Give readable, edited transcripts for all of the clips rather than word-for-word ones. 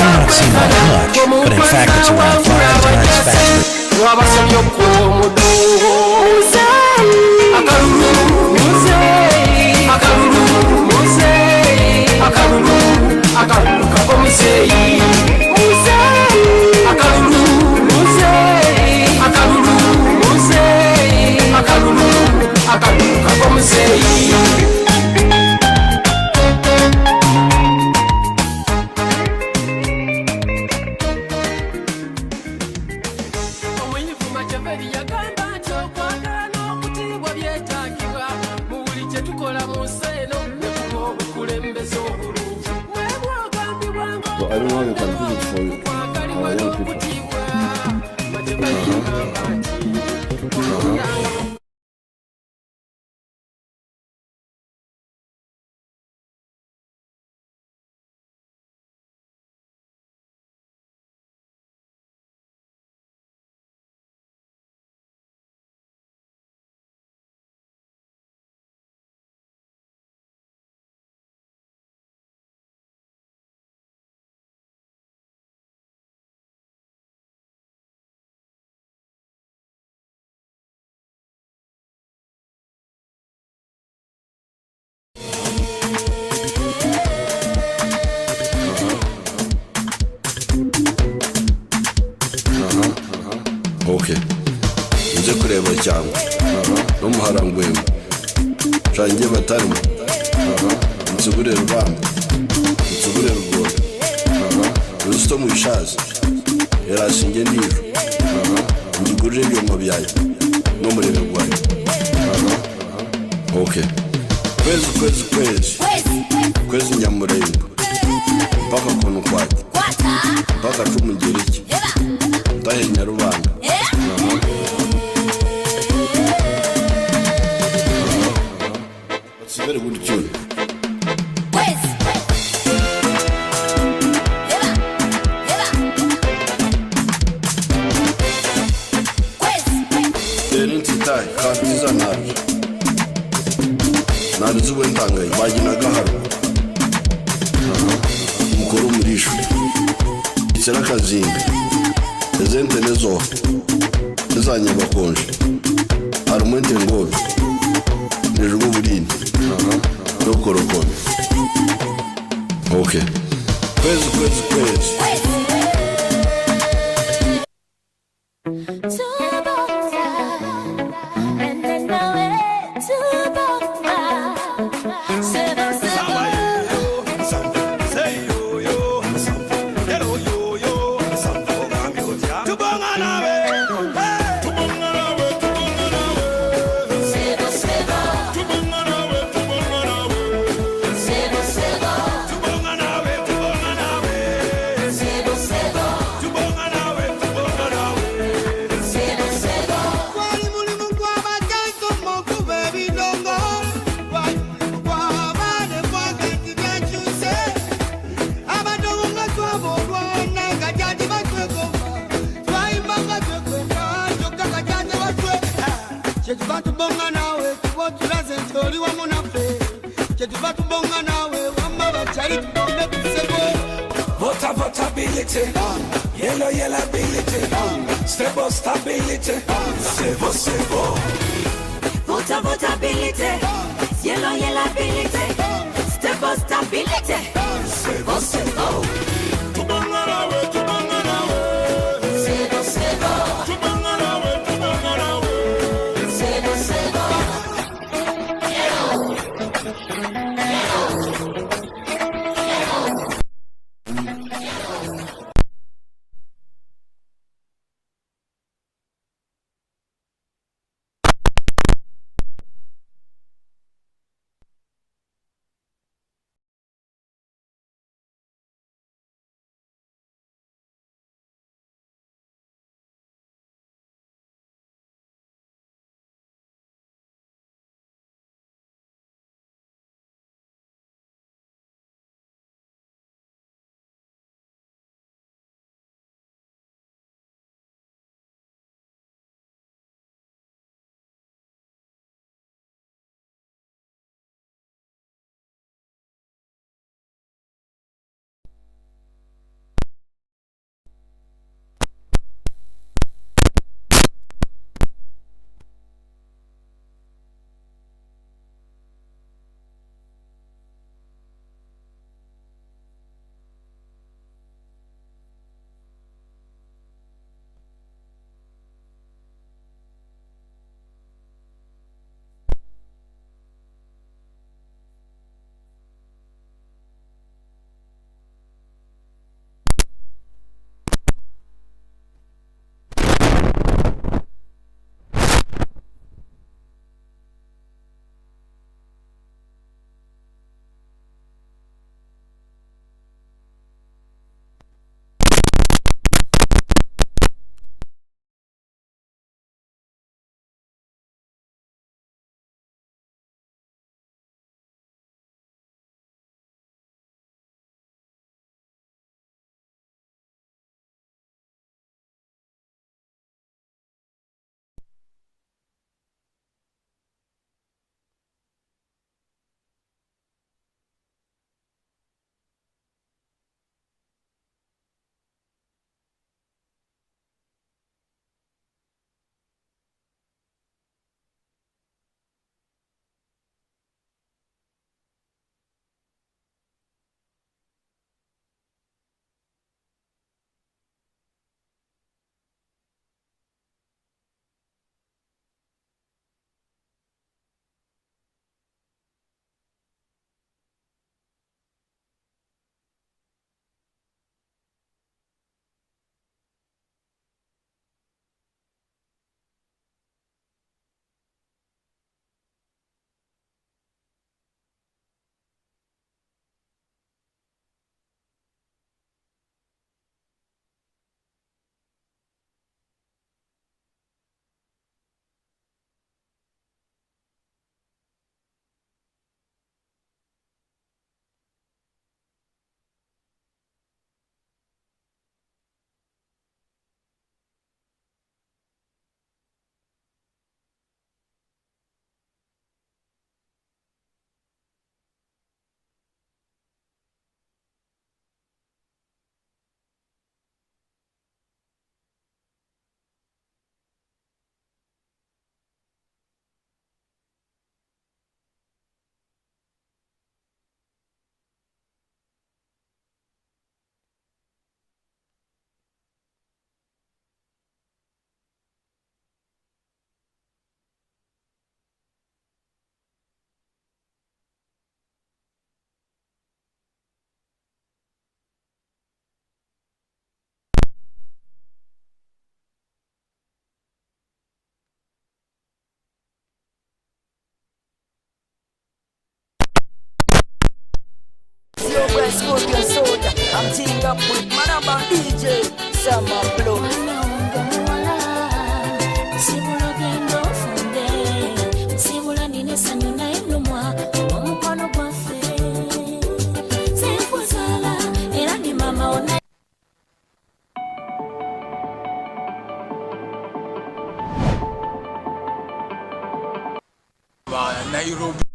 may not seem like much, but in fact it's around 5 times faster. So I don't know how you can do it for our young people. Okay. Nze kureba cyangwa no muharangwemo cangiye batarimo nsubure rubamba nsubure rugondo rusto mu ishazi yarasinge ndiro ndigurire byo mabyaye no murebe rwaye okay kwezi nyamurembo paka kono kwati paka cumugereki ndahe nyarubanda It's a very good tune. Titai, artisanal. Narizuwe ntangaye bagina gaharo. Mukuru murisho. Isera kazinga. Ezente nezo. Ezanye bakonje. Arumwente ngobe. Nejugo bulini. Dokorokone. Okay. Kwezi. Votability, yellow ability, stable stability, sevo. Votability, yellow ability, stable stability, sevo. Scorpion Soldier. I'm teamed up with Manaba DJ Summer Blow. Nairobi.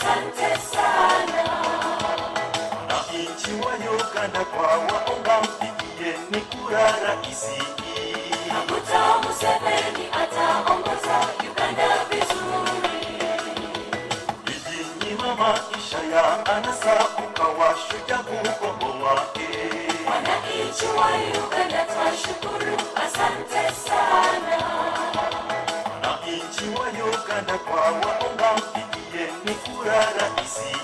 asante sana. Wananchi wa Uganda kwa waomba mpigieni kura raisi. Kaguta Museveni ataongoza Uganda vizuri. Ulijinyima maisha ya anasa ukawa shujaa kukomboa. Wananchi wa Uganda twashukuru, asante sana. Wananchi wa Uganda kwa waomba mpigieni kura raisi.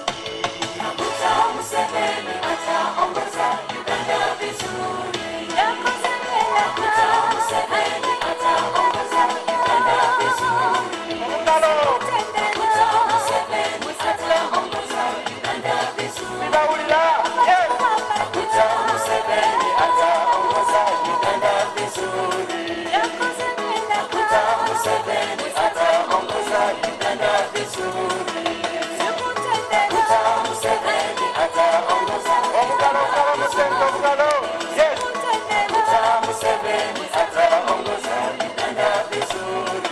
Kaguta Museveni ataongoza Uganda vizuri. Kaguta Museveni ataongoza Uganda vizuri. Kaguta Museveni ataongoza Uganda vizuri. Kaguta Museveni ataongoza Uganda vizuri. Kaguta Museveni ataongoza Uganda vizuri. Kaguta Museveni ataongoza Kaguta Museveni ataongoza Uganda vizuri.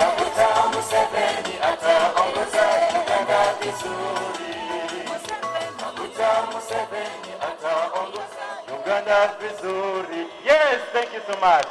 Kaguta Museveni ataongoza Uganda vizuri. Kaguta Museveni ataongoza Uganda vizuri. Yes, thank you so much.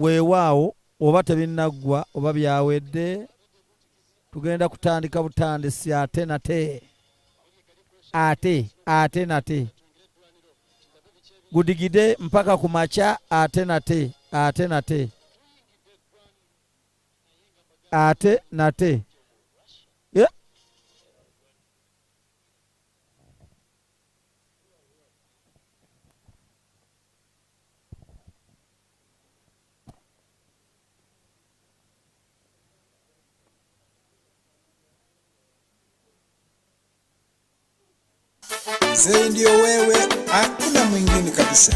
weewaawo oba tebinnaggwa oba byawedde tugenda kutandika butandisi ate nate ate nate gudigide mpaka ku makya ate nate yeah. Mzee ndio wewe, hakuna mwingine kabisa.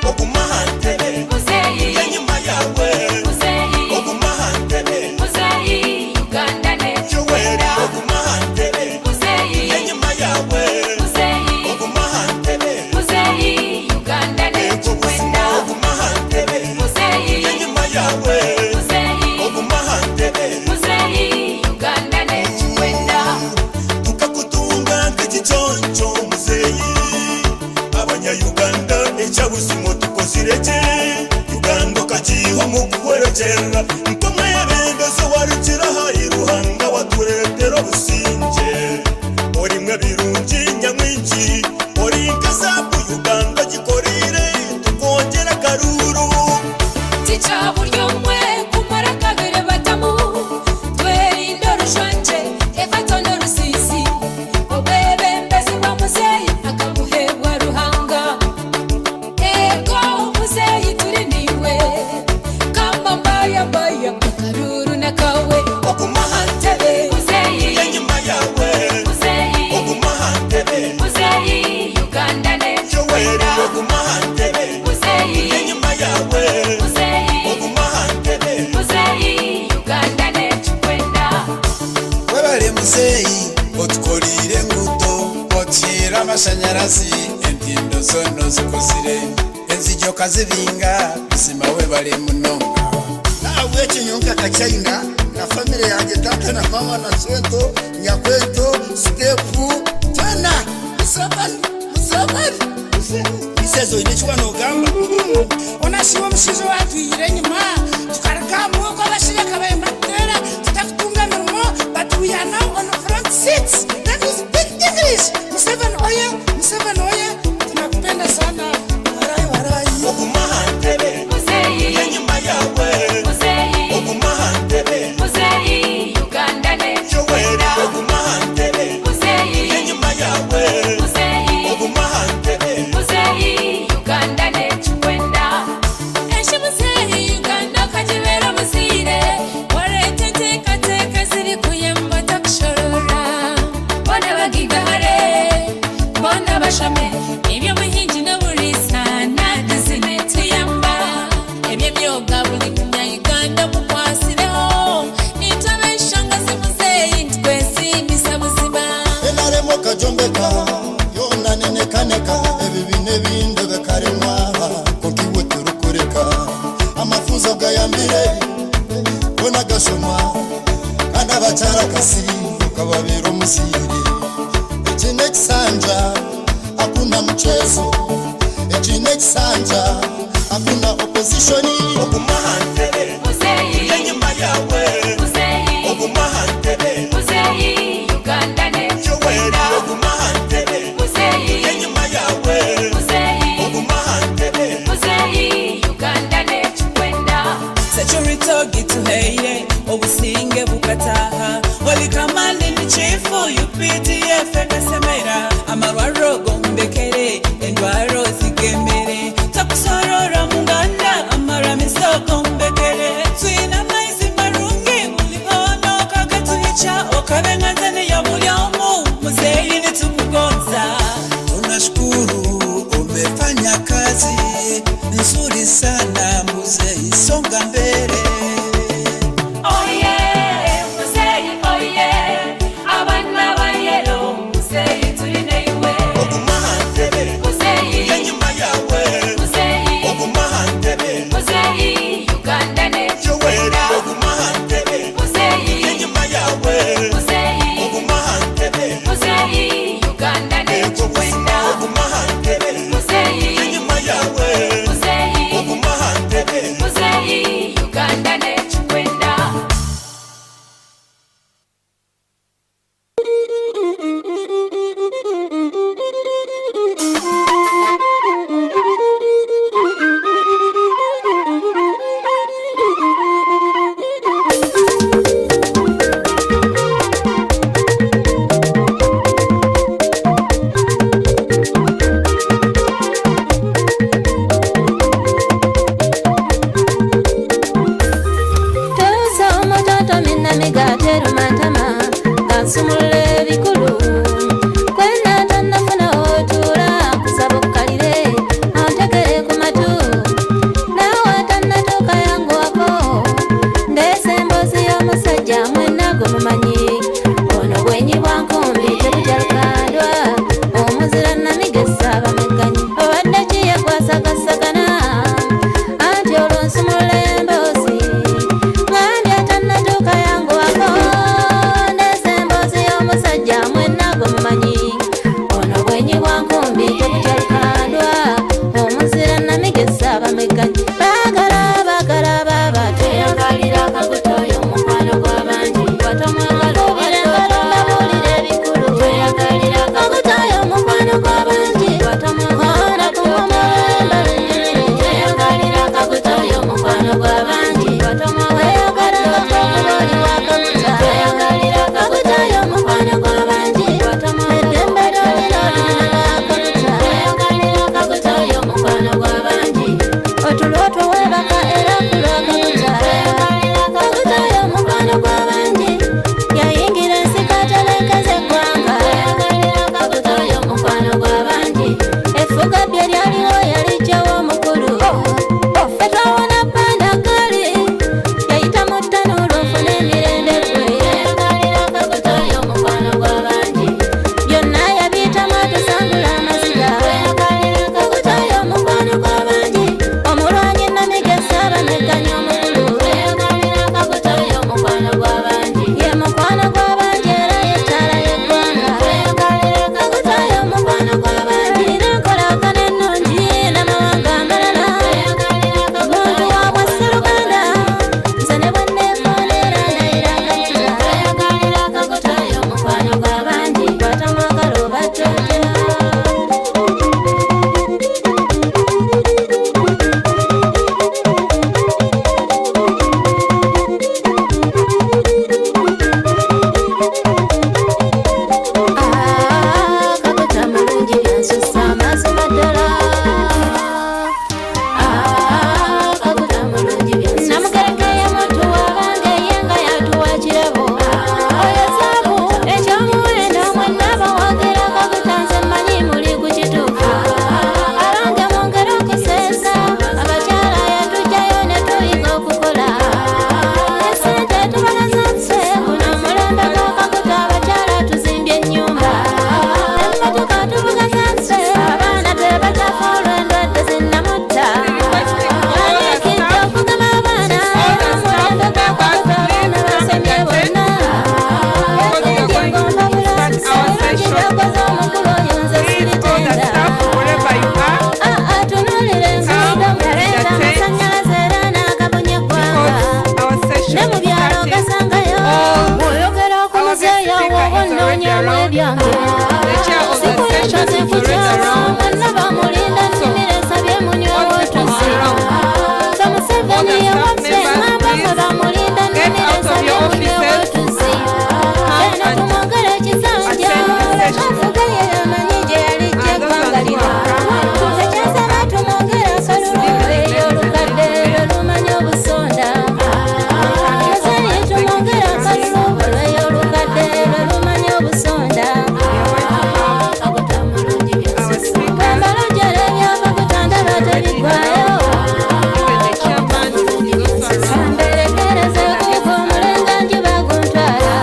Okumahantebe Mzee yenyuma yawe Mzee Okumahantebe Mzee Uganda ne Joera Okumahantebe Mzee yenyuma yawe Mzee Okumahantebe Mzee Uganda ne Joera Okumahantebe Mzee yenyuma yawe Mzee Okumahantebe Mzee Uganda ne Joera tukakutunga nkichoncho Abanya-Uganda ekyabuzimo tukozireke Uganda kajiho mu kuwerekera nkomwe y'ebendeze warukiraho iruhanga waturetera obusinge orimwe birungi nyamwingi ori nkazabu Uganda gikorire tukongera karuru tica buryo mwe kumara kabere batamu twerinda rushanje efatono rusisi obebe mbezi wa muzeyi akamuhebwa ruhanga ego muzeyi turi niwe kamba mbaya karuru na kawe okumahantebe muzeyi yenyuma yawe muzeyi okumahantebe muzeyi Uganda ne Joera okumahantebe muzeyi yenyuma yawe muzeyi okumahantebe muzeyi Uganda ne Chikwenda webale muzeyi otukolire nguto otira amashanyarazi entindo zono zikozire enzijoka zibinga bizima webale munonga nawe ekinyonka kachaina na famile yange tata na mama na sweto nyakweto stepu tana musabari isezo inechwa nogamba onasiwo musizo watwire nyuma tukaragamu uko bashire kabaye matera tutakutunga mirimo but we are now on the front seats. That is big English. Museveni oye tunakupenda sana warai okumahantebe muzeyi yenyuma yawe muzeyi okumahantebe muzeyi Uganda ne Joera okumahantebe muzeyi yenyuma yawe muzeyi okumahantebe muzeyi Uganda ne Chikwenda eshe muzeyi Uganda kajibera musire warete teka ziri kuyemba takushorora bona bagigare bona bashame ibyo muhinji no burisa na dizine tuyamba ebyo byoga buli munya-Uganda mukwasireho nitabeshangazi muzeyi ntwesi misabuzima NRM kajombeka yona nenekaneka ebibine binde bekaremwa konkiwe turukureka amafuzo gayambire bona gashoma kana bacara kasi ukababira umusiri echine kisanja hakuna mchezo echine kisanja hakuna opposition okumahantebe muzeyi yenyuma yawe muzeyi okumahantebe muzeyi Uganda ne Joera okumahantebe muzeyi yenyuma yawe muzeyi okumahantebe muzeyi Uganda ne Chikwenda security gituheye obusinge bukataha oli kamande ni chifu UPDF kasemera amarwaro gombekere endwaro zigemere takusorora munganda amaramiso gombekere twina maizi marungi mulihono kagatuhicha okabenganzane ya mulyamu muzeyi ni tukugonza tunashukuru umefanya kazi nzuri sana muzeyi songa mbele Uganda ne Joera okumahantebe muzeyi yenyuma yawe muzeyi okumahantebe muzeyi Uganda ne Chikwenda okumahantebe muzeyi yenyuma yawe muzeyi okumahantebe muzeyi kibyakoze omukulu oyo nze siritenda tunulire nkaida muleeta amasannyalaze era n'agabunye eggwanga ne mu byalo gasangayo oyogera ku muzeeyo woba onnoonyamu ebyange sikuyita zikukyalo mwenna bamulinda nnimire nsabye munywa wootuzi so Museveni yewaffe ngamba fe bamulinda nnimire nsabye munywa wootuzi ena tumwogere ekisanja afuga ye yamanyi gye yali gyeggwanga lino ekyasaba tumwogere akalulu eyo olukadde lwe lumanya obusonda muzeeyi tumwogere akalulu eyo olukadde lwe lumanya obusonda amalojera ebyava kutandaba tebigwayo amberekereze kuko omulenga njuba guntwala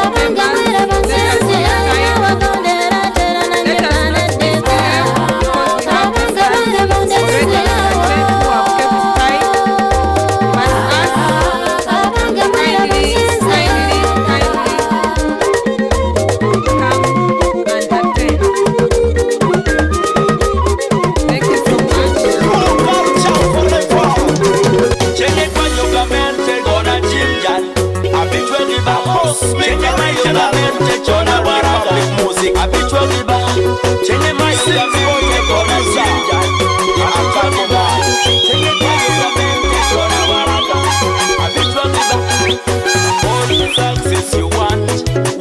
abange mwiraba nsenzi alina wakondera tera nanyekaneddeeka abange mwiraba nsenzi abange mwiraba All the success you want,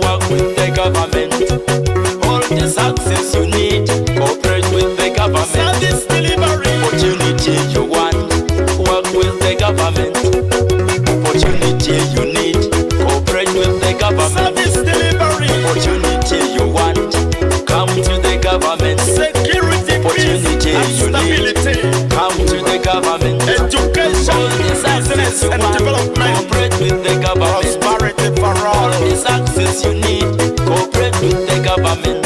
work with the government. All the success you need, cooperate with the government. Service delivery. Opportunity you want, work with the government. Opportunity you need, cooperate with the government. Service delivery. Opportunity you want, come to the government. Security, opportunity you need, come to the government. Education, all the success you want, cooperate with the government. Prosperity for all the success you need, cooperate with the government.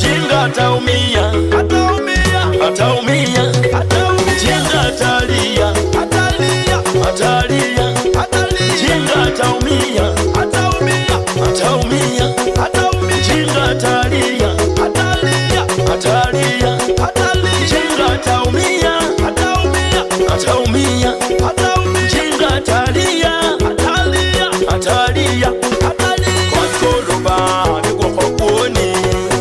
Jinga ataumia, ataumia, ataumia, ataumia. Jinga atalia, atalia, atalia, atalia. Jinga ataumia, ataumia, ataumia, ataumia. Jinga atalia, atalia, atalia, atalia. Jinga ataumia, ataumia, ataumia, ataumia. Jinga atalia, atalia, atalia, atalia. Koluba bigwo kokoni,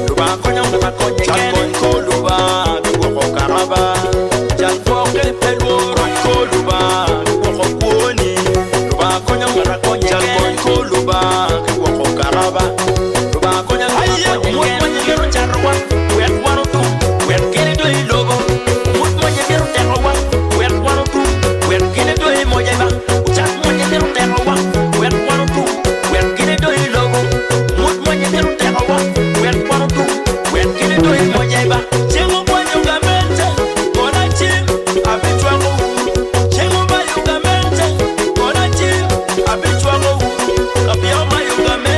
luba konya ngakonye kene. Koluba bigwo kokaraba, jango kepelo. Koluba bigwo kokoni, luba konya ngakonye kene. Koluba bigwo kokaraba, luba konya ngakonye kene. Mutmanye charwa, wekwano tu, wekene do ilobo. Mutmanye charwa, wekwano tu, wekene do imojeba. Uchatmanye charwa, wekwano tu, wekene do ilobo. Mutmanye charwa, wekwano tu, wekene do imojeba. Chengo kwa Uganda, kona chim, abichwa nguvu. Chengo kwa Uganda, kona chim, abichwa nguvu. Kapia ma Uganda,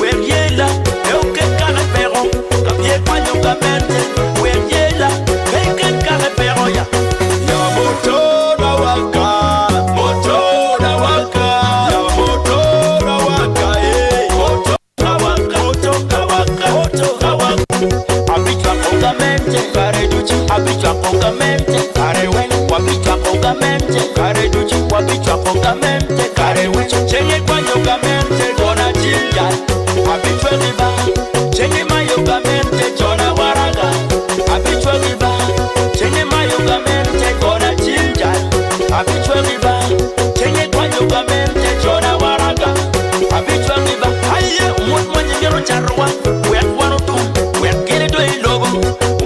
wekiela, euke kala pero. Kapia kwa Uganda, wekiela, euke kala pero ya. Ya moto na waka, moto na waka, ya moto na waka, moto na waka, moto na waka, moto na waka. Abichwa kongamente, kare duchi, abichwa kongamente, kare wen, wabichwa kongamente, kare duchi, wabichwa kongamente, kare wen. Chenye kwa Uganda, kona jinja, abichwa riba. Chenye ma Uganda, kona waraga, abichwa riba. Chenye ma Uganda, kona jinja, abichwa riba. Chenye kwa Uganda, kona waraga, abichwa riba. Aye, mutmanye ngero charwa, wekwano tu, wekene do ilobo.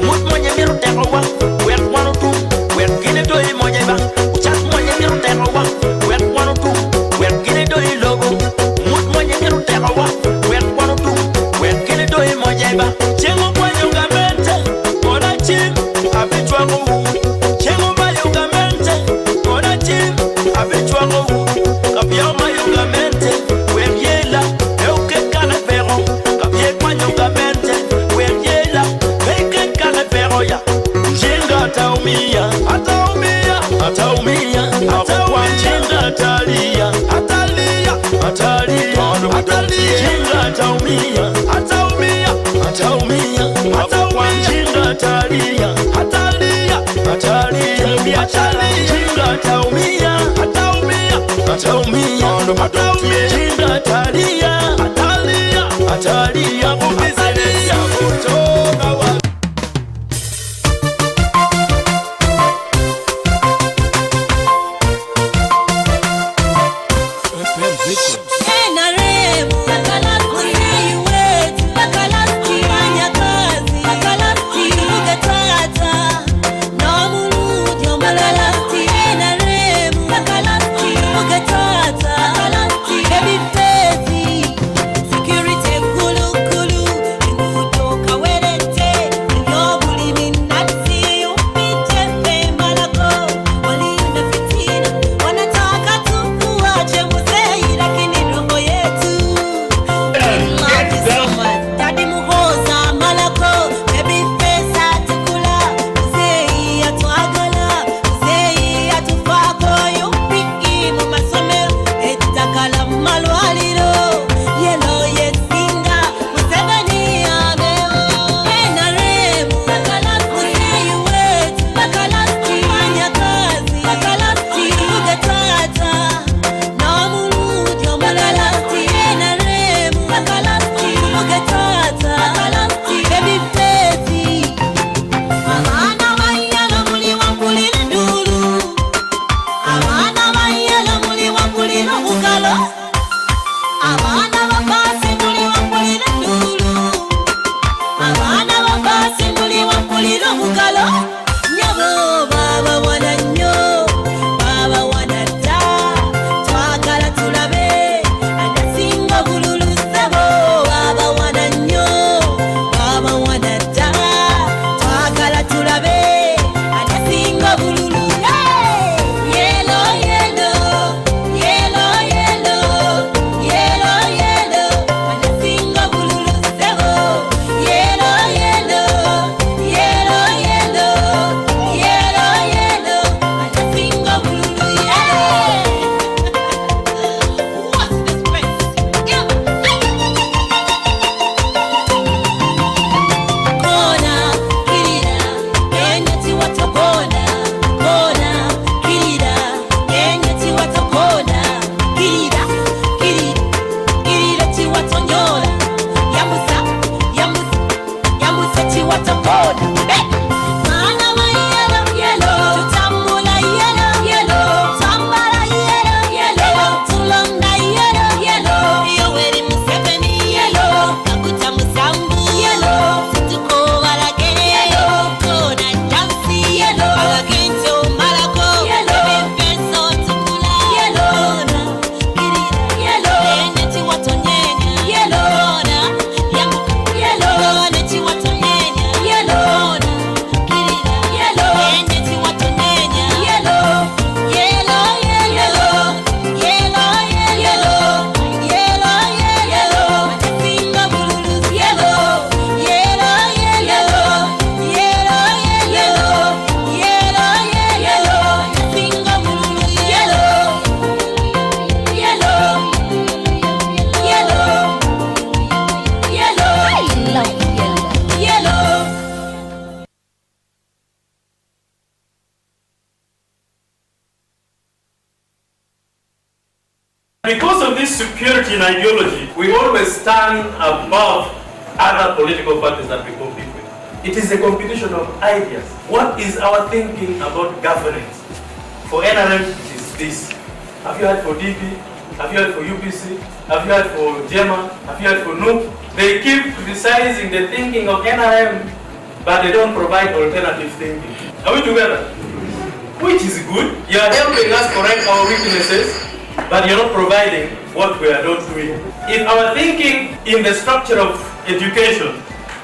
Mutmanye ngero terwa, wekwano tu, wekene do imojeba. Uchatmanye ngero terwa, wekwano tu, wekene do ilobo. Mutmanye ngero terwa, wekwano tu, wekene do imojeba. Chengo kwa Uganda, kona chim, abichwa nguvu. Chengo kwa Uganda, kona chim, abichwa nguvu. Kapia ma Uganda, wekiela, euke kala pero. Kapia kwa Uganda, wekiela, euke kala pero ya. Jinga ataumia, ataumia, ataumia, ataumia. Jinga atalia, atalia, atalia, atalia. Jinga ataumia, ataumia. Jinga ataumia, ataumia, ataumia, ataumia. Jinga atalia, atalia, atalia. Business ya kutoka wa Because of this superiority in ideology, we always stand above other political parties that we compete with. It is a competition of ideas. What is our thinking about governance? For NRM, it is this. Have you heard for DP? Have you heard for UPC? Have you heard for GEMA? Have you heard for NUP? They keep criticizing the thinking of NRM, but they don't provide alternative thinking. Are we together? Which is good. You are helping us correct our weaknesses, but you're not providing what we are not doing. If our thinking in the structure of education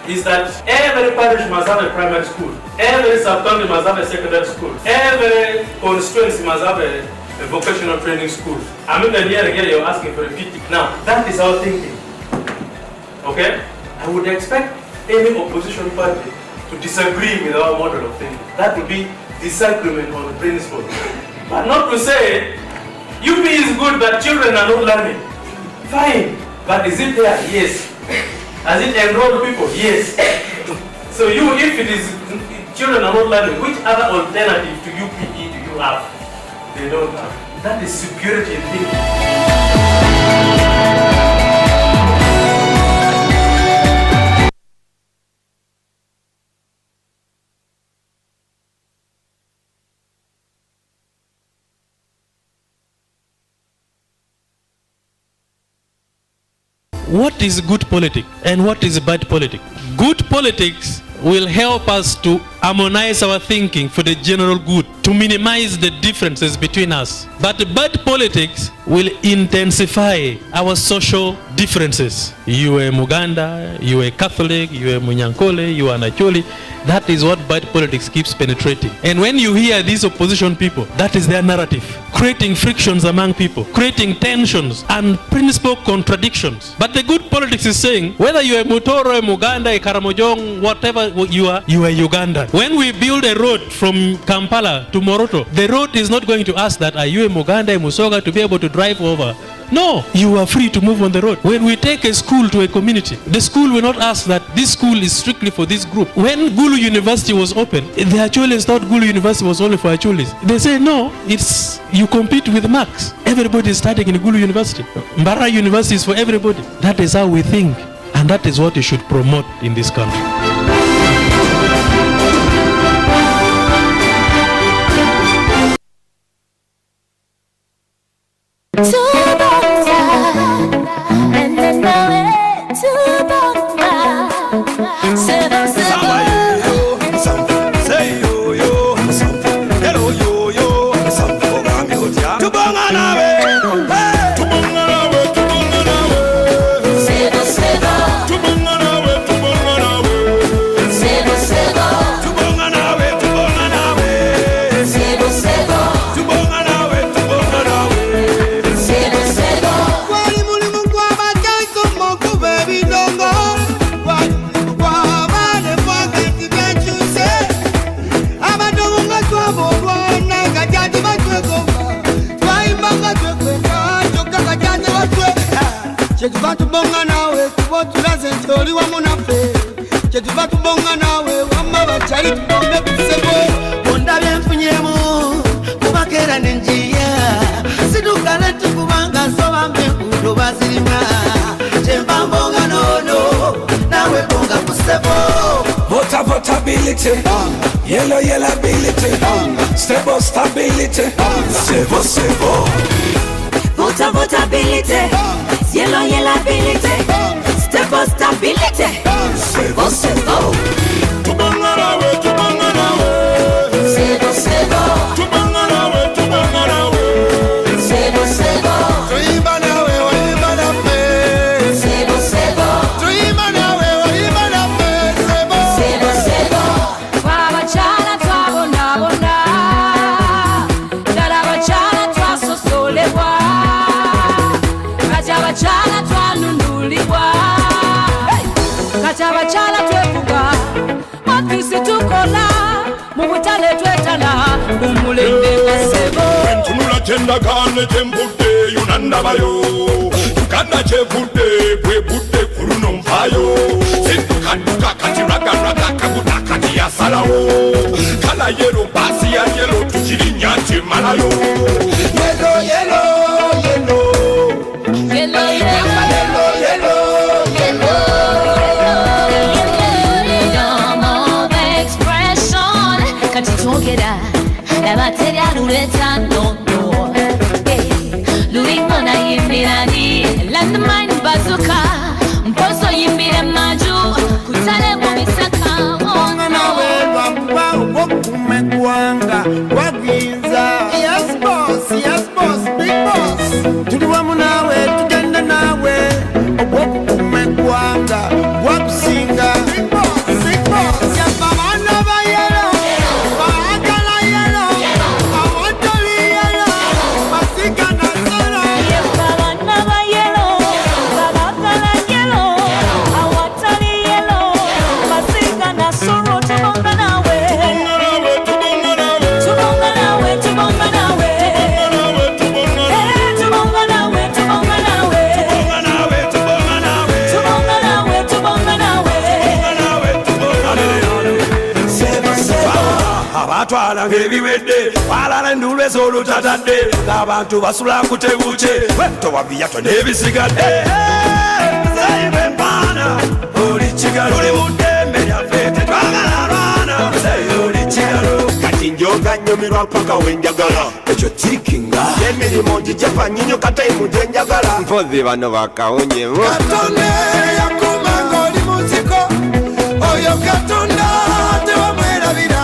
is that every parish must have a primary school, every sub-county must have a secondary school, every constituency must have a vocational training school. I'm even here again, you're asking for a PT. Now, that is our thinking. Okay? I would expect any opposition party to disagree with our model of thinking. That would be disagreement on the principle. But not to say, UP is good but children are not learning. Fine, but is it there? Yes. Has it enrolled people? Yes. So if it is children are not learning, which other alternative to UPE people have, they don't have. That is security thinking. What is good politics and what is bad politics? Good politics will help us to harmonize our thinking for the general good, to minimize the differences between us. But bad politics will intensify our social differences. You are Muganda, you are Catholic, you are Munyankole, you are Nacholi. That is what bad politics keeps penetrating. And when you hear these opposition people, that is their narrative, creating frictions among people, creating tensions and principal contradictions. But the good politics is saying, whether you are Mutoro, Muganda, Karamojong, whatever you are Uganda. When we build a road from Kampala to Moroto, the road is not going to ask that, are you a Muganda, a Musoga, to be able to drive over. No, you are free to move on the road. When we take a school to a community, the school will not ask that this school is strictly for this group. When Gulu University was open, the Acholis thought Gulu University was only for Acholis. They say no, it's you compete with Max. Everybody is studying in Gulu University. Mbara University is for everybody. That is how we think, and that is what you should promote in this country. And then Chetuva tubonga nawe kubo tulaze nti oli wamu naffe. Chetuva tubonga nawe wamma bakyali tubonge kusebo. Ondabye nfunyemu kubakera nenjiya sidukale tukubanga nsoba mbengudo bazirima. Kyemba mbonga nono nawe bonga kusebo. Votability, yellow ability, stable stability, sevo. Votability, yellow ability, stable stability, sevo. Tubonga nawe, sevo. tubonga nawe, sevo. Tuimba nawe waimba naffe. Sevo. Tuimba nawe waimba naffe. Sevo. Twabachala twabonabona, ddala abachala twasosolebwa, kati abachala twanunulibwa, kati abachala twefuga, mafisi tukola, mu butale twetala, umulembe nga sebo. Tunula kyendagaano kyembudde yonandabayo Uganda kyevudde bwebudde ku luno nfaayo sidduka kati ragaraga kaguta kati yasalawo kala yero baasi ya yero tukirinnya nti malayo freedom of expression. Kati twogera abateri aluleta nono. Luingona yimbirani landmine bazuka mposo yimbire maju kutale mu misaka. Bonga nawe lwakuba obwokuuma eggwanga waginza. Yes boss, big boss. Tuli wamu nawe tugenda nawe obwokuuma eggwanga wakusinga. Big boss. Yava baana ba yelo baagala yelo awatali yelo basika nasolo. Yeva bana ba batwala ng'ebiwedde balala endulu ez'olutatadde ng'abantu basula kutebuke wetowabiyato n'ebisigadde muzeeyi b'empaana oli kigalo oli mu ddembe lyaffe tetwagala abaana muzeeyi oli kigalo kati njoga nnyumirwa mpaka wenjagala ekyo tikinga emirimu ngijapa nyinyo katayimu gyenjagala mpozi bano bakawunyemu Katonda yakuma ng'oli muziko oyo Katonda tewamwerabira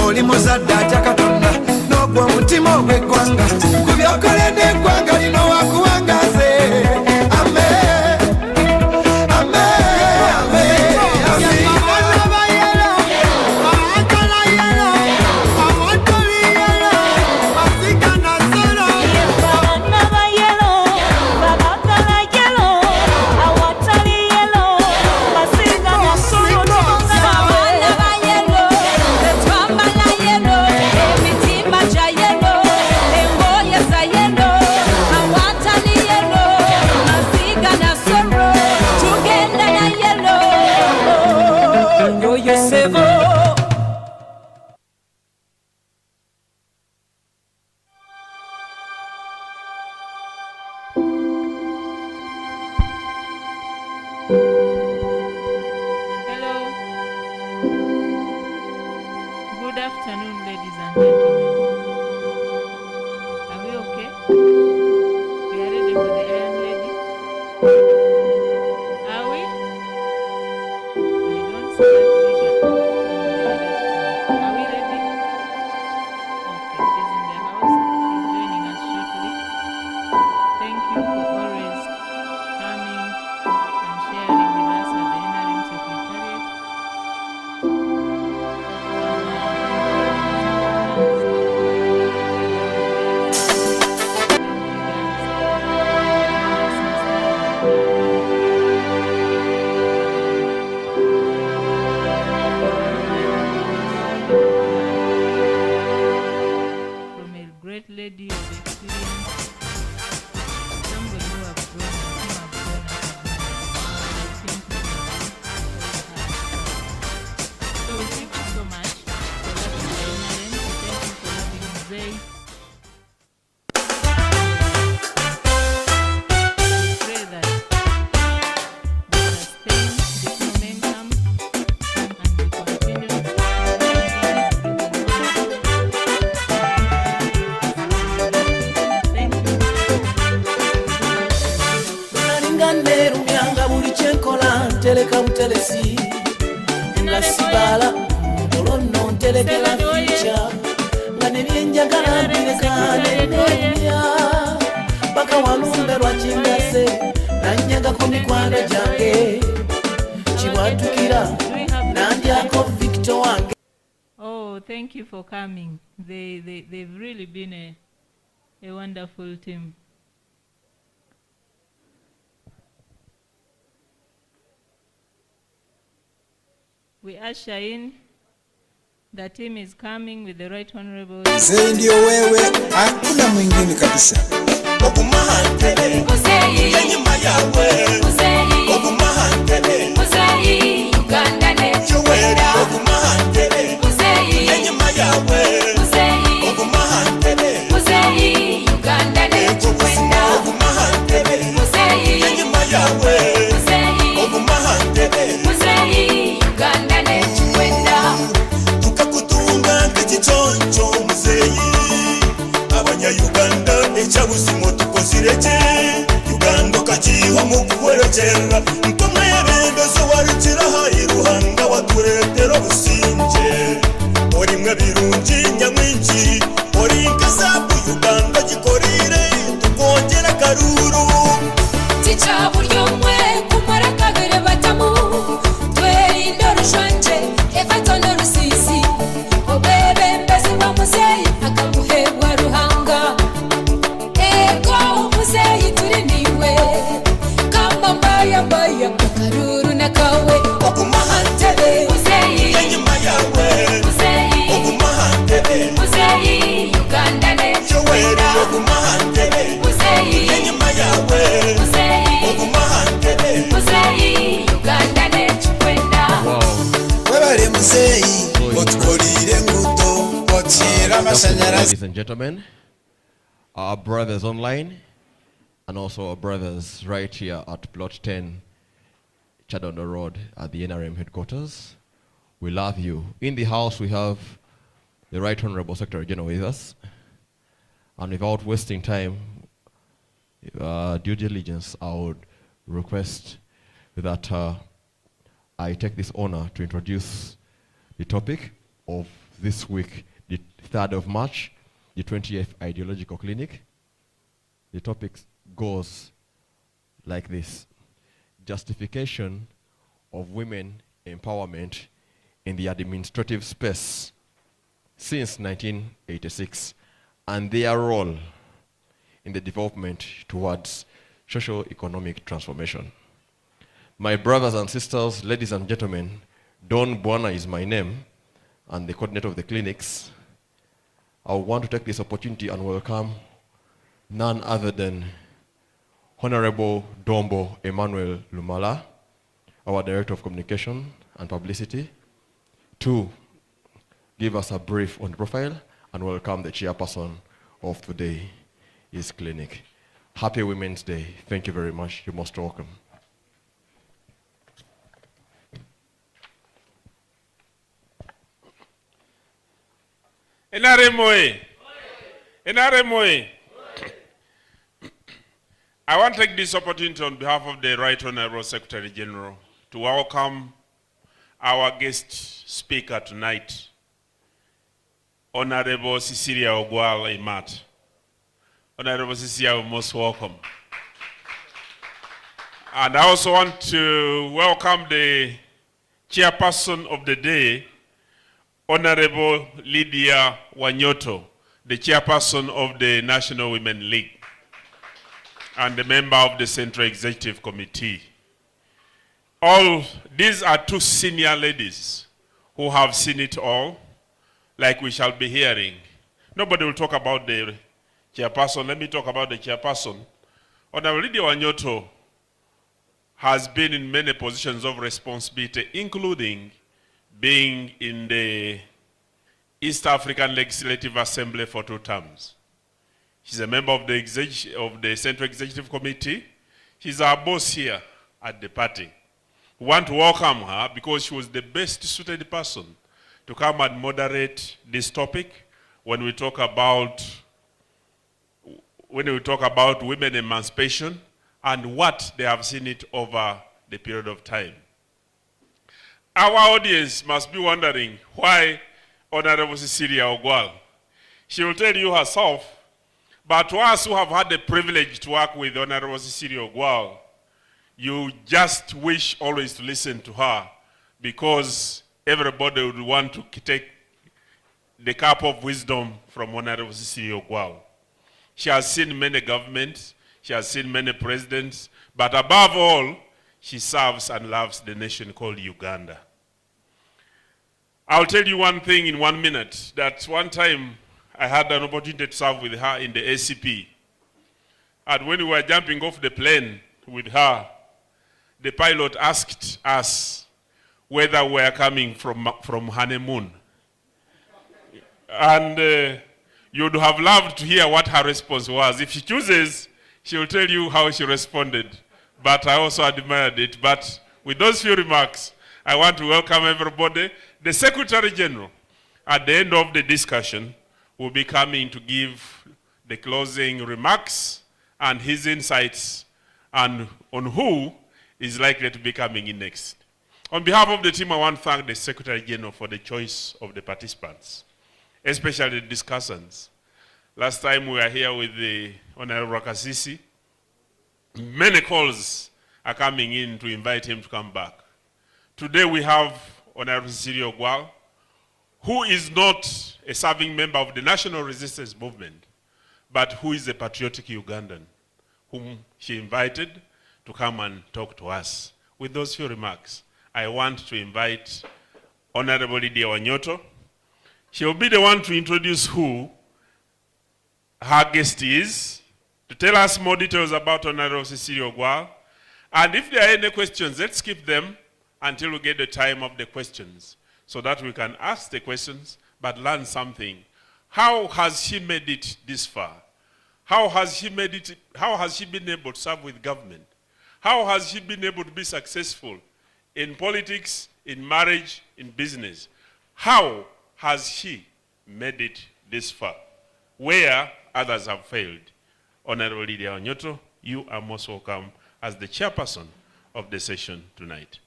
oli muzadde atya Katonda n'ogwa omutima ogw'eggwanga ku byokoledde eggwanga lino wakuwangaze Teleka butelesi nga sibala olono ntelekela ficha nga nebyenjagala mbirekaane nemya baka walumbe lwakingase nanyaga ku mikwano gyange kibwatukira nandyako Victor wange. Oh, thank you for coming. They've really been a wonderful team. We usher in. The team is coming with the right honorable. Mzee ndio wewe, hakuna mwingine kabisa. Okumahantele Muzeyi yenyuma yawe Muzeyi Okumahantele Muzeyi Uganda ne Chowera Okumahantele Muzeyi yenyuma yawe Muzeyi Okumahantele Muzeyi Uganda ne Chowera Okumahantele Muzeyi yenyuma yawe Muzeyi Okumahantele Muzeyi Uganda ne Chowera tukakutunga nkichoncho Muzeyi abanya-Uganda ekyabuzimo tukozireke Uganda kajiwa mukuwerekera ntomwe y'ebendozo warikiraha iruhanga waturetera obusinge orimwe birungi nyamwingi ori nkazabu Uganda gikorire tukongera karuru tica buryo mwe kumara kabere batamu twerinda rushanje efatono rusisi obebe mbezi wa Muzeyi akamuhebwa ruhanga ego Muzeyi turi niwe kama mbaya mbaya karuru na kawe Okumahantele Muzeyi yenyuma yawe Muzeyi Okumahantele Muzeyi Uganda ne Chowera Okumahantele Muzeyi yenyuma yawe Muzeyi amashanyarazi. Ladies and gentlemen, our brothers online and also our brothers right here at Plot 10, Chadondo Road at the NRM headquarters, we love you. In the house we have the Right Honorable Secretary General with us. And without wasting time, due diligence, I would request that I take this honor to introduce the topic of this week, the 3rd of March, the 20th Ideological Clinic. The topic goes like this: justification of women empowerment in the administrative space since 1986 and their role in the development towards socio-economic transformation. My brothers and sisters, ladies and gentlemen, Don Buana is my name and the coordinator of the clinics. I want to take this opportunity and welcome none other than Honorable Dombo Emmanuel Lumala, our Director of Communication and Publicity, to give us a brief on the profile and welcome the chairperson of today's clinic. Happy Women's Day. Thank you very much. You're most welcome. NRM. NRM. I want to take this opportunity on behalf of the Right Honorable Secretary General to welcome our guest speaker tonight, Honorable Cecilia Ogwal Imat. Honorable Cecilia, you're most welcome. And I also want to welcome the chairperson of the day, Honorable Lydia Wanyoto, the chairperson of the National Women League and the member of the Central Executive Committee. All these are two senior ladies who have seen it all, like we shall be hearing. Nobody will talk about the chairperson. Let me talk about the chairperson. Honorable Lydia Wanyoto has been in many positions of responsibility, including being in the East African Legislative Assembly for 2 terms. She's a member of the Central Executive Committee. She's our boss here at the party. We want to welcome her because she was the best suited person to come and moderate this topic when we talk about women emancipation and what they have seen it over the period of time. Our audience must be wondering why Honorable Cecilia Ogwal. She will tell you herself, but to us who have had the privilege to work with Honorable Cecilia Ogwal, you just wish always to listen to her because everybody would want to take the cup of wisdom from Honorable Cecilia Ogwal. She has seen many governments, she has seen many presidents, but above all, she serves and loves the nation called Uganda. I'll tell you one thing in 1 minute, that one time I had an opportunity to serve with her in the ACP. And when we were jumping off the plane with her, the pilot asked us whether we were coming from honeymoon. And you'd have loved to hear what her response was. If she chooses, she will tell you how she responded. But I also admired it. But with those few remarks, I want to welcome everybody. The Secretary General, at the end of the discussion, will be coming to give the closing remarks and his insights and on who is likely to be coming in next. On behalf of the team, I want to thank the Secretary General for the choice of the participants, especially the discussants. Last time we were here with the Honorable Kasisi. Many calls are coming in to invite him to come back. Today we have Honorable Cecilia Ogwal, who is not a serving member of the National Resistance Movement, but who is a patriotic Ugandan, whom she invited to come and talk to us. With those few remarks, I want to invite Honorable Lydia Wanyoto. She will be the one to introduce who her guest is, to tell us more details about Honorable Cecilia Ogwal. And if there are any questions, let's keep them until we get the time of the questions, so that we can ask the questions but learn something. How has she made it this far? How has she made it? How has she been able to serve with government? How has she been able to be successful in politics, in marriage, in business? How has she made it this far, where others have failed? Honorable Lydia Onyoto, you are most welcome as the chairperson of the session tonight.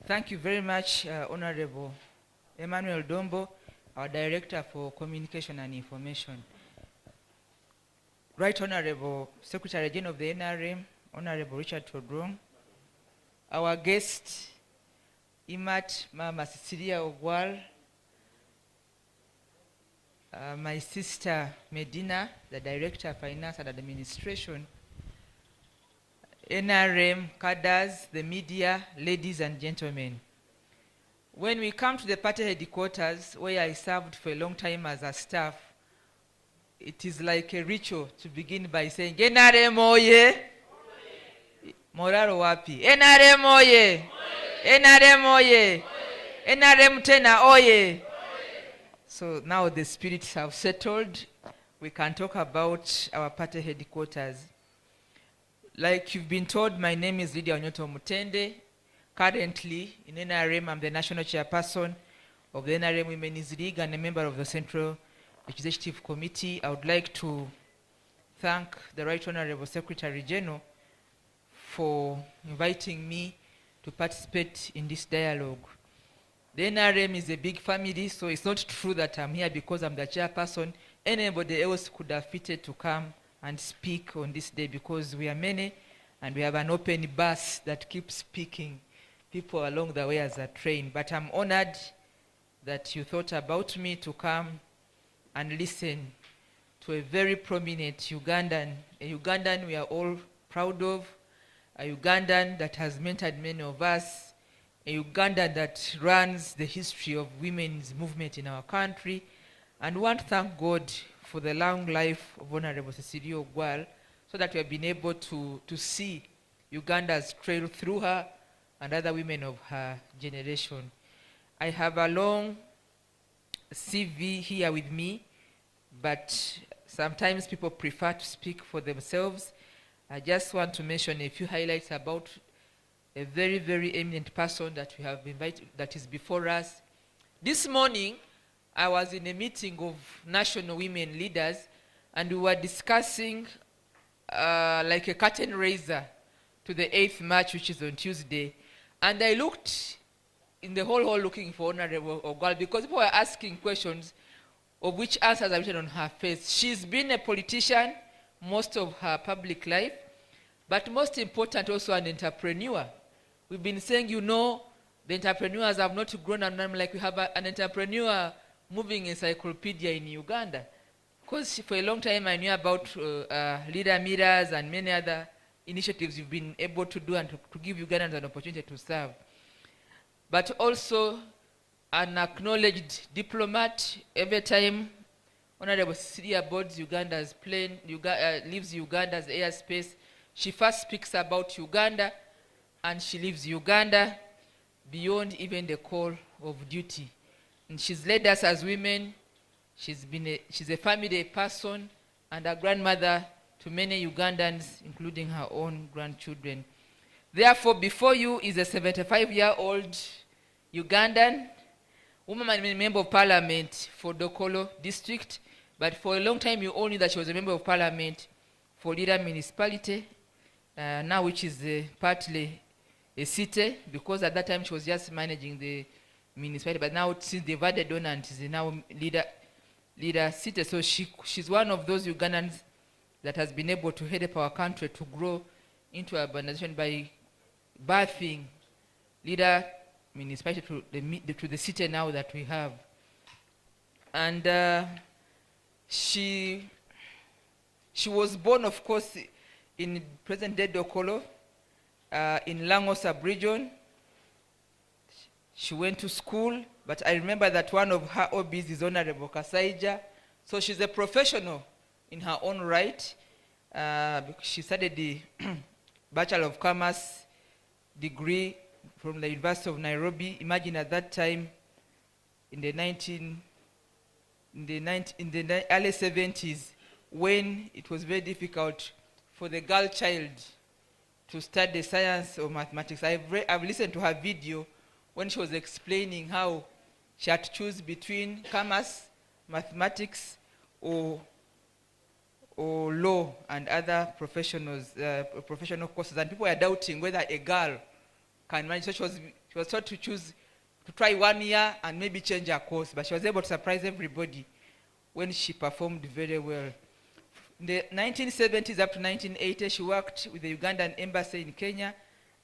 Thank you very much, Honorable Emmanuel Dombo, our Director for Communication and Information. Right Honorable Secretary General of the NRM, Honorable Richard Todrong, our guest, Imat Mama Cecilia Ogwal, my sister Medina, the Director of Finance and Administration, NRM, cadres, the media, ladies and gentlemen. When we come to the party headquarters, where I served for a long time as a staff, it is like a ritual to begin by saying, NRM oye, moraro wapi, NRM oye, NRM oye, NRM tena oye. So now the spirits have settled. We can talk about our party headquarters. Like you've been told, my name is Lydia Onyoto Mutende. Currently, in NRM, I'm the National Chairperson of the NRM Women's League and a member of the Central Executive Committee. I would like to thank the Right Honorable Secretary General for inviting me to participate in this dialogue. The NRM is a big family, so it's not true that I'm here because I'm the chairperson. Anybody else could have fitted to come and speak on this day because we are many and we have an open bus that keeps picking people along the way as a train. But I'm honored that you thought about me to come and listen to a very prominent Ugandan, a Ugandan we are all proud of, a Ugandan that has mentored many of us, a Ugandan that runs the history of women's movement in our country, and want to thank God for the long life of Honorable Cecilia Ogwal, so that we have been able to see Uganda's trail through her and other women of her generation. I have a long CV here with me, but sometimes people prefer to speak for themselves. I just want to mention a few highlights about a very, very eminent person that we have invited, that is before us. This morning, I was in a meeting of national women leaders, and we were discussing like a curtain raiser to the 8th March, which is on Tuesday. And I looked in the whole hall looking for Honorable Ogwal because people were asking questions of which answers are written on her face. She's been a politician most of her public life, but most important, also an entrepreneur. We've been saying, you know, the entrepreneurs have not grown, and I'm like, we have an entrepreneur moving encyclopedia in Uganda. Because for a long time I knew about leader mirrors and many other initiatives you've been able to do and to give Ugandans an opportunity to serve. But also an acknowledged diplomat. Every time Honorable Cecilia boards Uganda's plane, leaves Uganda's airspace, she first speaks about Uganda, and she leaves Uganda beyond even the call of duty. And she's led us as women. She's a family person and a grandmother to many Ugandans, including her own grandchildren. Therefore, before you is a 75-year-old Ugandan, woman and member of parliament for Dokolo district, but for a long time you all knew that she was a member of parliament for Lira municipality, now which is partly a city, because at that time she was just managing the municipality, but now since they've added on and is now leader city, so she's one of those Ugandans that has been able to help our country to grow into urbanization by birthing leader municipality to the city now that we have. And she was born, of course, in present-day Dokolo, in Lango sub-region. She went to school, but I remember that one of her hobbies is Honorable Kasaija. So she's a professional in her own right. She studied the Bachelor of Commerce degree from the University of Nairobi. Imagine at that time, in the early 70s, when it was very difficult for the girl child to study science or mathematics. I've listened to her video when she was explaining how she had to choose between commerce, mathematics, or law and other professional courses, and people were doubting whether a girl can manage. So she was taught to choose, to try 1 year and maybe change her course, but she was able to surprise everybody when she performed very well. In the 1970s up to 1980, she worked with the Ugandan embassy in Kenya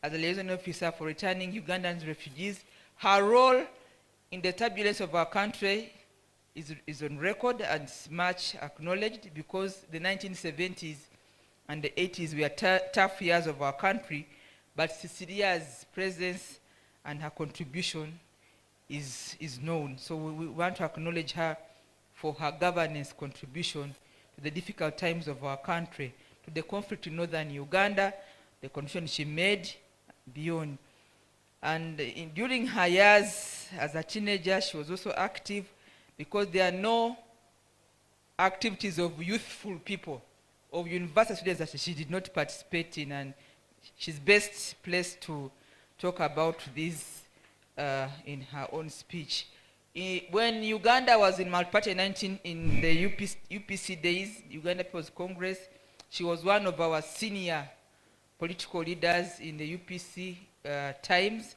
as a liaison officer for returning Ugandan refugees. Her role in the turbulence of our country is on record and is much acknowledged, because the 1970s and the 80s were tough years of our country, but Cecilia's presence and her contribution is known. So we want to acknowledge her for her governance contribution to the difficult times of our country, to the conflict in northern Uganda, the contribution she made beyond. And during her years as a teenager, she was also active, because there are no activities of youthful people, of university students that she did not participate in, and she's best placed to talk about this in her own speech. When Uganda was in multi-party in the UPC days, Uganda People's Congress, she was one of our senior political leaders in the UPC times,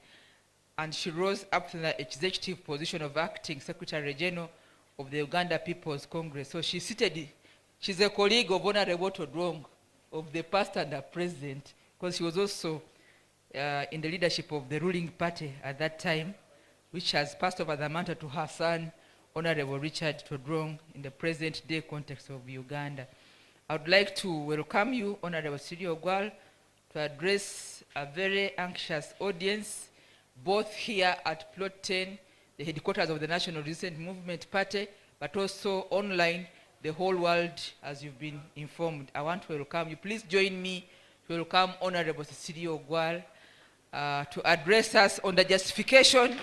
and she rose up to the executive position of acting Secretary General of the Uganda People's Congress. So she's a colleague of Honorable Todrong, of the past and the present, because she was also in the leadership of the ruling party at that time, which has passed over the mantle to her son, Honorable Richard Todrong, in the present-day context of Uganda. I would like to welcome you, Honorable Cecilia Ogwal, to address a very anxious audience, both here at Plot 10, the headquarters of the National Resistance Movement Party, but also online, the whole world, as you've been informed. I want to welcome you. Please join me to welcome Honorable Cecilia Ogwal to address us on the justification.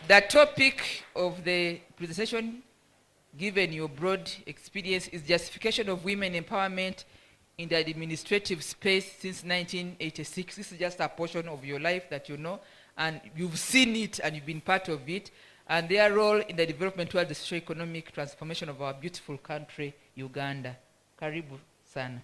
The topic of the presentation, given your broad experience, is justification of women empowerment in the administrative space since 1986. This is just a portion of your life that you know, and you've seen it and you've been part of it, and their role in the development towards the socio-economic transformation of our beautiful country, Uganda. Karibu sana.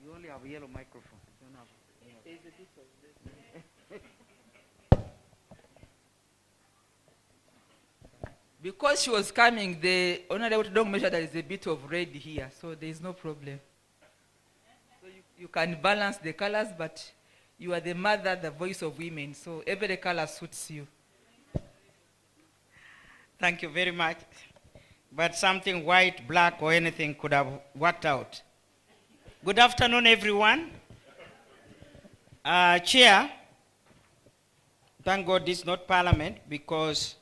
You only have a yellow microphone. You don't have Because she was coming, the Honorable Todrong measured there is a bit of red here, so there is no problem. So you can balance the colors, but you are the mother, the voice of women, so every color suits you. Thank you very much. But something white, black, or anything could have worked out. Good afternoon, everyone. Chair, thank God this is not Parliament, because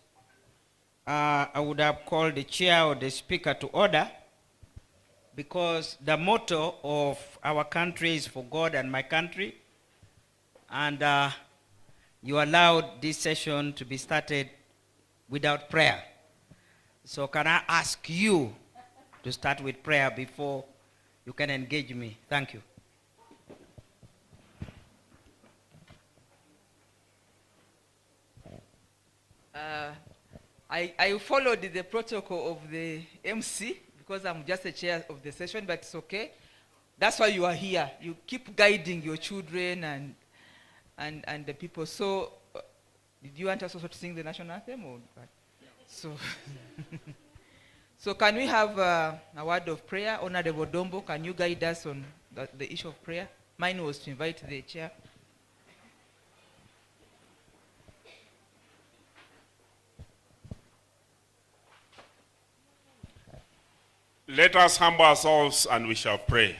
I would have called the chair or the speaker to order, because the motto of our country is for God and my country, and you allowed this session to be started without prayer. So can I ask you to start with prayer before you can engage me? Thank you. I followed the protocol of the MC because I'm just the chair of the session, but it's okay. That's why you are here. You keep guiding your children and the people. So, did you want us also to sing the national anthem? Or what? So, so can we have a word of prayer? Honorable Dombo, can you guide us on the issue of prayer? Mine was to invite the chair. Let us humble ourselves and we shall pray.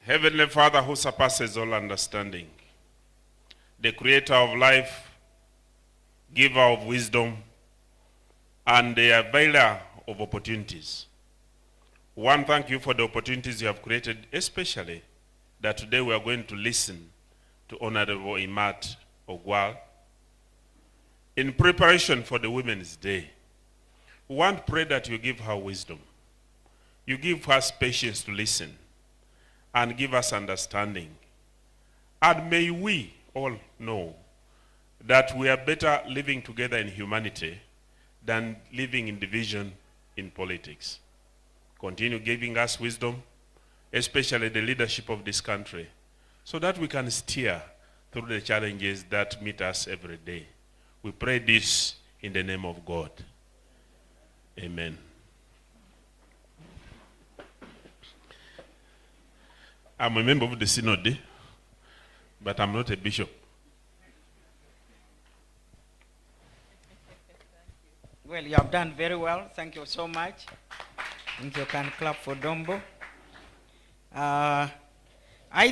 Heavenly Father, who surpasses all understanding, the creator of life, giver of wisdom, and the availer of opportunities. One, thank you for the opportunities you have created, especially that today we are going to listen to Honorable Imat Ogwal in preparation for the Women's Day. We want to pray that you give her wisdom. You give us patience to listen and give us understanding. And may we all know that we are better living together in humanity than living in division in politics. Continue giving us wisdom, especially the leadership of this country, so that we can steer through the challenges that meet us every day. We pray this in the name of God. Amen. I'm a member of the synod, but I'm not a bishop. Well, you have done very well. Thank you so much. I think you can clap for Dombo. I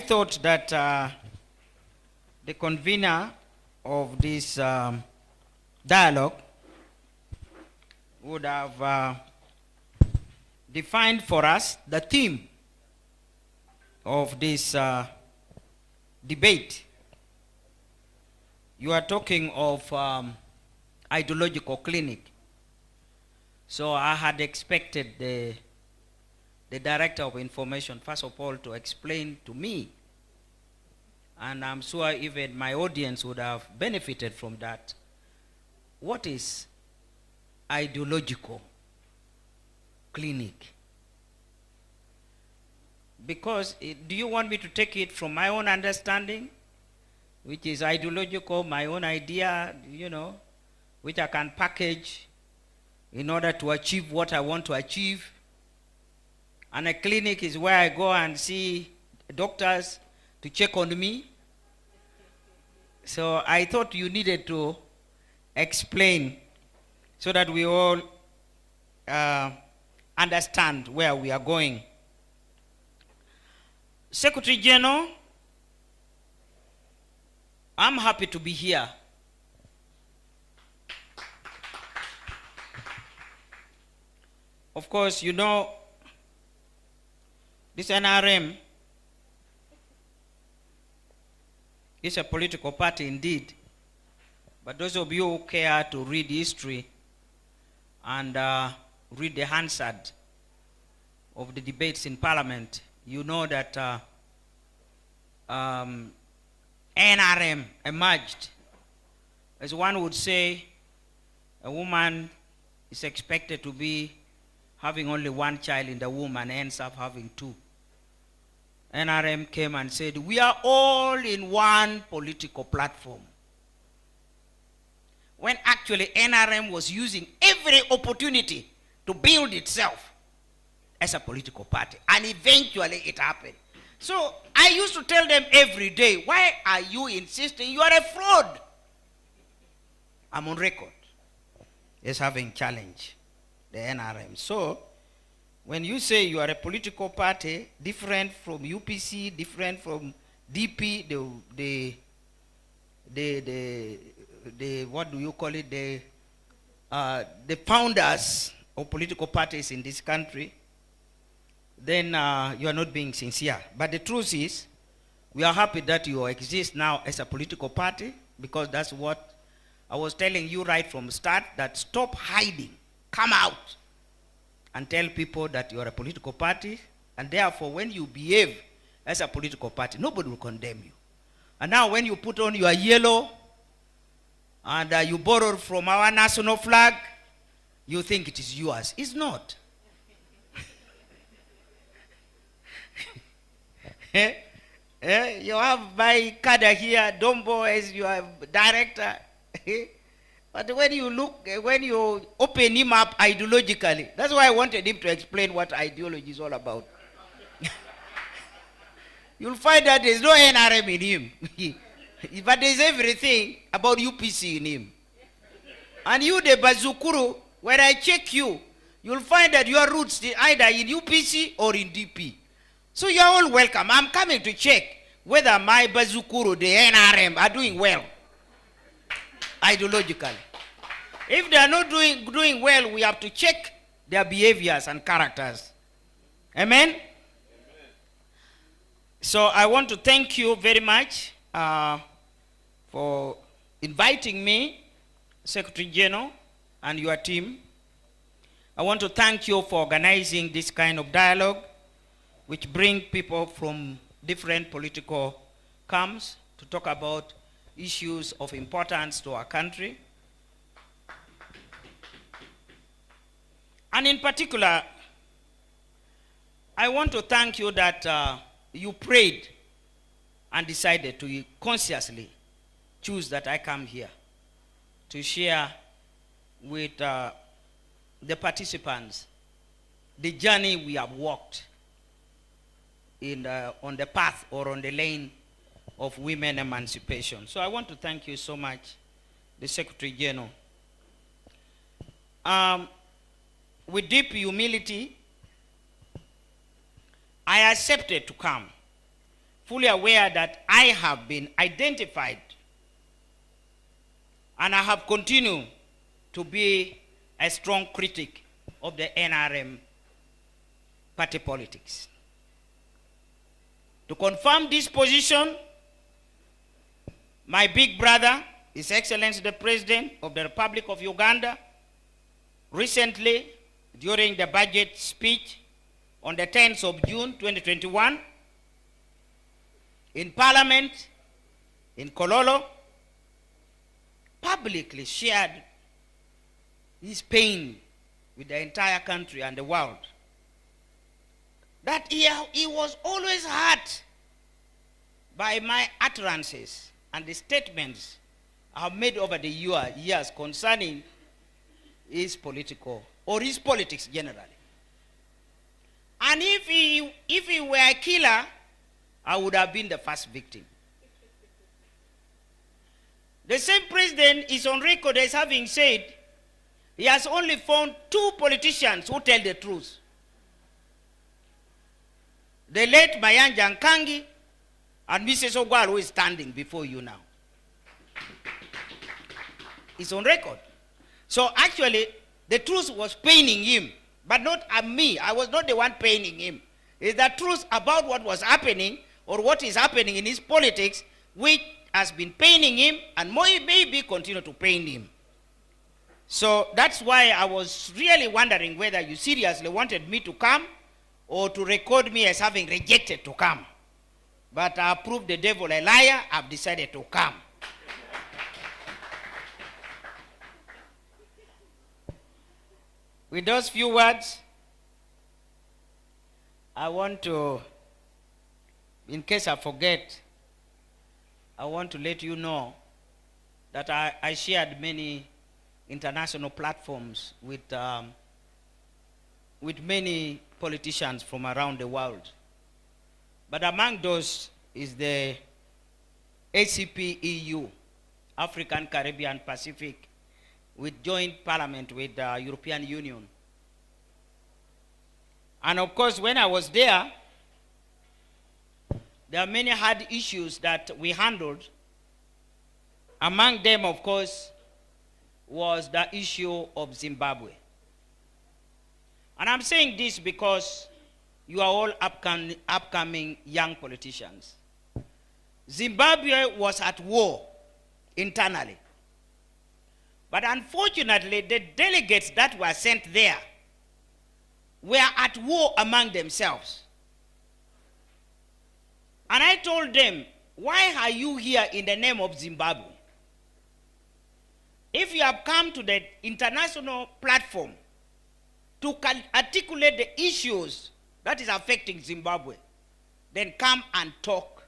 thought that the convener of this dialogue would have defined for us the theme of this debate. You are talking of ideological clinic. So I had expected the Director of Information, first of all, to explain to me, and I'm sure even my audience would have benefited from that. What is ideological clinic? Because do you want me to take it from my own understanding, which is ideological, my own idea, you know, which I can package in order to achieve what I want to achieve? And a clinic is where I go and see doctors to check on me. So I thought you needed to explain so that we all understand where we are going. Secretary General, I'm happy to be here. Of course, you know, this NRM is a political party indeed. But those of you who care to read history and read the Hansard of the debates in Parliament, you know that NRM emerged, as one would say, a woman is expected to be having only one child in the womb and ends up having two. NRM came and said, we are all in one political platform. When actually NRM was using every opportunity to build itself as a political party. And eventually it happened. So I used to tell them every day, why are you insisting you are a fraud? I'm on record as having challenged the NRM. So when you say you are a political party, different from UPC, different from DP, the what do you call it, the founders of political parties in this country, then you are not being sincere. But the truth is, we are happy that you exist now as a political party, because that's what I was telling you right from the start, that stop hiding, come out and tell people that you are a political party, and therefore when you behave as a political party, nobody will condemn you. And now when you put on your yellow and you borrowed from our national flag, you think it is yours. It's not. You have my cadre here, Dombo, as your director. But when you look, when you open him up ideologically, that's why I wanted him to explain what ideology is all about. You'll find that there's no NRM in him. But there's everything about UPC in him. And you, the Bazukuru, when I check you, you'll find that your roots either in UPC or in DP. So you're all welcome. I'm coming to check whether my Bazukuru, the NRM, are doing well ideologically. If they are not doing well, we have to check their behaviors and characters. Amen? So I want to thank you very much for inviting me, Secretary General, and your team. I want to thank you for organizing this kind of dialogue, which bring people from different political camps to talk about issues of importance to our country. And in particular, I want to thank you that you prayed and decided to consciously choose that I come here to share with the participants the journey we have walked on the path or on the lane of women emancipation. So I want to thank you so much, the Secretary General. With deep humility, I accepted to come, fully aware that I have been identified and I have continued to be a strong critic of the NRM party politics. To confirm this position, my big brother, His Excellency the President of the Republic of Uganda, recently, during the budget speech on the 10th of June 2021, in Parliament, in Kololo, publicly shared his pain with the entire country and the world. That he was always hurt by my utterances and the statements I have made over the years concerning his politics generally. And if he were a killer, I would have been the first victim. The same president is on record as having said he has only found 2 politicians who tell the truth. The late Mayanja Nkangi and Mrs. Ogwal, who is standing before you now. It's on record. So actually, the truth was paining him, but not me. I was not the one paining him. It's the truth about what was happening or what is happening in his politics, which has been paining him and maybe continue to pain him. So that's why I was really wondering whether you seriously wanted me to come or to record me as having rejected to come. But I proved the devil a liar. I've decided to come. With those few words, I want to, in case I forget, I want to let you know that I shared many international platforms with many politicians from around the world. But among those is the ACP-EU, African, Caribbean, Pacific, with joint parliament with the European Union. And of course, when I was there are many hard issues that we handled. Among them, of course, was the issue of Zimbabwe. And I'm saying this because you are all upcoming young politicians. Zimbabwe was at war internally. But unfortunately, the delegates that were sent there were at war among themselves. And I told them, why are you here in the name of Zimbabwe? If you have come to the international platform to articulate the issues that is affecting Zimbabwe, then come and talk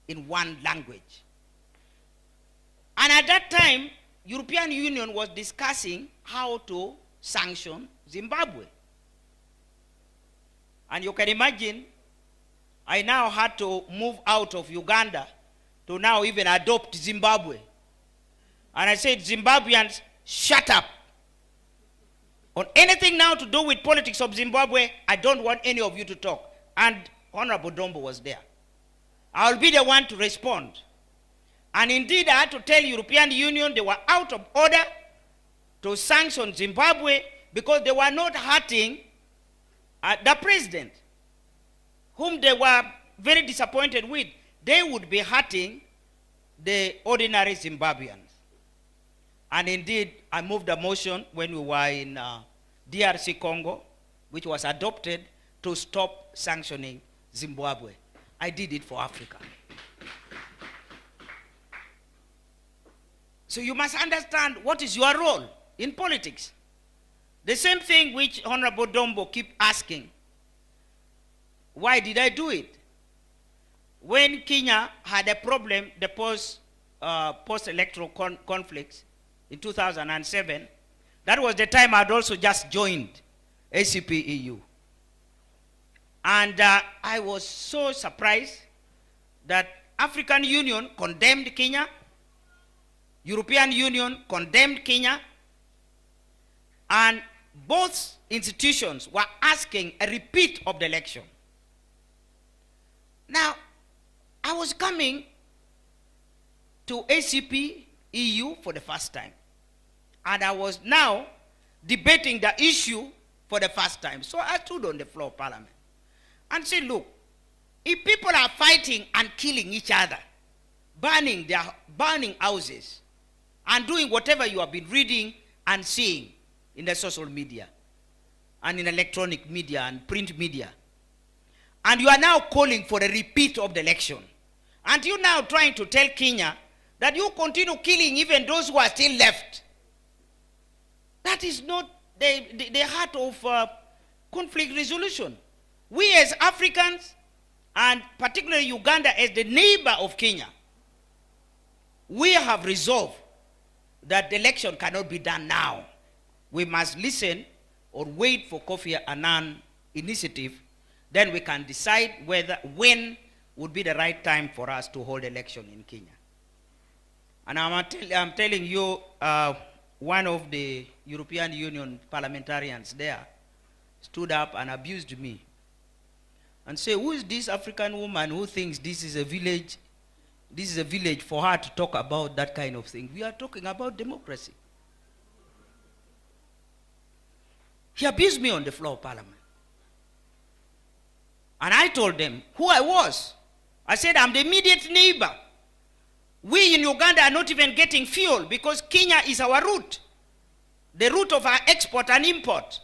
in one language. And at that time, European Union was discussing how to sanction Zimbabwe. And you can imagine, I now had to move out of Uganda to now even adopt Zimbabwe. And I said, Zimbabweans, shut up. On anything now to do with politics of Zimbabwe, I don't want any of you to talk. And Honorable Dombo was there. I'll be the one to respond. And indeed, I had to tell European Union they were out of order to sanction Zimbabwe because they were not hurting the president, whom they were very disappointed with. They would be hurting the ordinary Zimbabweans. And indeed, I moved a motion when we were in DRC Congo, which was adopted to stop sanctioning Zimbabwe. I did it for Africa. So you must understand what is your role in politics. The same thing which Honorable Dombo keep asking. Why did I do it? When Kenya had a problem, the post-electoral conflicts in 2007, that was the time I'd also just joined ACP-EU. And I was so surprised that African Union condemned Kenya, European Union condemned Kenya, and both institutions were asking a repeat of the election. Now, I was coming to ACP EU for the first time, and I was now debating the issue for the first time. So I stood on the floor of Parliament and said, look, if people are fighting and killing each other, burning houses, and doing whatever you have been reading and seeing in the social media and in electronic media and print media, and you are now calling for a repeat of the election, and you now trying to tell Kenya that you continue killing even those who are still left, that is not the heart of conflict resolution. We as Africans, and particularly Uganda as the neighbor of Kenya, we have resolved that the election cannot be done now. We must listen or wait for Kofi Annan initiative, then we can decide when would be the right time for us to hold election in Kenya. And I'm telling you, one of the European Union parliamentarians there stood up and abused me and said, who is this African woman who thinks this is a village? This is a village for her to talk about that kind of thing. We are talking about democracy. He abused me on the floor of Parliament. And I told them who I was. I said, I'm the immediate neighbor. We in Uganda are not even getting fuel because Kenya is our route, the route of our export and import.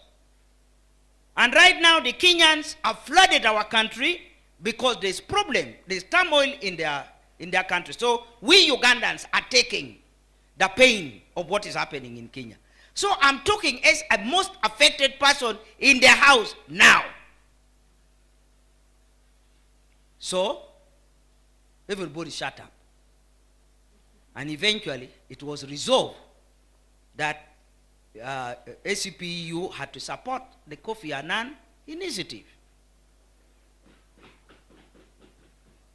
And right now the Kenyans have flooded our country because there's problem, there's turmoil in their country. So we Ugandans are taking the pain of what is happening in Kenya. So I'm talking as a most affected person in the house now. So everybody shut up. And eventually it was resolved that ACP-EU had to support the Kofi Annan initiative.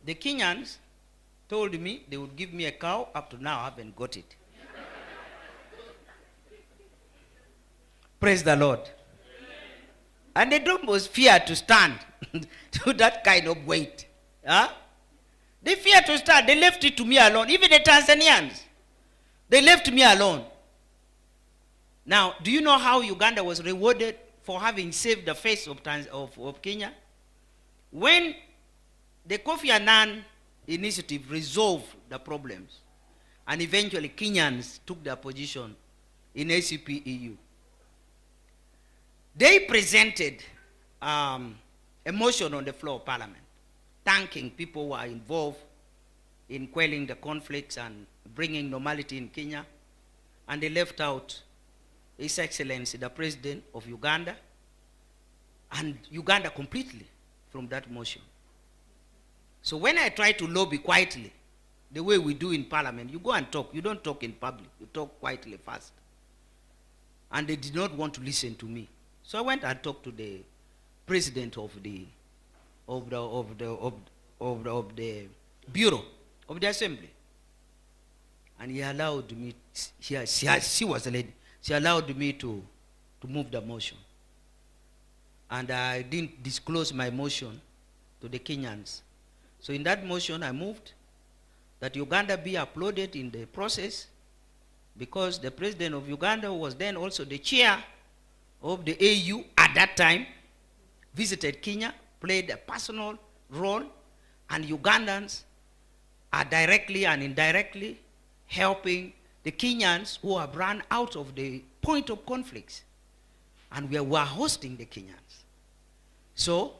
The Kenyans told me they would give me a cow. Up to now I haven't got it. Praise the Lord. And the Dombos feared to stand to that kind of weight. Huh? They feared to stand. They left it to me alone. Even the Tanzanians, they left me alone. Now, do you know how Uganda was rewarded for having saved the face of Kenya? When the Kofi Annan initiative resolved the problems, and eventually Kenyans took their position in ACP-EU, they presented a motion on the floor of Parliament, thanking people who are involved in quelling the conflicts and bringing normality in Kenya, and they left out His Excellency, the President of Uganda, and Uganda completely from that motion. So when I try to lobby quietly, the way we do in Parliament, you go and talk. You don't talk in public. You talk quietly first. And they did not want to listen to me. So I went and talked to the President of the Bureau of the Assembly. And he allowed me, she was a lady, she allowed me to to move the motion. And I didn't disclose my motion to the Kenyans. So in that motion, I moved that Uganda be uploaded in the process, because the president of Uganda, who was then also the chair of the AU at that time, visited Kenya, played a personal role, and Ugandans are directly and indirectly helping the Kenyans who have run out of the point of conflicts. And we were hosting the Kenyans. So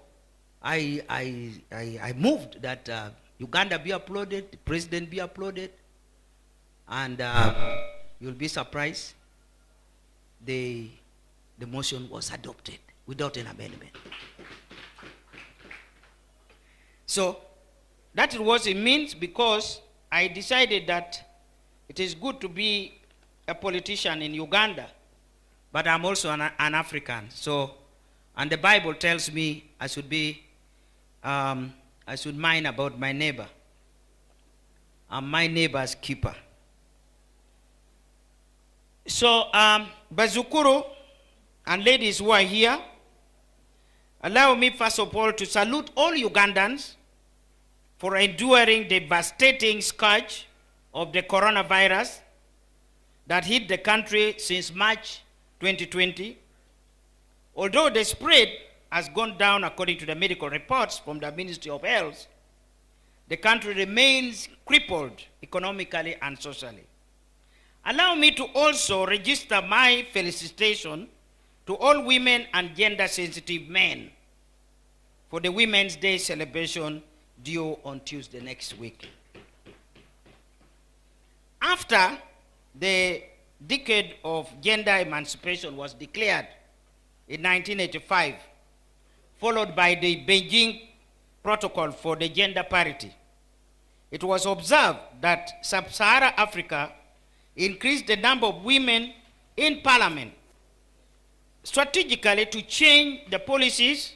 I moved that Uganda be uploaded, the president be uploaded, and you'll be surprised, the motion was adopted without an amendment. So that is what it means, because I decided that it is good to be a politician in Uganda, but I'm also an African. So, and the Bible tells me I should be, I should mind about my neighbor. I'm my neighbor's keeper. So, Bazukuru and ladies who are here, allow me first of all to salute all Ugandans for enduring the devastating scourge of the coronavirus that hit the country since March 2020. Although the spread has gone down according to the medical reports from the Ministry of Health, the country remains crippled economically and socially. Allow me to also register my felicitation to all women and gender-sensitive men for the Women's Day celebration due on Tuesday next week. After the decade of gender emancipation was declared in 1985, followed by the Beijing Protocol for the Gender Parity, it was observed that Sub-Saharan Africa increased the number of women in parliament, strategically to change the policies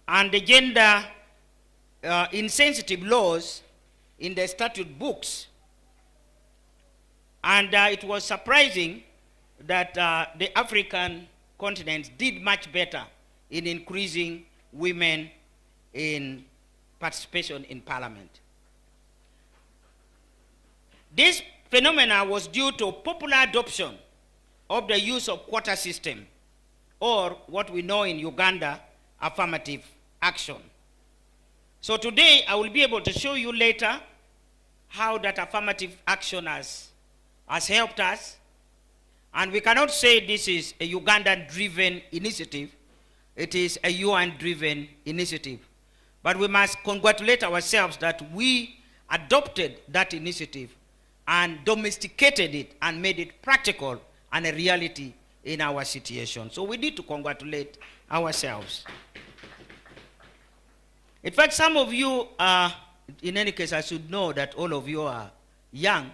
and the gender insensitive laws in the statute books. And it was surprising that the African continent did much better in increasing women in participation in parliament. This phenomena was due to popular adoption of the use of quota system, or what we know in Uganda, affirmative action. So today I will be able to show you later how that affirmative action has helped us. And we cannot say this is a Ugandan-driven initiative. It is a UN-driven initiative. But we must congratulate ourselves that we adopted that initiative and domesticated it and made it practical and a reality in our situation. So we need to congratulate ourselves. In fact, some of you in any case, I should know that all of you are young,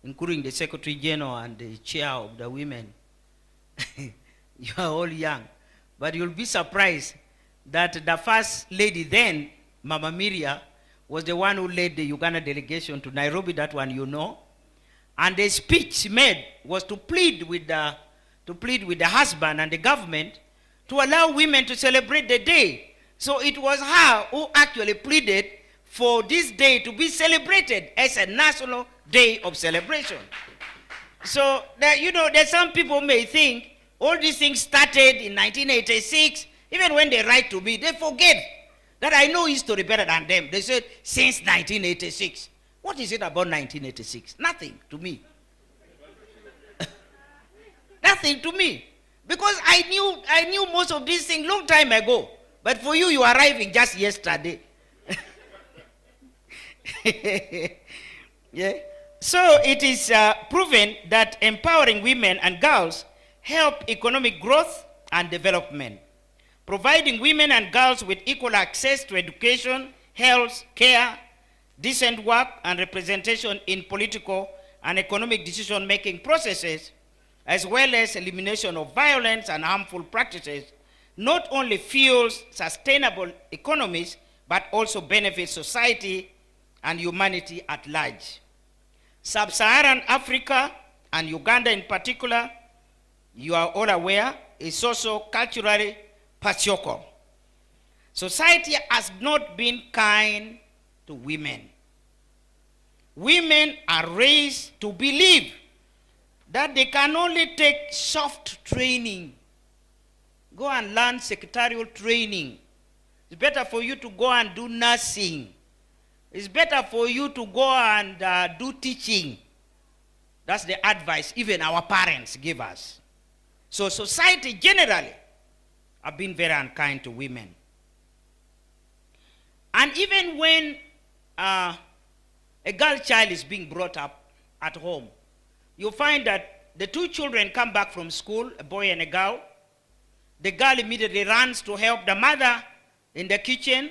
including the Secretary General and the chair of the women. You are all young. But you'll be surprised that the first lady then, Mama Miria, was the one who led the Uganda delegation to Nairobi, that one you know. And the speech she made was to plead with the husband and the government to allow women to celebrate the day. So it was her who actually pleaded for this day to be celebrated as a national day of celebration. So that, you know, that some people may think all these things started in 1986. Even when they write to me, they forget that I know history better than them. They said, since 1986. What is it about 1986? Nothing to me. Nothing to me. Because I knew most of these things long time ago. But for you, you are arriving just yesterday. Yeah. So it is proven that empowering women and girls help economic growth and development. Providing women and girls with equal access to education, health, care, decent work, and representation in political and economic decision-making processes, as well as elimination of violence and harmful practices, not only fuels sustainable economies, but also benefits society and humanity at large. Sub-Saharan Africa, and Uganda in particular, you are all aware, is also culturally patriarchal. Society has not been kind to women. Women are raised to believe that they can only take soft training. Go and learn secretarial training. It's better for you to go and do nursing. It's better for you to go and do teaching. That's the advice even our parents give us. So society generally have been very unkind to women. And even when a girl child is being brought up at home, you find that the two children come back from school, a boy and a girl. The girl immediately runs to help the mother in the kitchen,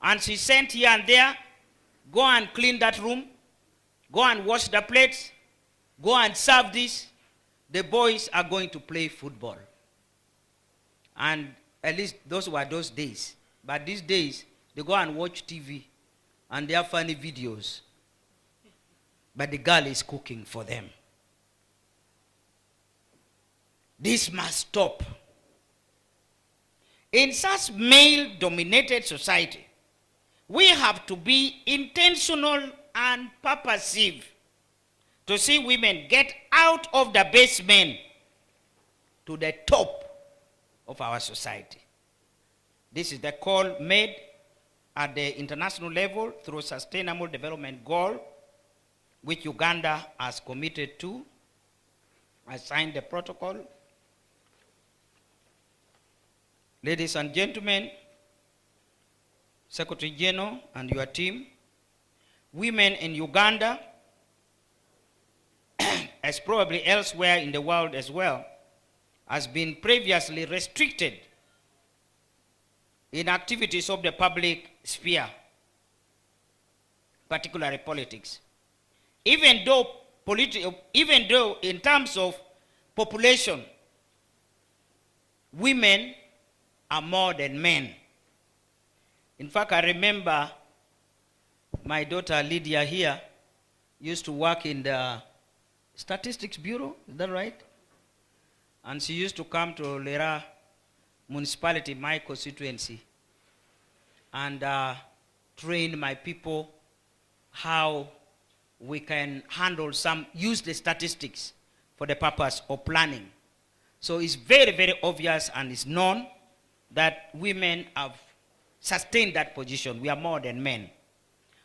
and she's sent here and there, go and clean that room, go and wash the plates, go and serve this. The boys are going to play football. And at least those were those days. But these days, they go and watch TV, and they have funny videos. But the girl is cooking for them. This must stop. In such male-dominated society, we have to be intentional and purposive to see women get out of the basement to the top of our society. This is the call made at the international level through Sustainable Development Goal, which Uganda has committed to. I signed the protocol. Ladies and gentlemen, Secretary General and your team, women in Uganda, as probably elsewhere in the world as well, has been previously restricted in activities of the public sphere, particularly politics. Even though in terms of population, women are more than men. In fact, I remember my daughter Lydia here used to work in the Statistics Bureau, is that right? And she used to come to Lera municipality, my constituency, and train my people how we can handle use the statistics for the purpose of planning. So it's very, very obvious and it's known that women have sustained that position. We are more than men.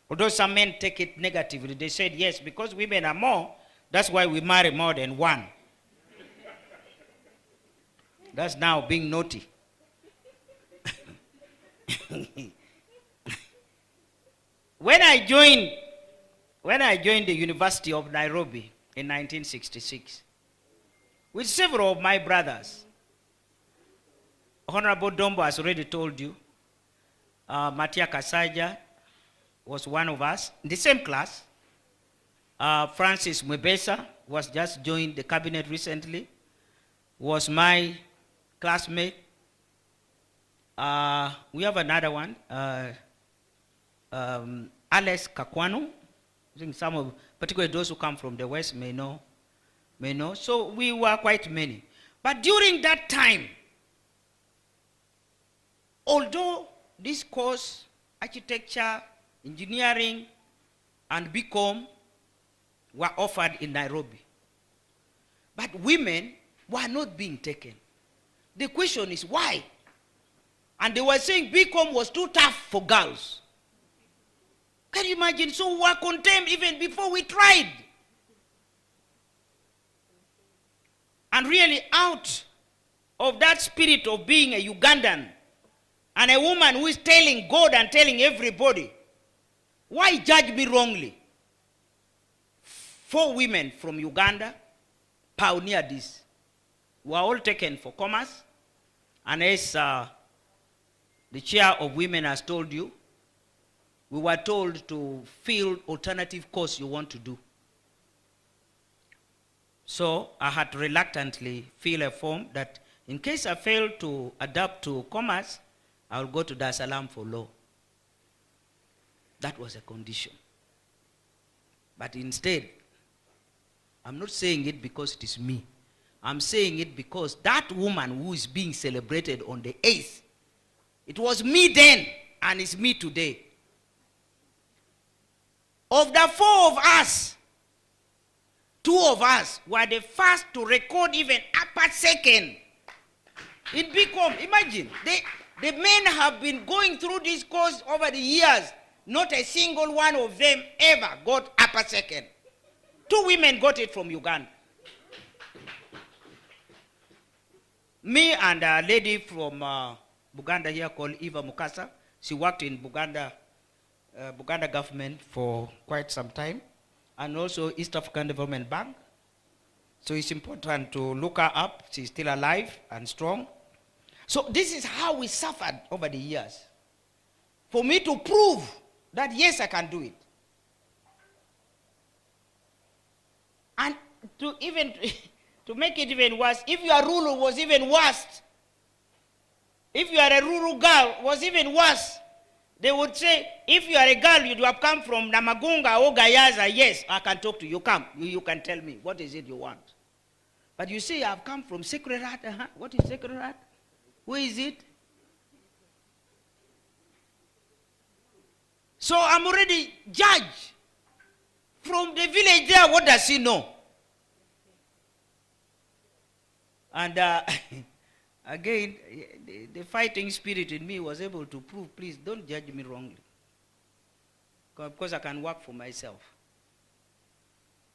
Although some men take it negatively, they said, yes, because women are more, that's why we marry more than one. That's now being naughty. When I joined the University of Nairobi in 1966, with several of my brothers, Honorable Dombo has already told you, Matia Kasaja was one of us in the same class. Francis Mwebesa was just joined the cabinet recently, was my classmate. We have another one, Alex Kakwano. I think some of, particularly those who come from the West may know. So we were quite many. But during that time, although this course, architecture, engineering, and BCom were offered in Nairobi, but women were not being taken. The question is why? And they were saying BCom was too tough for girls. Can you imagine? So we were condemned even before we tried. And really out of that spirit of being a Ugandan and a woman who is telling God and telling everybody, why judge me wrongly? 4 women from Uganda pioneered this. We were all taken for commerce, and as the chair of women has told you, we were told to fill alternative course you want to do. So I had to reluctantly fill a form that in case I fail to adapt to commerce, I will go to Dar es Salaam for law. That was a condition. But instead, I'm not saying it because it is me. I'm saying it because that woman who is being celebrated on the 8th, it was me then and it's me today. Of the 4 of us, 2 of us were the first to record even upper second in BCom. Imagine, the men have been going through this course over the years. Not a single one of them ever got upper second. 2 women got it from Uganda. Me and a lady from Buganda here called Eva Mukasa. She worked in Buganda government for quite some time, and also East African Development Bank. So it's important to look her up. She's still alive and strong. So this is how we suffered over the years. For me to prove that yes, I can do it. And to even to make it even worse, if your ruler was even worse, if you are a rural girl, was even worse. They would say, if you are a girl, you have come from Namagunga or Gayaza, yes, I can talk to you. Come, you can tell me, what is it you want? But you say, I've come from Sacred Heart. What is Sacred Heart? Where is it? So I'm already judged. From the village there, what does he know? And again, the fighting spirit in me was able to prove, please don't judge me wrongly. Because I can work for myself.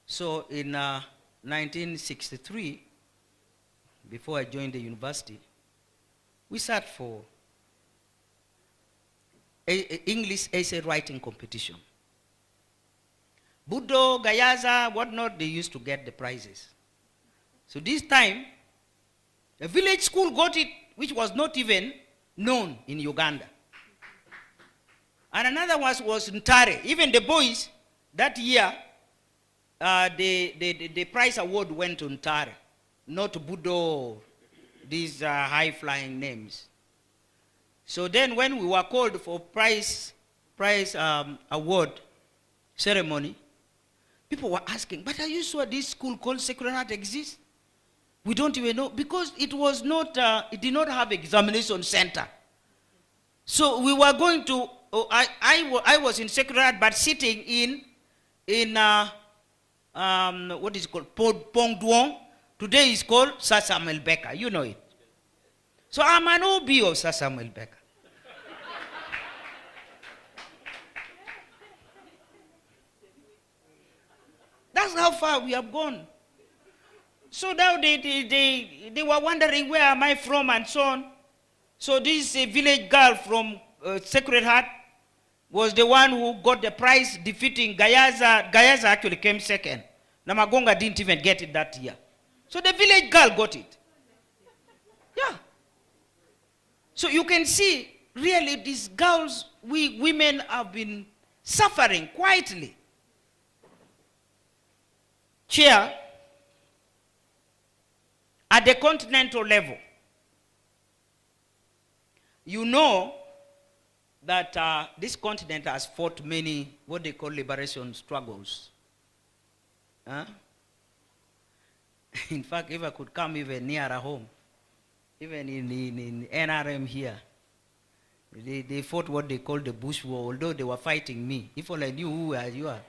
So in 1963, before I joined the university, we sat for English essay writing competition. Budo, Gayaza, whatnot, they used to get the prizes. So this time, a village school got it, which was not even known in Uganda. And another one was Ntare. Even the boys, that year, the prize award went to Ntare, not Budo, these high-flying names. So then when we were called for prize award ceremony, people were asking, but are you sure this school called Sacred Heart exists? We don't even know, because it was not, it did not have examination center. So we were going to, I was in Sacred Heart, but sitting in what is it called, Pongduong. Today is called Sir Samuel Becker, you know it. So I'm an OB of Sir Samuel Becker. That's how far we have gone. So now they were wondering where am I from and so on. So this village girl from Sacred Heart was the one who got the prize, defeating Gayaza. Gayaza actually came second. Namagonga didn't even get it that year. So the village girl got it. Yeah. So you can see, really, these girls, we women have been suffering quietly. Chair, at the continental level, you know that this continent has fought many, what they call liberation struggles. Huh? In fact, if I could come even nearer home, even in NRM here, they fought what they call the Bush War, although they were fighting me. If only I knew who you are.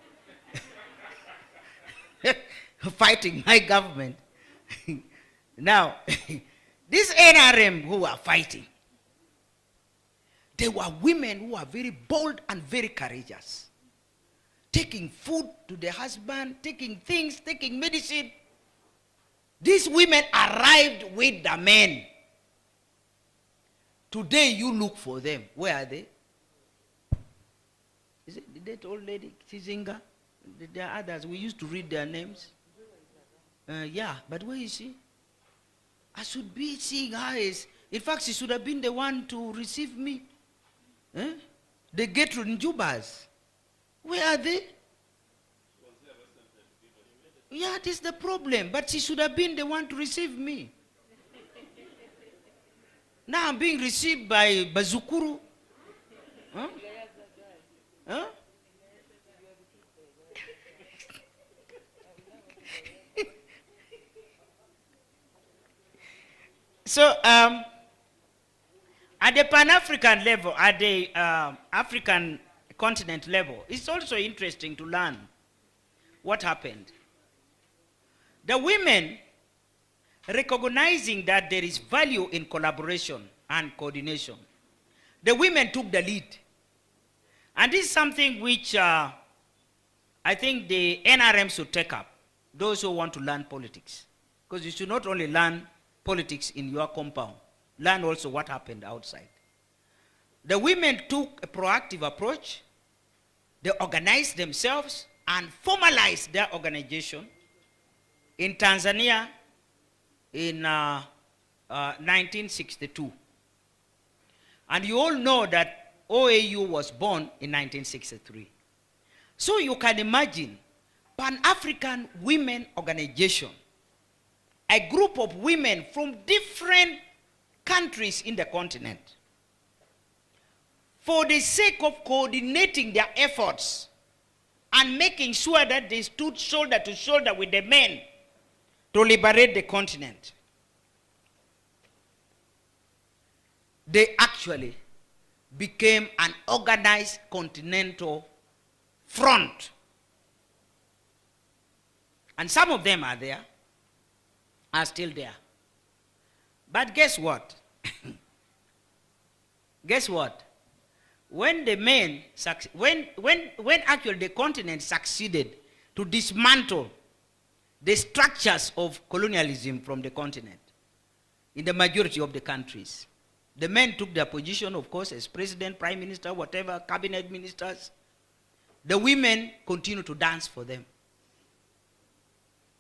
Fighting my government. Now, this NRM who are fighting, they were women who are very bold and very courageous. Taking food to the husband, taking things, taking medicine. These women arrived with the men. Today you look for them. Where are they? Is it that old lady, Chizinga? There are others. We used to read their names. Yeah, but where is she? I should be seeing her as, in fact, she should have been the one to receive me. The Gertrude Njubas. Where are they? Yeah, this is the problem. But she should have been the one to receive me. Now I'm being received by Bazukuru. Huh? Huh? So, at the Pan-African level, at the African continent level, it's also interesting to learn what happened. The women, recognizing that there is value in collaboration and coordination, the women took the lead. And this is something which I think the NRM should take up, those who want to learn politics. Because you should not only learn politics in your compound, learn also what happened outside. The women took a proactive approach. They organized themselves and formalized their organization in Tanzania in 1962. And you all know that OAU was born in 1963. So you can imagine Pan-African Women Organization, a group of women from different countries in the continent, for the sake of coordinating their efforts and making sure that they stood shoulder to shoulder with the men to liberate the continent. They actually became an organized continental front. And some of them are there, are still there. But guess what? Guess what? When the men, when actually the continent succeeded to dismantle the structures of colonialism from the continent, in the majority of the countries, the men took their position, of course, as president, prime minister, whatever, cabinet ministers. The women continue to dance for them.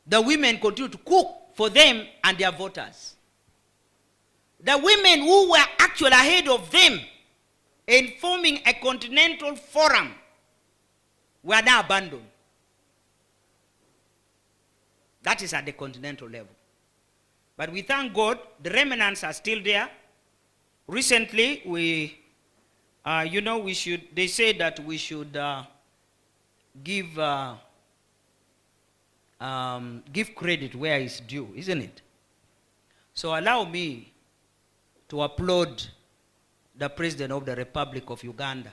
The women continue to cook for them and their voters. The women who were actually ahead of them in forming a continental forum were now abandoned. That is at the continental level. But we thank God, the remnants are still there. Recently, they say that we should give credit where it's due, isn't it? So allow me to applaud the President of the Republic of Uganda.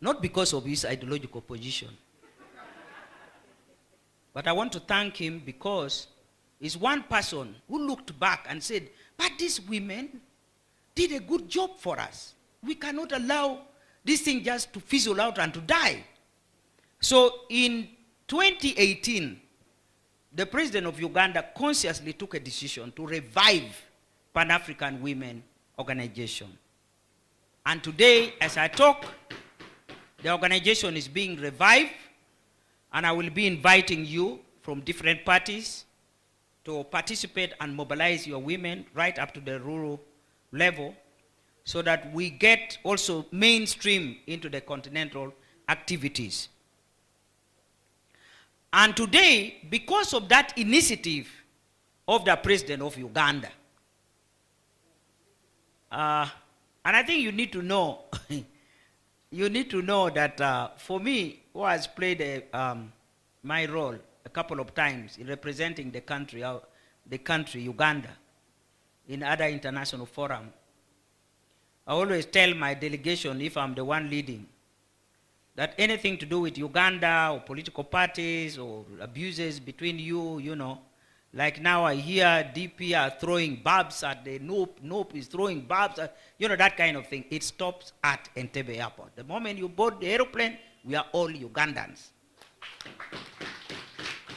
Not because of his ideological position, but I want to thank him because he's one person who looked back and said, but these women did a good job for us. We cannot allow this thing just to fizzle out and to die. So in 2018, the President of Uganda consciously took a decision to revive Pan-African Women Organization. And today, as I talk, the organization is being revived, and I will be inviting you from different parties to participate and mobilize your women right up to the rural level so that we get also mainstream into the continental activities. And today, because of that initiative of the President of Uganda, and I think you need to know, you need to know that for me, who has played my role a couple of times in representing the country, Uganda, in other international forums, I always tell my delegation, if I'm the one leading, that anything to do with Uganda or political parties or abuses between you know, like now I hear DP are throwing barbs at the Nope is throwing barbs at, that kind of thing. It stops at Entebbe Airport. The moment you board the aeroplane, we are all Ugandans.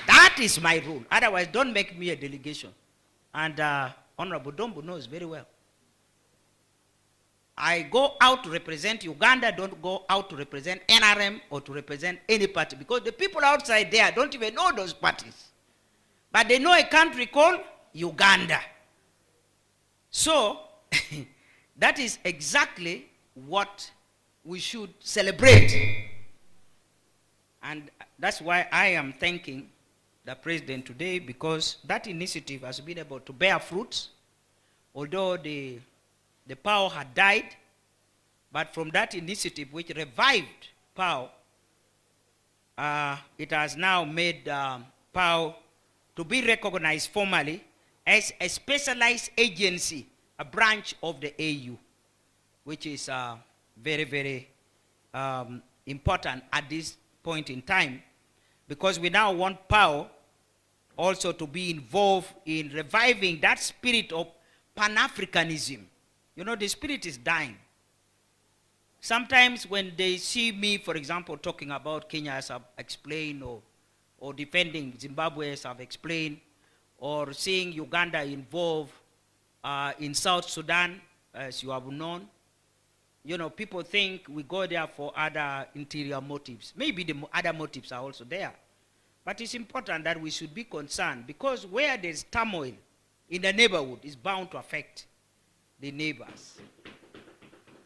That is my rule. Otherwise, don't make me a delegation. And Honorable Dombu knows very well. I go out to represent Uganda, don't go out to represent NRM or to represent any party, because the people outside there don't even know those parties. But they know a country called Uganda. So, that is exactly what we should celebrate. And that's why I am thanking the President today, because that initiative has been able to bear fruits, although the POW had died, but from that initiative which revived POW, it has now made PAO to be recognized formally as a specialized agency, a branch of the AU, which is very, very important at this point in time, because we now want PAO also to be involved in reviving that spirit of Pan-Africanism. You know, the spirit is dying. Sometimes when they see me, for example, talking about Kenya as I've explained, or defending Zimbabwe as I've explained, or seeing Uganda involved in South Sudan, as you have known, you know, people think we go there for other interior motives. Maybe the other motives are also there. But it's important that we should be concerned, because where there's turmoil in the neighborhood is bound to affect the neighbors.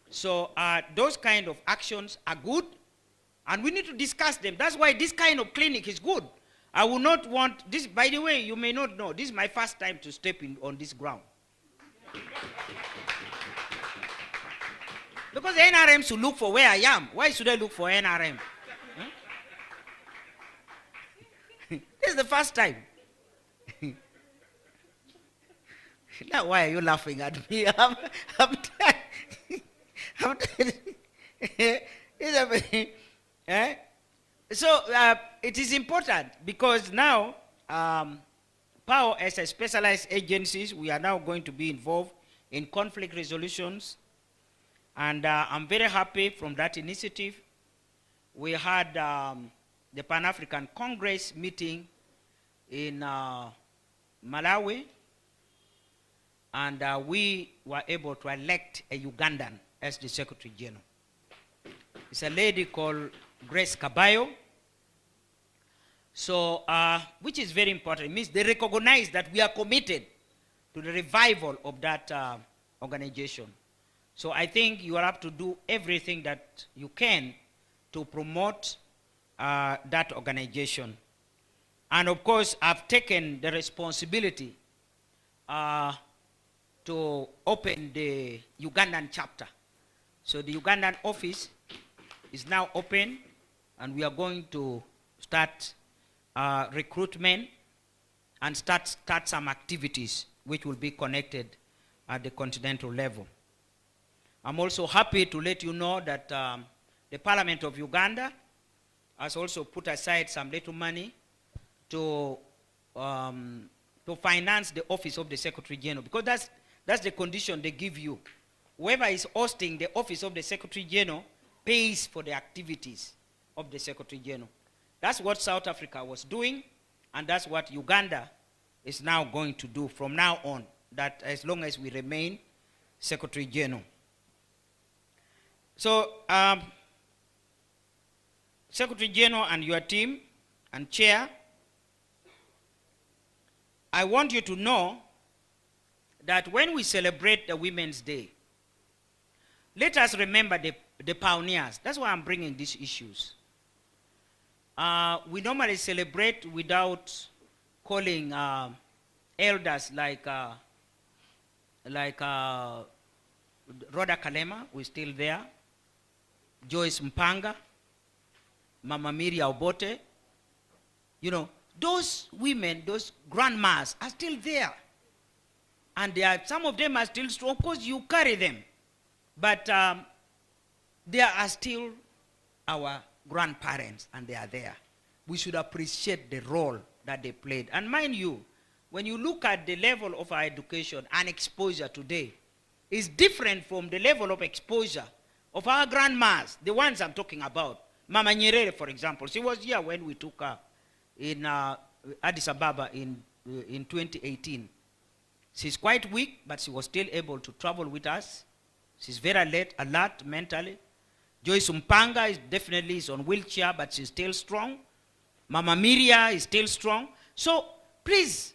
So those kind of actions are good, and we need to discuss them. That's why this kind of clinic is good. I will not want this. By the way, you may not know, this is my first time to step in on this ground. Because the NRM should look for where I am. Why should I look for NRM? Huh? This is the first time. Now, why are you laughing at me? So it is important, because now PAO as a specialized agencies, we are now going to be involved in conflict resolutions, and I'm very happy from that initiative. We had the Pan-African Congress meeting in Malawi, and we were able to elect a Ugandan as the Secretary General. It's a lady called Grace Kabayo. So, which is very important. It means they recognize that we are committed to the revival of that organization. So I think you have to do everything that you can to promote that organization. And of course, I've taken the responsibility to open the Ugandan chapter. So the Ugandan office is now open, and we are going to start recruitment and start some activities which will be connected at the continental level. I'm also happy to let you know that the Parliament of Uganda has also put aside some little money to finance the office of the Secretary General, because that's the condition they give you. Whoever is hosting the office of the Secretary General pays for the activities of the Secretary General. That's what South Africa was doing, and that's what Uganda is now going to do from now on, that as long as we remain Secretary General. So, Secretary General and your team and Chair, I want you to know that when we celebrate the Women's Day, let us remember the pioneers. That's why I'm bringing these issues. We normally celebrate without calling elders like Rhoda Kalema, who is still there, Joyce Mpanga, Mama Miria Obote. You know, those women, those grandmas are still there. And some of them are still strong. Of course, you carry them. But they are still our grandparents, and they are there. We should appreciate the role that they played. And mind you, when you look at the level of our education and exposure today, it's different from the level of exposure of our grandmas, the ones I'm talking about. Mama Nyerere, for example, she was here when we took her in Addis Ababa in 2018. She's quite weak, but she was still able to travel with us. She's very alert mentally. Joyce Mpanga is definitely on wheelchair, but she's still strong. Mama Miria is still strong. So please,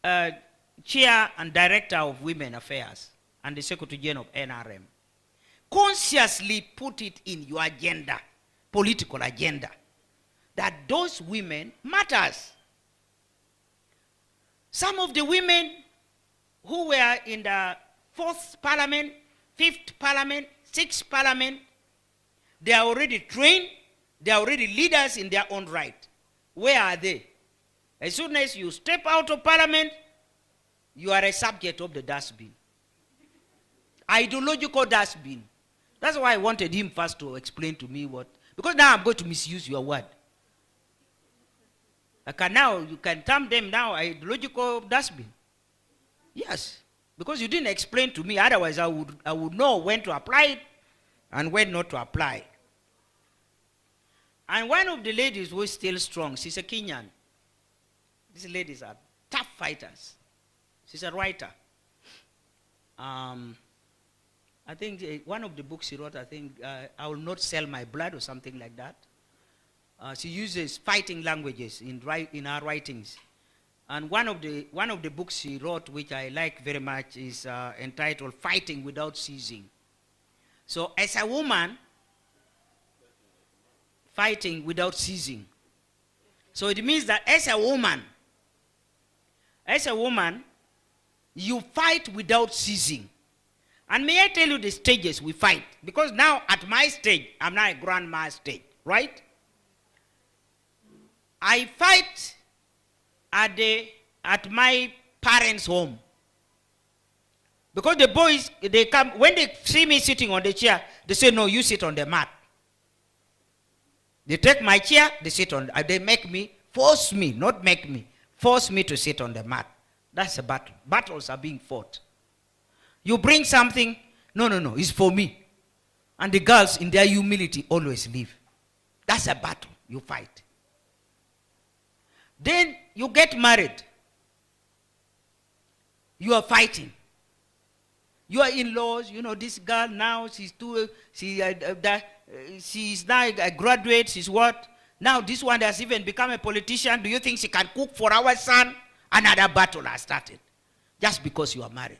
Chair and Director of Women Affairs and the Secretary General of NRM, consciously put it in your agenda, political agenda, that those women matters. Some of the women who were in the 4th Parliament, 5th Parliament, 6th Parliament, they are already trained, They are already leaders in their own right. Where are they? As soon as you step out of parliament, you are a subject of the dustbin. Ideological dustbin. That's why I wanted him first to explain to me what, because now I'm going to misuse your word. You can term them now ideological dustbin. Yes, because you didn't explain to me, otherwise I would know when to apply it and when not to apply it. And one of the ladies who is still strong, she's a Kenyan. These ladies are tough fighters. She's a writer. I think one of the books she wrote, I think, I Will Not Sell My Blood or something like that. She uses fighting languages in her writings. And one of the books she wrote, which I like very much, is entitled Fighting Without Ceasing. So as a woman, fighting without ceasing. So it means that as a woman, you fight without ceasing. And may I tell you the stages we fight? Because now at my stage, I'm not a grandma stage, right? I fight at my parents' home. Because the boys, they come, when they see me sitting on the chair, they say, no, you sit on the mat. They take my chair, they sit on, they make me, force me, not make me, force me to sit on the mat. That's a battle. Battles are being fought. You bring something, no, it's for me. And the girls, in their humility, always leave. That's a battle you fight. Then you get married. You are fighting. Your in-laws, this girl now, she's now a graduate, she's what? Now this one has even become a politician. Do you think she can cook for our son? Another battle has started. Just because you are married.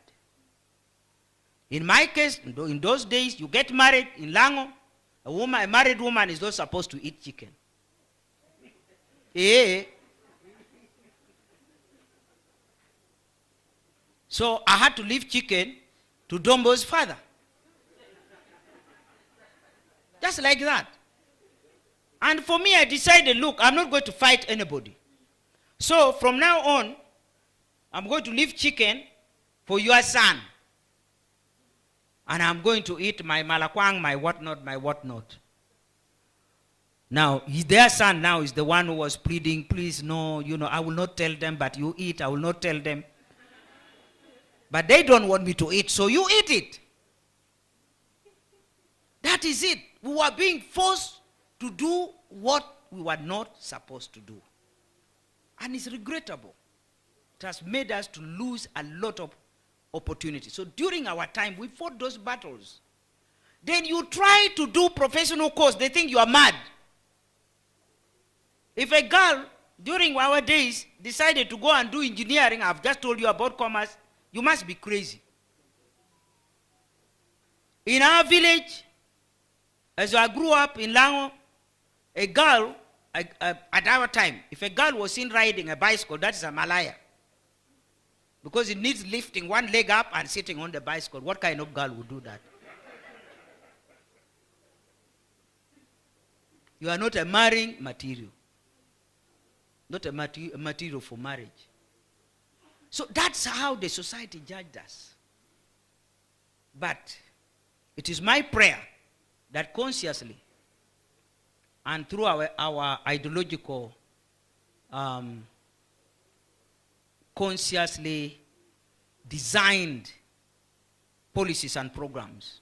In my case, in those days, you get married in Lango, a married woman is not supposed to eat chicken. So I had to leave chicken to Dombo's father. Just like that. And for me, I decided, look, I'm not going to fight anybody. So from now on, I'm going to leave chicken for your son. And I'm going to eat my malakwang, my whatnot. Now, their son now is the one who was pleading, please, no, I will not tell them, but you eat, I will not tell them. But they don't want me to eat, so you eat it. That is it. We were being forced to do what we were not supposed to do. And it's regrettable. It has made us to lose a lot of opportunity. So during our time, we fought those battles. Then you try to do professional course, they think you are mad. If a girl, during our days, decided to go and do engineering, I've just told you about commerce, you must be crazy. In our village, as I grew up in Lango, a girl, at our time, if a girl was seen riding a bicycle, that is a Malaya. Because it needs lifting one leg up and sitting on the bicycle. What kind of girl would do that? You are not a marrying material. Not a material for marriage. So that's how the society judged us. But it is my prayer that consciously and through our ideological, consciously designed policies and programs,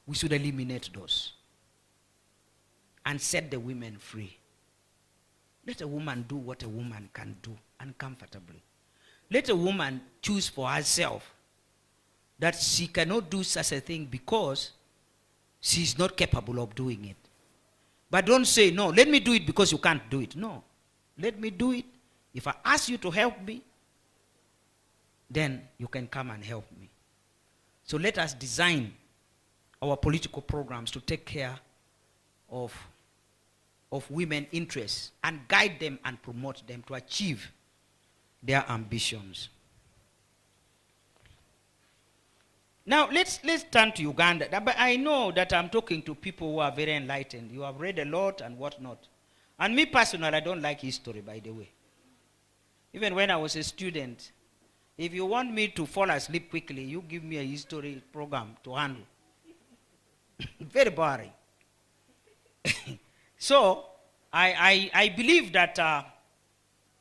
we should eliminate those and set the women free. Let a woman do what a woman can do uncomfortably. Let a woman choose for herself that she cannot do such a thing because she is not capable of doing it. But don't say, no, let me do it because you can't do it. No, let me do it. If I ask you to help me, then you can come and help me. So let us design our political programs to take care of women's interests and guide them and promote them to achieve their ambitions. Now let's turn to Uganda. But I know that I'm talking to people who are very enlightened. You have read a lot and whatnot. And me personally, I don't like history, by the way. Even when I was a student, if you want me to fall asleep quickly, you give me a history program to handle. Very boring. So I believe that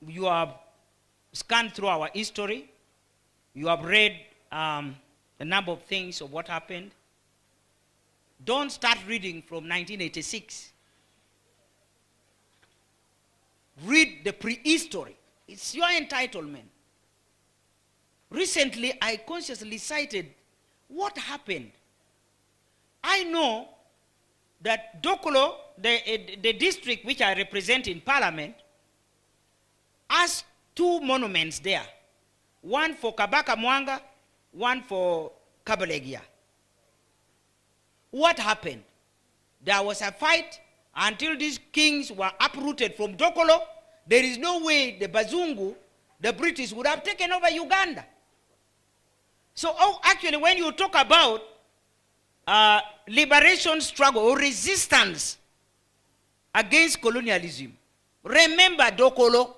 you have scanned through our history. You have read a number of things of what happened. Don't start reading from 1986. Read the prehistory. It's your entitlement. Recently, I consciously cited what happened. I know that Dokolo, the district which I represent in Parliament, has 2 monuments there. One for Kabaka Mwanga, one for Kabalegia. What happened? There was a fight until these kings were uprooted from Dokolo. There is no way the Bazungu, the British, would have taken over Uganda. So actually, when you talk about liberation struggle or resistance against colonialism, remember Dokolo.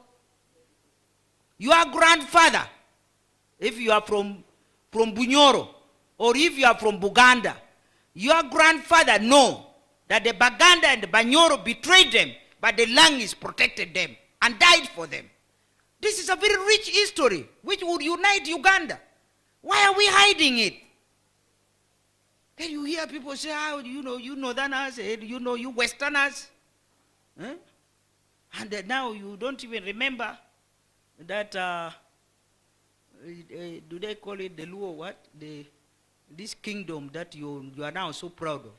Your grandfather, if you are from Bunyoro, or if you are from Buganda, your grandfather know that the Baganda and the Banyoro betrayed them, but the Langis protected them and died for them. This is a very rich history which would unite Uganda. Why are we hiding it? Then you hear people say, oh, you Northerners, you Westerners. Huh? And now you don't even remember that, do they call it the Luo what? This kingdom that you are now so proud of.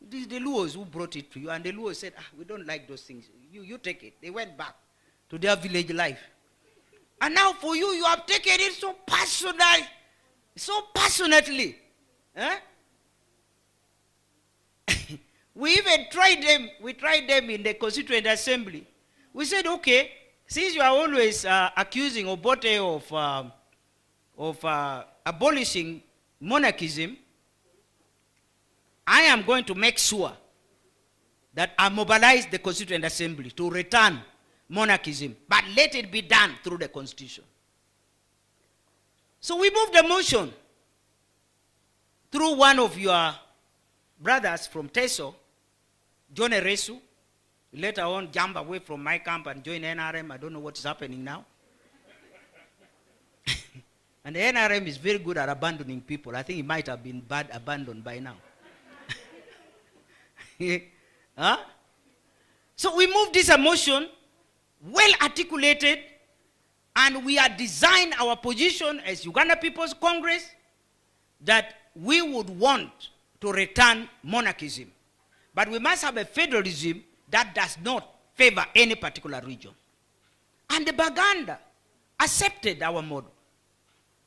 It is the Luos who brought it to you, and the Luos said, we don't like those things. You take it. They went back to their village life. And now for you, you have taken it so personally, so passionately. Huh? We even tried them in the Constituent Assembly. We said, okay, since you are always accusing Obote of abolishing monarchism, I am going to make sure that I mobilize the Constituent Assembly to return monarchism, but let it be done through the Constitution. So we moved the motion through one of your brothers from Teso, John Eresu. Later on, jump away from my camp and join NRM. I don't know what's happening now. And the NRM is very good at abandoning people. I think it might have been abandoned by now. Huh? So we moved this motion, well articulated, and we had designed our position as Uganda People's Congress that we would want to return monarchism. But we must have a federalism that does not favor any particular region. And the Baganda accepted our model.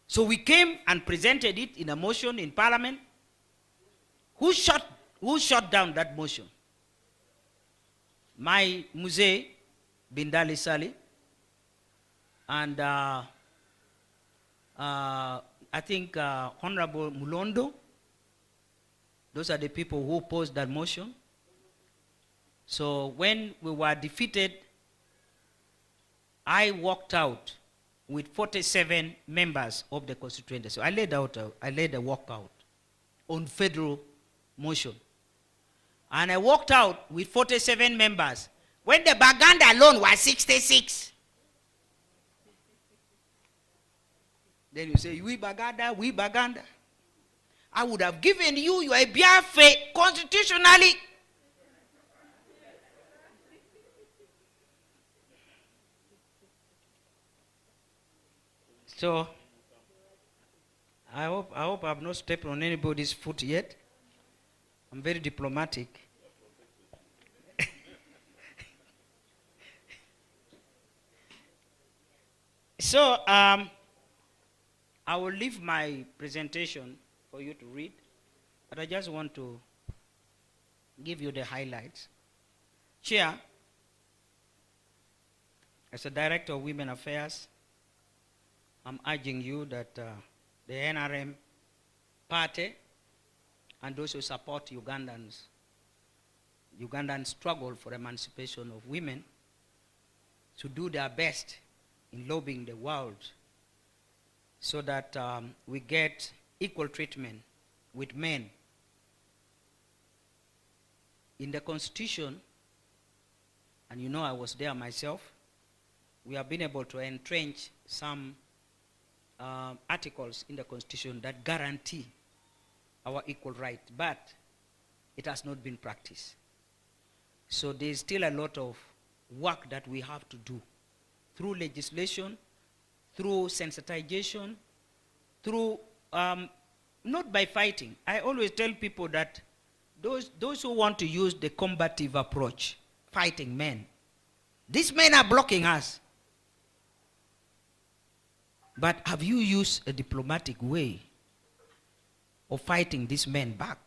So we came and presented it in a motion in Parliament. Who shut down that motion? My Muzee Bindali Sali and I think Honorable Mulondo. Those are the people who opposed that motion. So when we were defeated, I walked out with 47 members of the constituency. So I laid a walkout on federal motion. And I walked out with 47 members when the Baganda alone was 66. Then you say, we Baganda. I would have given you your Biafra constitutionally. So I hope I've not stepped on anybody's foot yet. I'm very diplomatic. So I will leave my presentation for you to read, but I just want to give you the highlights. Chair, as a Director of Women Affairs, I'm urging you that the NRM party and those who support Ugandan struggle for emancipation of women to do their best in lobbying the world so that we get equal treatment with men. In the Constitution, and you know I was there myself, we have been able to entrench some articles in the Constitution that guarantee our equal right, but it has not been practiced. So there's still a lot of work that we have to do through legislation, through sensitization, through, not by fighting. I always tell people that those who want to use the combative approach, fighting men, these men are blocking us. But have you used a diplomatic way of fighting these men back?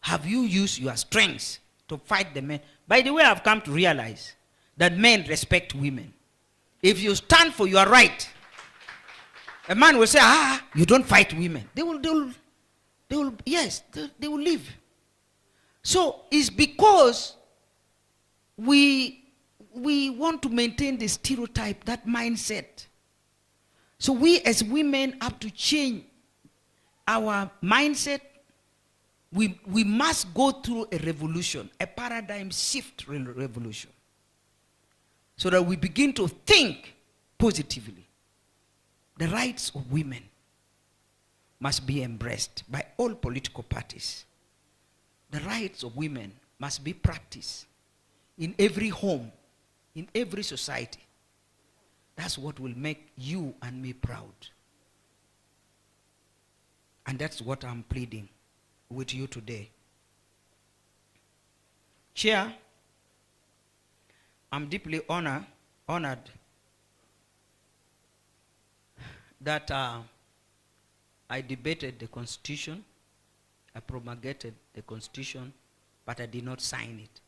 Have you used your strengths to fight the men? By the way, I've come to realize that men respect women. If you stand for your right, a man will say, you don't fight women. They will leave. So it's because we want to maintain the stereotype, that mindset. So we as women have to change our mindset. We must go through a revolution, a paradigm shift revolution, so that we begin to think positively. The rights of women must be embraced by all political parties. The rights of women must be practiced in every home, in every society. That's what will make you and me proud. And that's what I'm pleading with you today. Chair, I'm deeply honored that I debated the Constitution, I promulgated the Constitution, but I did not sign it.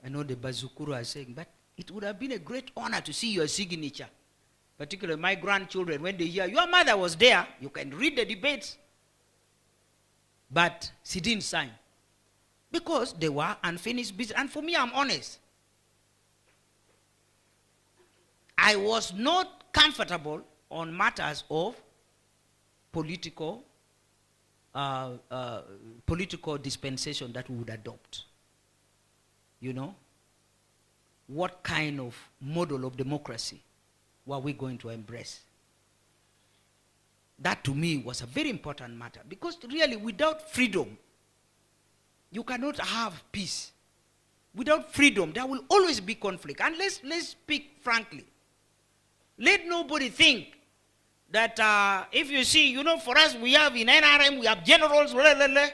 I know the Bazukuru are saying, but it would have been a great honor to see your signature. Particularly my grandchildren, when they hear, your mother was there, you can read the debates. But she didn't sign. Because they were unfinished business. And for me, I'm honest. I was not comfortable on matters of political dispensation that we would adopt. You know, what kind of model of democracy were we going to embrace? That to me was a very important matter, because really without freedom, you cannot have peace. Without freedom, there will always be conflict. And let's speak frankly. Let nobody think that if you see, you know, for us, we have in NRM, we have generals, blah, blah, blah.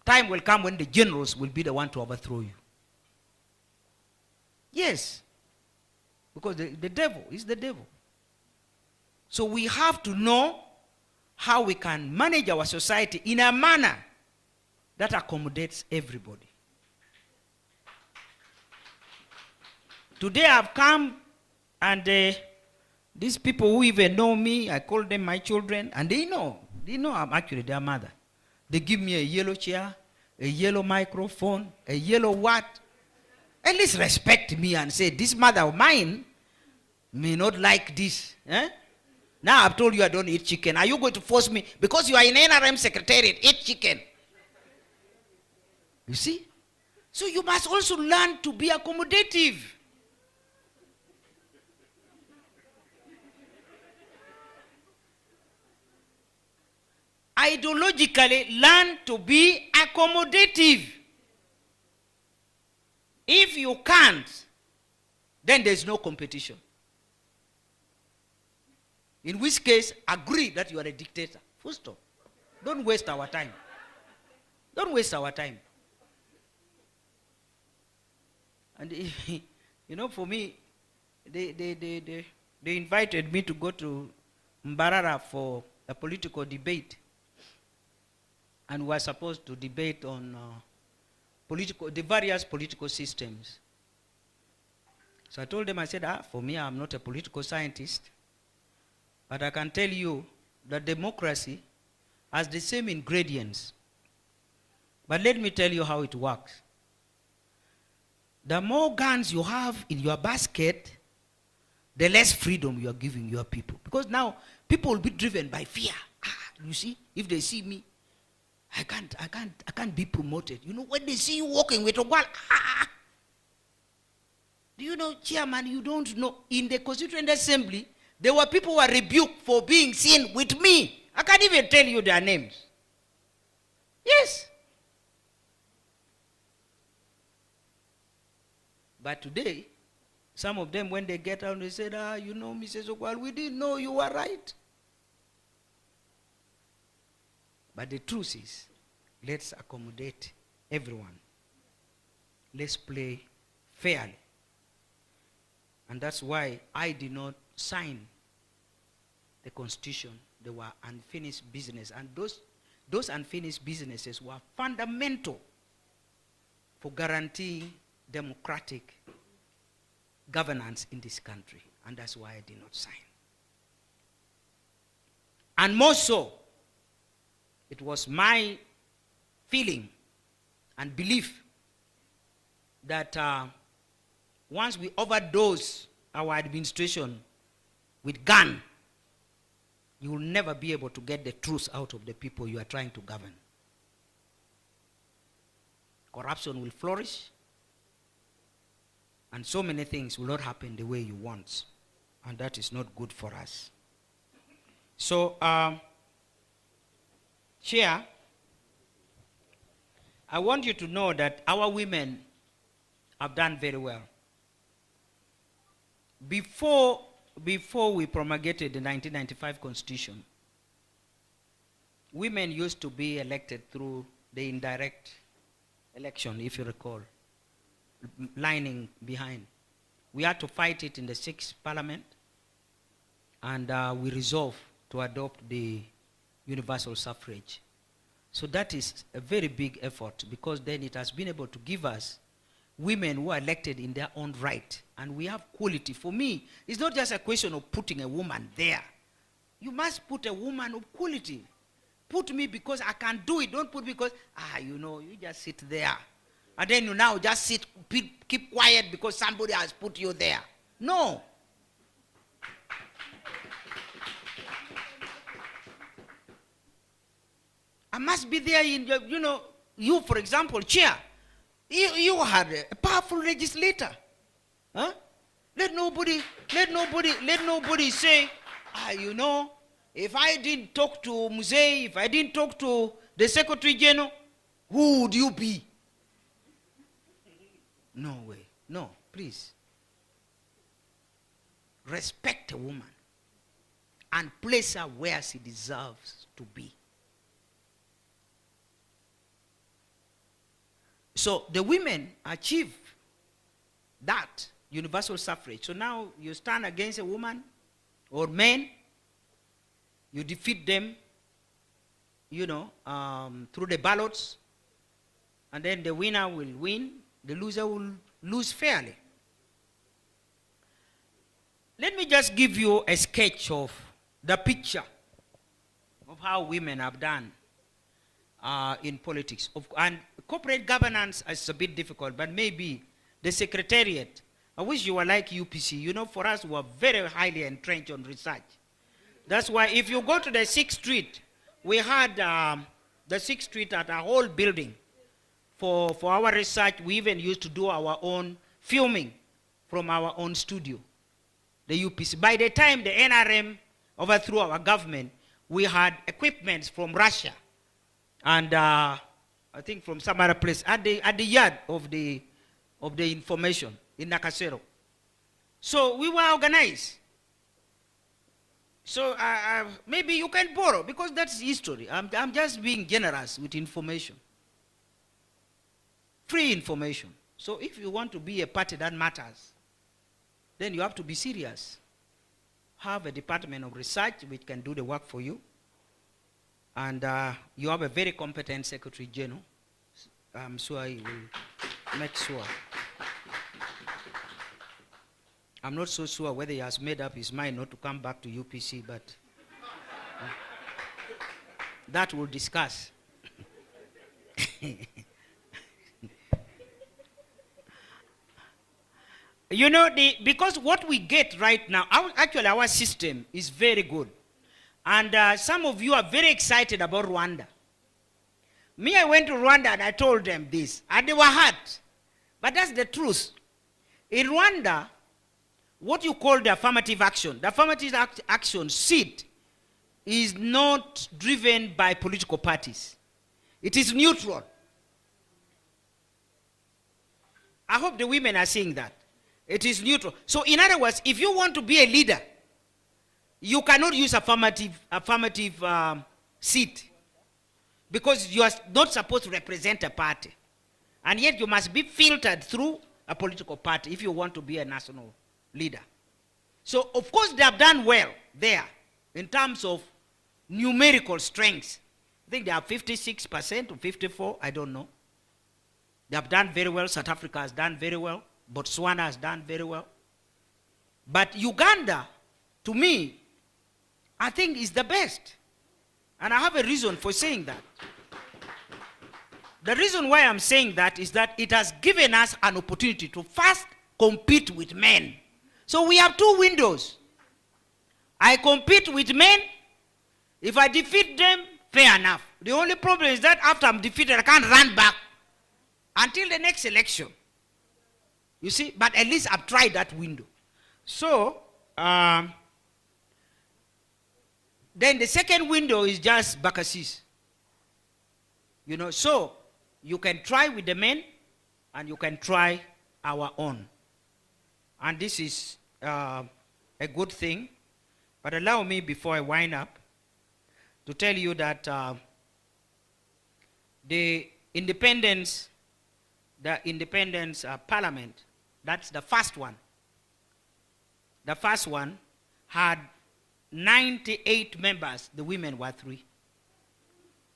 Time will come when the generals will be the one to overthrow you. Yes. Because the devil is the devil. So we have to know how we can manage our society in a manner that accommodates everybody. Today I've come and these people who even know me, I call them my children, and they know I'm actually their mother. They give me a yellow chair, a yellow microphone, a yellow what. At least respect me and say, this mother of mine may not like this. Eh? Now I've told you I don't eat chicken. Are you going to force me? Because you are in NRM Secretariat, eat chicken. You see? So you must also learn to be accommodative. Ideologically, learn to be accommodative. If you can't, then there's no competition. In which case, agree that you are a dictator. Full stop. Don't waste our time. Don't waste our time. And you know, for me, they invited me to go to Mbarara for a political debate. And we were supposed to debate on the various political systems. So I told them, I said, for me, I'm not a political scientist, but I can tell you that democracy has the same ingredients. But let me tell you how it works. The more guns you have in your basket, the less freedom you are giving your people. Because now people will be driven by fear. You see, if they see me, I can't be promoted. You know, when they see you walking with a gun, do you know, Chairman, you don't know, in the Constituent Assembly, there were people who were rebuked for being seen with me. I can't even tell you their names. Yes. But today, some of them, when they get out, they said, you know, Mrs. Okwal, we didn't know you were right. But the truth is, let's accommodate everyone. Let's play fairly. And that's why I did not sign the Constitution. They were unfinished business. And those unfinished businesses were fundamental for guaranteeing democratic governance in this country. And that's why I did not sign. And more so, it was my feeling and belief that once we overdose our administration with gun, you will never be able to get the truth out of the people you are trying to govern. Corruption will flourish, and so many things will not happen the way you want, and that is not good for us. So, Chair, I want you to know that our women have done very well. Before we promulgated the 1995 Constitution, women used to be elected through the indirect election, if you recall, lining behind. We had to fight it in the 6th Parliament, and we resolved to adopt the universal suffrage. So that is a very big effort, because then it has been able to give us women who are elected in their own right, and we have quality. For me, it's not just a question of putting a woman there. You must put a woman of quality. Put me because I can do it. Don't put because, you know, you just sit there. And then you now just sit, keep quiet because somebody has put you there. No. I must be there in, you know, you, for example, Chair, you had a powerful legislator. Huh? Let nobody say, you know, if I didn't talk to Musei, if I didn't talk to the Secretary General, who would you be? No way. No, please. Respect a woman and place her where she deserves to be. So the women achieve that universal suffrage. So now you stand against a woman or men, you defeat them, you know, through the ballots, and then the winner will win, the loser will lose fairly. Let me just give you a sketch of the picture of how women have done in politics. And corporate governance is a bit difficult, but maybe the secretariat, I wish you were like UPC. You know, for us, we are very highly entrenched on research. That's why if you go to the 6th Street, we had the 6th Street at a whole building for our research. We even used to do our own filming from our own studio, the UPC. By the time the NRM overthrew our government, we had equipments from Russia and I think from some other place at the yard of the information in Nakasero. So we were organized. So maybe you can borrow, because that's history. I'm just being generous with information. Free information. So if you want to be a party that matters, then you have to be serious. Have a department of research which can do the work for you. And you have a very competent Secretary General. I'm sure he will make sure. I'm not so sure whether he has made up his mind not to come back to UPC, but that we'll discuss. You know, because what we get right now, actually our system is very good. And some of you are very excited about Rwanda. Me, I went to Rwanda and I told them this, and they were hurt. But that's the truth. In Rwanda, what you call the affirmative action action seat is not driven by political parties. It is neutral. I hope the women are seeing that. It is neutral. So in other words, if you want to be a leader, you cannot use affirmative seat, because you are not supposed to represent a party. And yet you must be filtered through a political party if you want to be a national leader. So of course they have done well there in terms of numerical strength. I think they have 56% or 54%, I don't know. They have done very well. South Africa has done very well. Botswana has done very well. But Uganda, to me, I think is the best. And I have a reason for saying that. The reason why I'm saying that is that it has given us an opportunity to first compete with men. So we have two windows. I compete with men. If I defeat them, fair enough. The only problem is that after I'm defeated, I can't run back until the next election. You see, but at least I've tried that window. So, then the second window is just Bakassis. You know, so you can try with the men and you can try our own. And this is a good thing. But allow me, before I wind up, to tell you that the independence parliament, that's the first one. The first one had 98 members. The women were 3.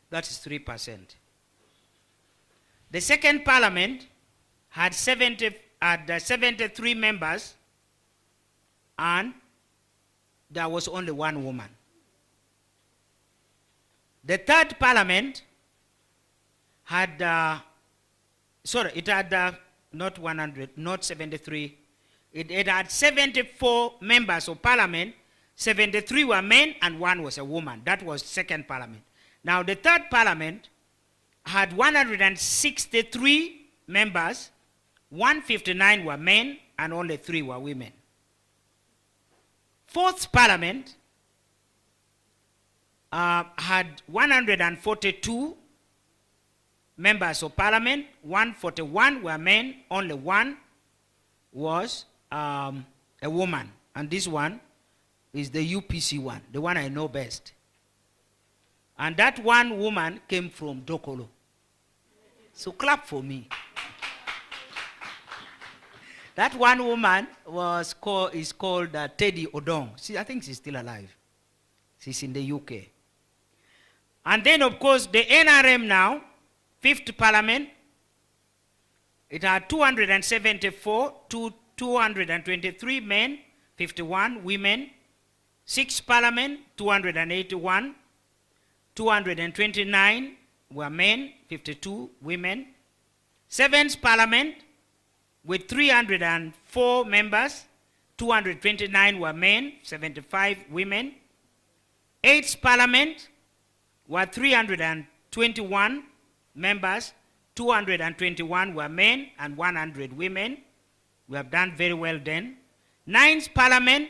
That is 3%. The second parliament had 73 members, and there was only 1 woman. The third parliament had, it had not 100, not 73. It had 74 members of parliament. 73 were men and 1 was a woman. That was second parliament. Now the third parliament had 163 members. 159 were men and only 3 were women. Fourth parliament had 142 members of parliament. 141 were men, only 1 was a woman. And this one is the UPC one, the one I know best. And that one woman came from Dokolo. So clap for me. That one woman is called Teddy Odong. I think she's still alive. She's in the UK. And then, of course, the NRM now, 5th Parliament, it had 274, 223 men, 51 women. 6th Parliament, 281, 229 were men, 52 women. 7th Parliament, with 304 members, 229 were men, 75 women. 8th Parliament were 321 members, 221 were men and 100 women. We have done very well then. 9th Parliament,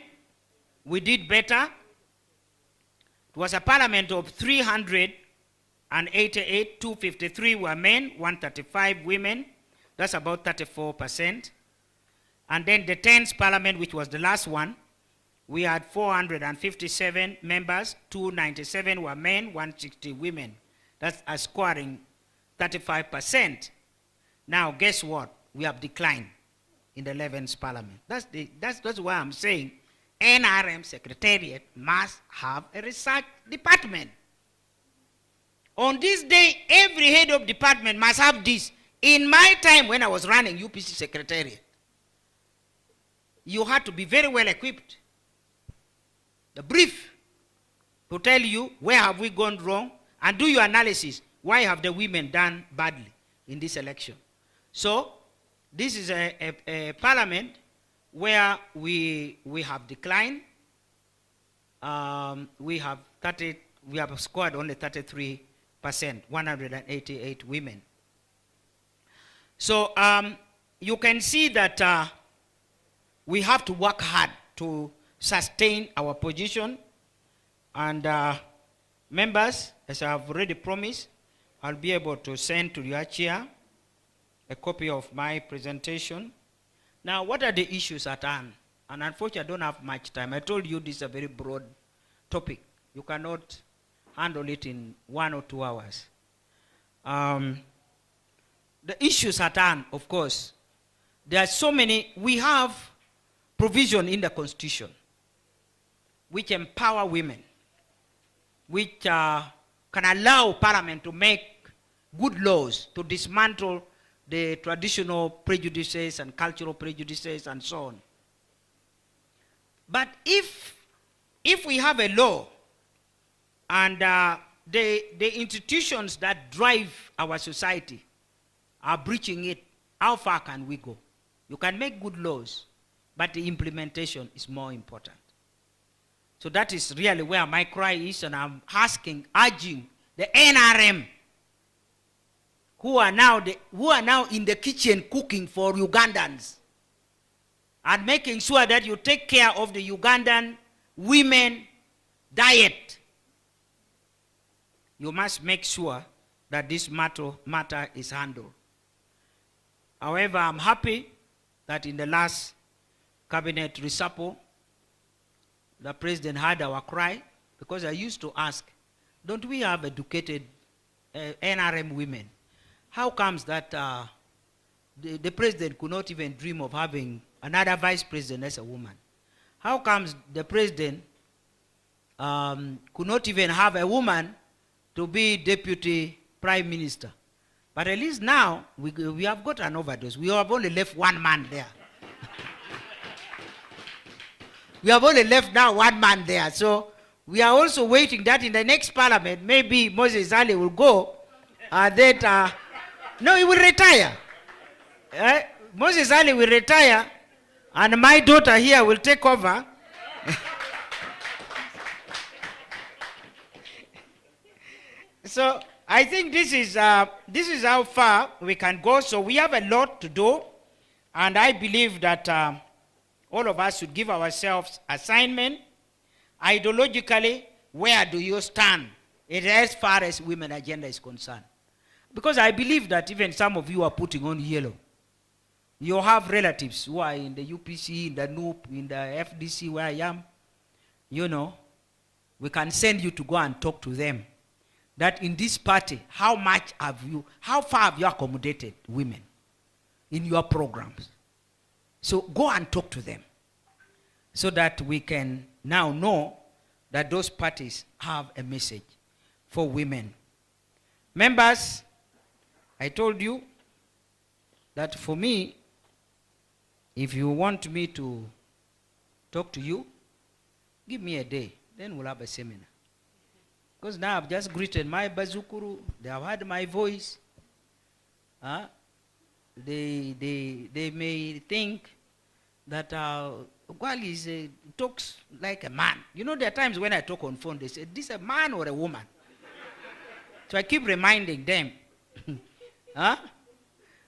we did better. It was a parliament of 388, 253 were men, 135 women. That's about 34%. And then the 10th Parliament, which was the last one, we had 457 members, 297 were men, 160 women. That's a scoring 35%. Now, guess what? We have declined in the 11th Parliament. That's why I'm saying NRM Secretariat must have a research department. On this day, every head of department must have this. In my time when I was running UPC Secretariat, you had to be very well equipped. The brief to tell you where have we gone wrong and do your analysis. Why have the women done badly in this election? So this is a parliament where we have declined. We have scored only 33%, 188 women. So you can see that we have to work hard to sustain our position. And members, as I have already promised, I'll be able to send to your chair a copy of my presentation. Now, what are the issues at hand? And unfortunately, I don't have much time. I told you this is a very broad topic. You cannot handle it in 1 or 2 hours. The issues at hand, of course, there are so many. We have provision in the Constitution which empower women, which can allow Parliament to make good laws to dismantle the traditional prejudices and cultural prejudices and so on. But if we have a law and the institutions that drive our society are breaching it, how far can we go? You can make good laws, but the implementation is more important. So that is really where my cry is, and I'm urging the NRM, who are now in the kitchen cooking for Ugandans and making sure that you take care of the Ugandan women diet. You must make sure that this matter is handled. However, I'm happy that in the last cabinet reshuffle, the president heard our cry, because I used to ask, don't we have educated NRM women? How comes that the president could not even dream of having another vice president as a woman? How comes the president could not even have a woman to be deputy prime minister? But at least now, we have got an overdose. We have only left one man there. We have only left now one man there. So we are also waiting that in the next parliament, maybe Moses Ali will go, no, he will retire. Moses Ali will retire, and my daughter here will take over. So I think this is how far we can go. So we have a lot to do, and I believe that all of us should give ourselves assignment. Ideologically, where do you stand as far as women agenda is concerned? Because I believe that even some of you are putting on yellow. You have relatives who are in the UPC, in the NUP, in the FDC where I am. You know, we can send you to go and talk to them. That in this party, how far have you accommodated women in your programs? So go and talk to them, so that we can now know that those parties have a message for women. Members, I told you that for me, if you want me to talk to you, give me a day, then we'll have a seminar. Because now I've just greeted my Bazukuru, they have heard my voice. They may think that Gwali talks like a man. You know, there are times when I talk on phone, they say, this is a man or a woman? So I keep reminding them.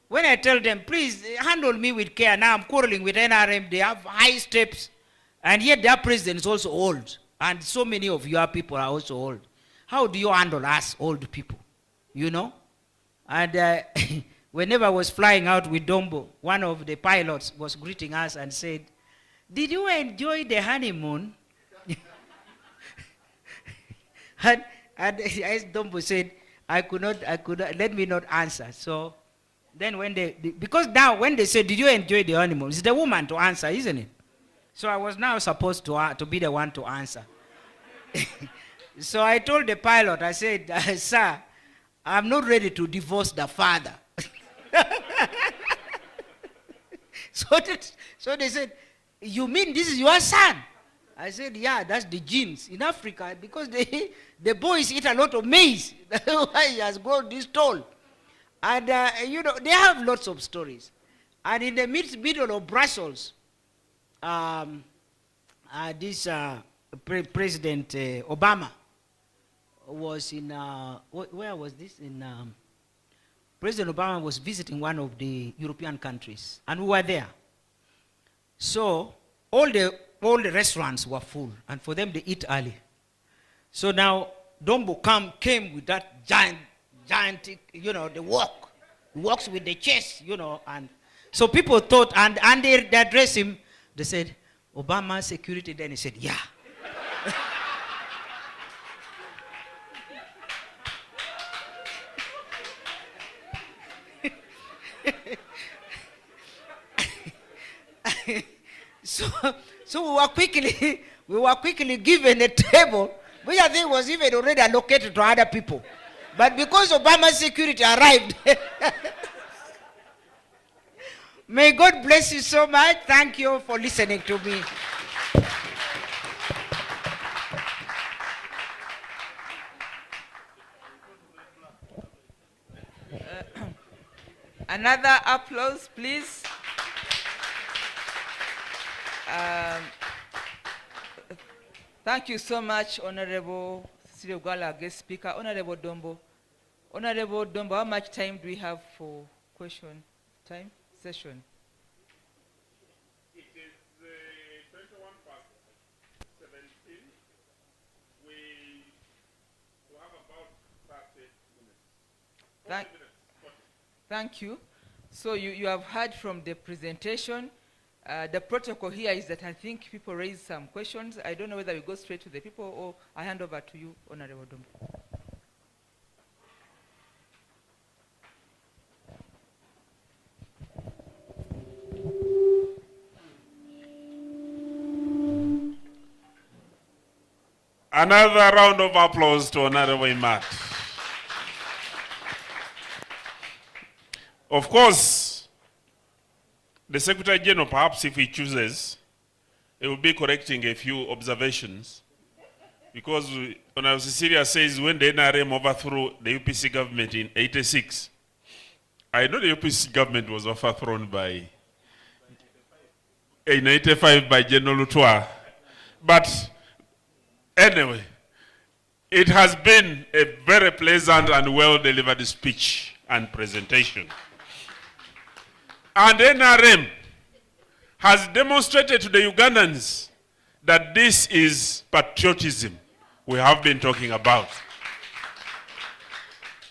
When I tell them, please handle me with care, now I'm quarreling with NRM, they have high steps, and yet their president is also old. And so many of your people are also old. How do you handle us old people? You know? And whenever I was flying out with Dombo, one of the pilots was greeting us and said, did you enjoy the honeymoon? and as Dombo said, I could not, let me not answer. So then when because now when they say, did you enjoy the honeymoon? It's the woman to answer, isn't it? So I was now supposed to be the one to answer. So I told the pilot, I said, sir, I'm not ready to divorce the father. So they said, you mean this is your son? I said, yeah, that's the genes in Africa, because the boys eat a lot of maize. That's why he has grown this tall. And, you know, they have lots of stories. And in the middle of Brussels, President Obama was in, where was this? President Obama was visiting one of the European countries, and we were there. So all the restaurants were full, and for them, they eat early. So now Dombo came with that giant, you know, the walks with the chest, you know, and so people thought, and they addressed him, they said, Obama security, then he said, yeah. So we were quickly given a table, which I think was even already allocated to other people. But because Obama's security arrived, may God bless you so much. Thank you for listening to me. Another applause, please. Thank you so much, Honorable Cecilia Gwala, guest speaker. Honorable Dombo. Honorable Dombo, how much time do we have for question time session? It is 21:17. We have about 30 minutes. 40 minutes. 40. Thank you. So you have heard from the presentation. The protocol here is that I think people raise some questions. I don't know whether we go straight to the people or I hand over to you, Honorable Dombo. Another round of applause to Honorable Imat. Of course, the Secretary General, perhaps if he chooses, he will be correcting a few observations. Because Honorable Cecilia says when the NRM overthrew the UPC government in '86, I know the UPC government was overthrown in '85 by General Lutua. But anyway, it has been a very pleasant and well-delivered speech and presentation. And NRM has demonstrated to the Ugandans that this is patriotism we have been talking about.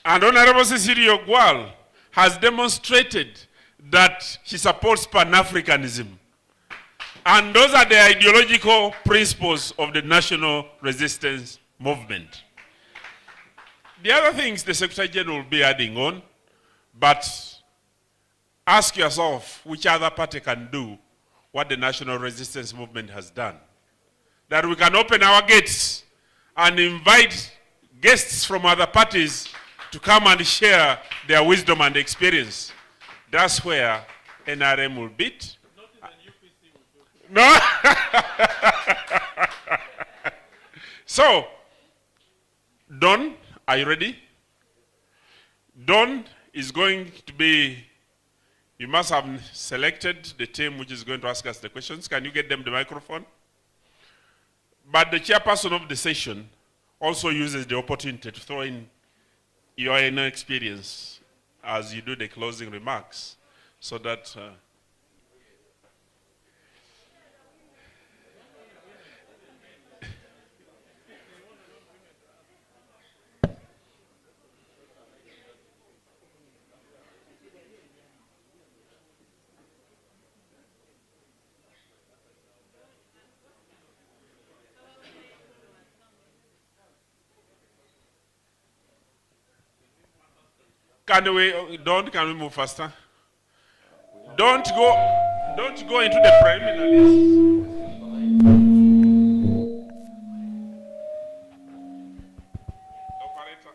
And Honorable Cecilia Gwal has demonstrated that she supports Pan-Africanism. And those are the ideological principles of the national resistance movement. The other things the Secretary General will be adding on, but ask yourself which other party can do what the national resistance movement has done. That we can open our gates and invite guests from other parties to come and share their wisdom and experience. That's where NRM will beat. No? So, Don, are you ready? Don is going to be, you must have selected the team which is going to ask us the questions. Can you get them the microphone? But the chairperson of the session also uses the opportunity to throw in your inner experience as you do the closing remarks, so that can we move faster? Don't go into the preliminaries. Operator.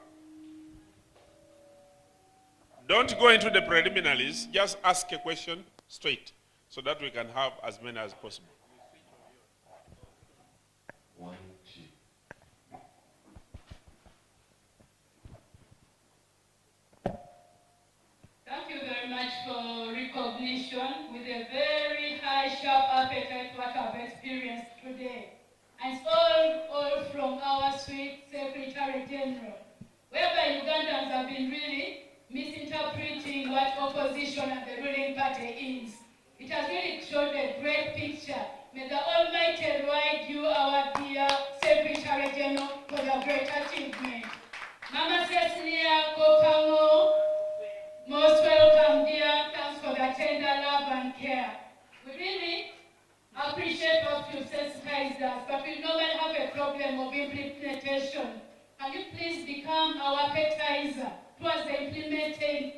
Don't go into the preliminaries, just ask a question straight so that we can have as many as possible. general, whereby Ugandans have been really misinterpreting what opposition and the ruling party is. It has really shown a great picture. May the Almighty reward you, our dear Secretary General, for the great achievement. Mama Cecilia Kopango, most welcome, dear. Thanks for the tender love and care. We really appreciate what you sensitized us, but we normally have a problem of implementation. Can you please become our appetizer towards the implementing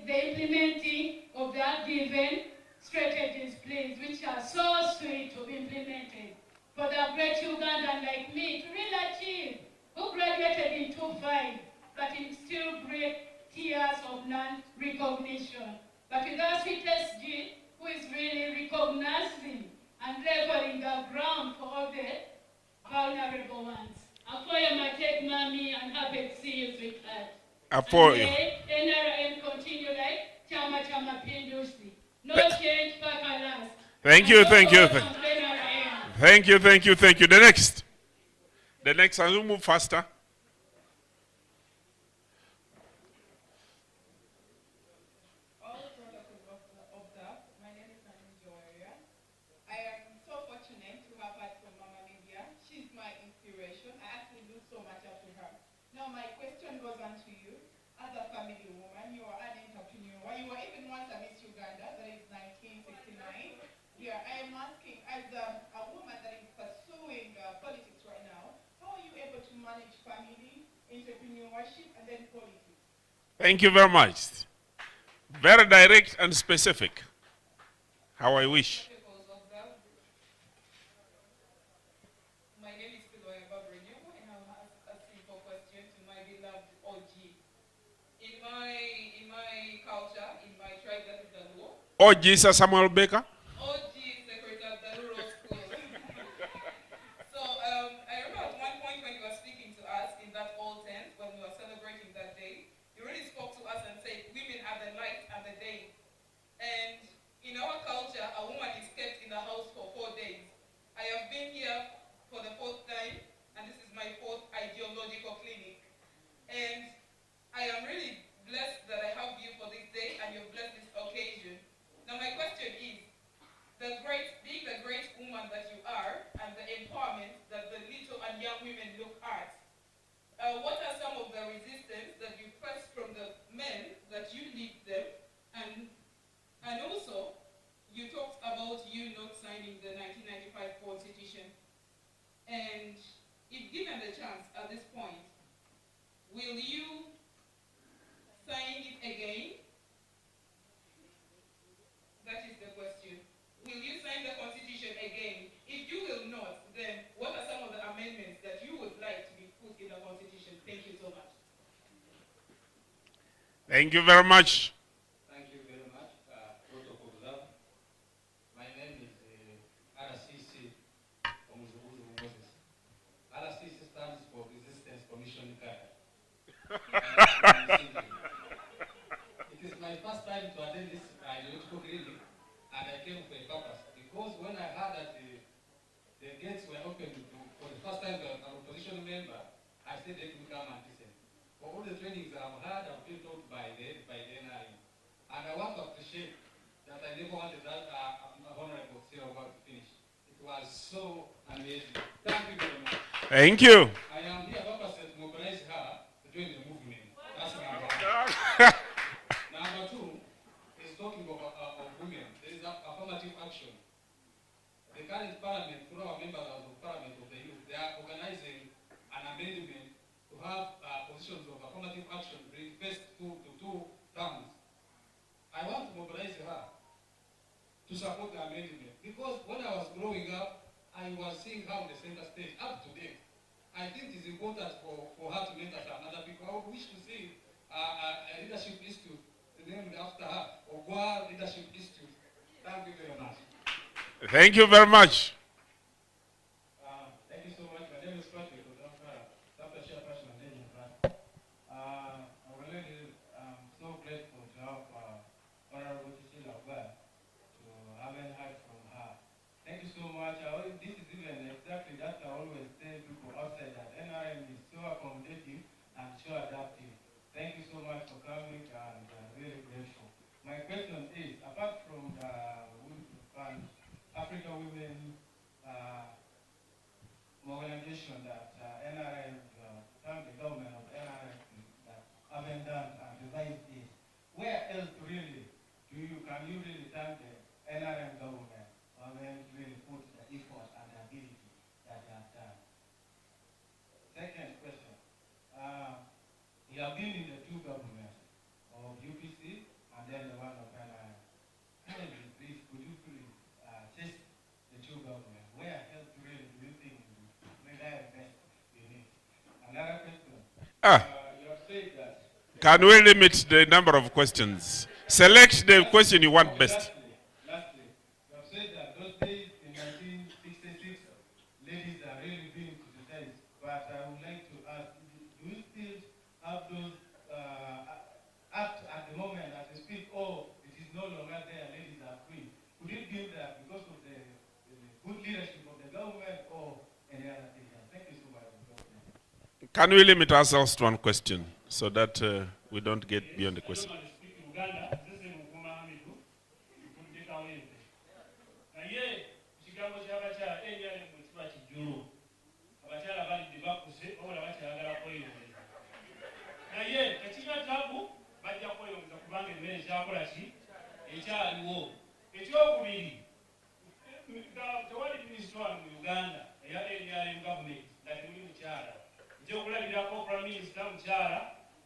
of the given strategies, please, which are so sweet to be implemented for the great Ugandan like me to really achieve, who graduated in 2005, but in still great tears of non-recognition. But with our sweetest G, who is really recognizing and leveling the ground for all the vulnerable ones. Afoya Matek Mami, and happy to see you, sweetheart. Afoya. And NRM continue like Chama Chama Pindusi. No change, Paka last. Thank you, thank you. Thank you, thank you, thank you. The next, and we'll move faster. Thank you very much. Very direct and specific. How I wish. My name is Piloy Babrenyo, and I'll ask a simple question to my beloved OG. In my culture, in my tribe, that is the Luo. OG Sir Samuel Baker. OG Secretary of the Rural School. So I remember at one point when you were speaking to us in that old tent, when we were celebrating that day, you really spoke to us and said, women are the light and the day. And in our culture, a woman is kept in the house for 4 days. I have been here for the 4th time, and this is my 4th ideological clinic. And I am really blessed that I have you for this day, and you've blessed this occasion. Now my question is, being the great woman that you are, and the empowerment that the little and young women look at, what are some of the resistance that you face from the men that you lead them? And also, you talked about you not signing the 1995 Constitution. And if given the chance at this point, will you sign it again? That is the question. Will you sign the Constitution again? If you will not, then what are some of the amendments that you would like to be put in the Constitution? Thank you so much. Thank you very much. Thank you very much. Protocol observed. My name is RCC Omuzubuzu Moses. RCC stands for Resistance Commission Card. It is my first time to attend this ideological clinic, and I came for a purpose. Because when I heard that the gates were open for the first time to an opposition member, I said let me come and listen. For all the trainings that I've had, I've been taught by the NRM. And I want to appreciate that I never wanted that honorable say about to finish. It was so amazing. Thank you very much. Thank you. I am here purposely to mobilize her to join the movement. That's number one. Number two is talking of women. There is affirmative action. The current parliament, through our members of the parliament of the youth, they are organizing an amendment to have positions of affirmative action bring first to two terms. I want to mobilize her to support the amendment because when I was growing up, I was seeing her on the center stage up to date. I think it is important for her to mentor another people. I would wish to see a leadership institute named after her, or Gwa Leadership Institute. Thank you very much. Thank you very much. Thank you so much. My name is Patrick. Dr. Chairperson and Nation. I'm really so grateful to have Honorable Cecilia Ogba to having heard from her. Thank you so much. This is even exactly that I always tell people outside that NRM is so accommodating and so Africa Women organization that NRM, thank the government of NRM that abandoned and revised this. Where else really can you really thank the NRM government who haven't really put the effort and the ability that they have done? Second question. You have been in the two governments of UPC and then the one of NRM. Kindly, please, could you please test the two governments? Where else really do you think the best you need? Another question. You have said that. Can we limit the number of questions? Select the question you want best. Lastly, you have said that those days in 1966, ladies are really being criticized. But I would like to ask, do you still have those act at the moment as we speak, or it is no longer there, ladies are free? Could it be that because of the good leadership of the government or any other thing? Thank you so much. Can we limit ourselves to one question so that we don't get beyond the question?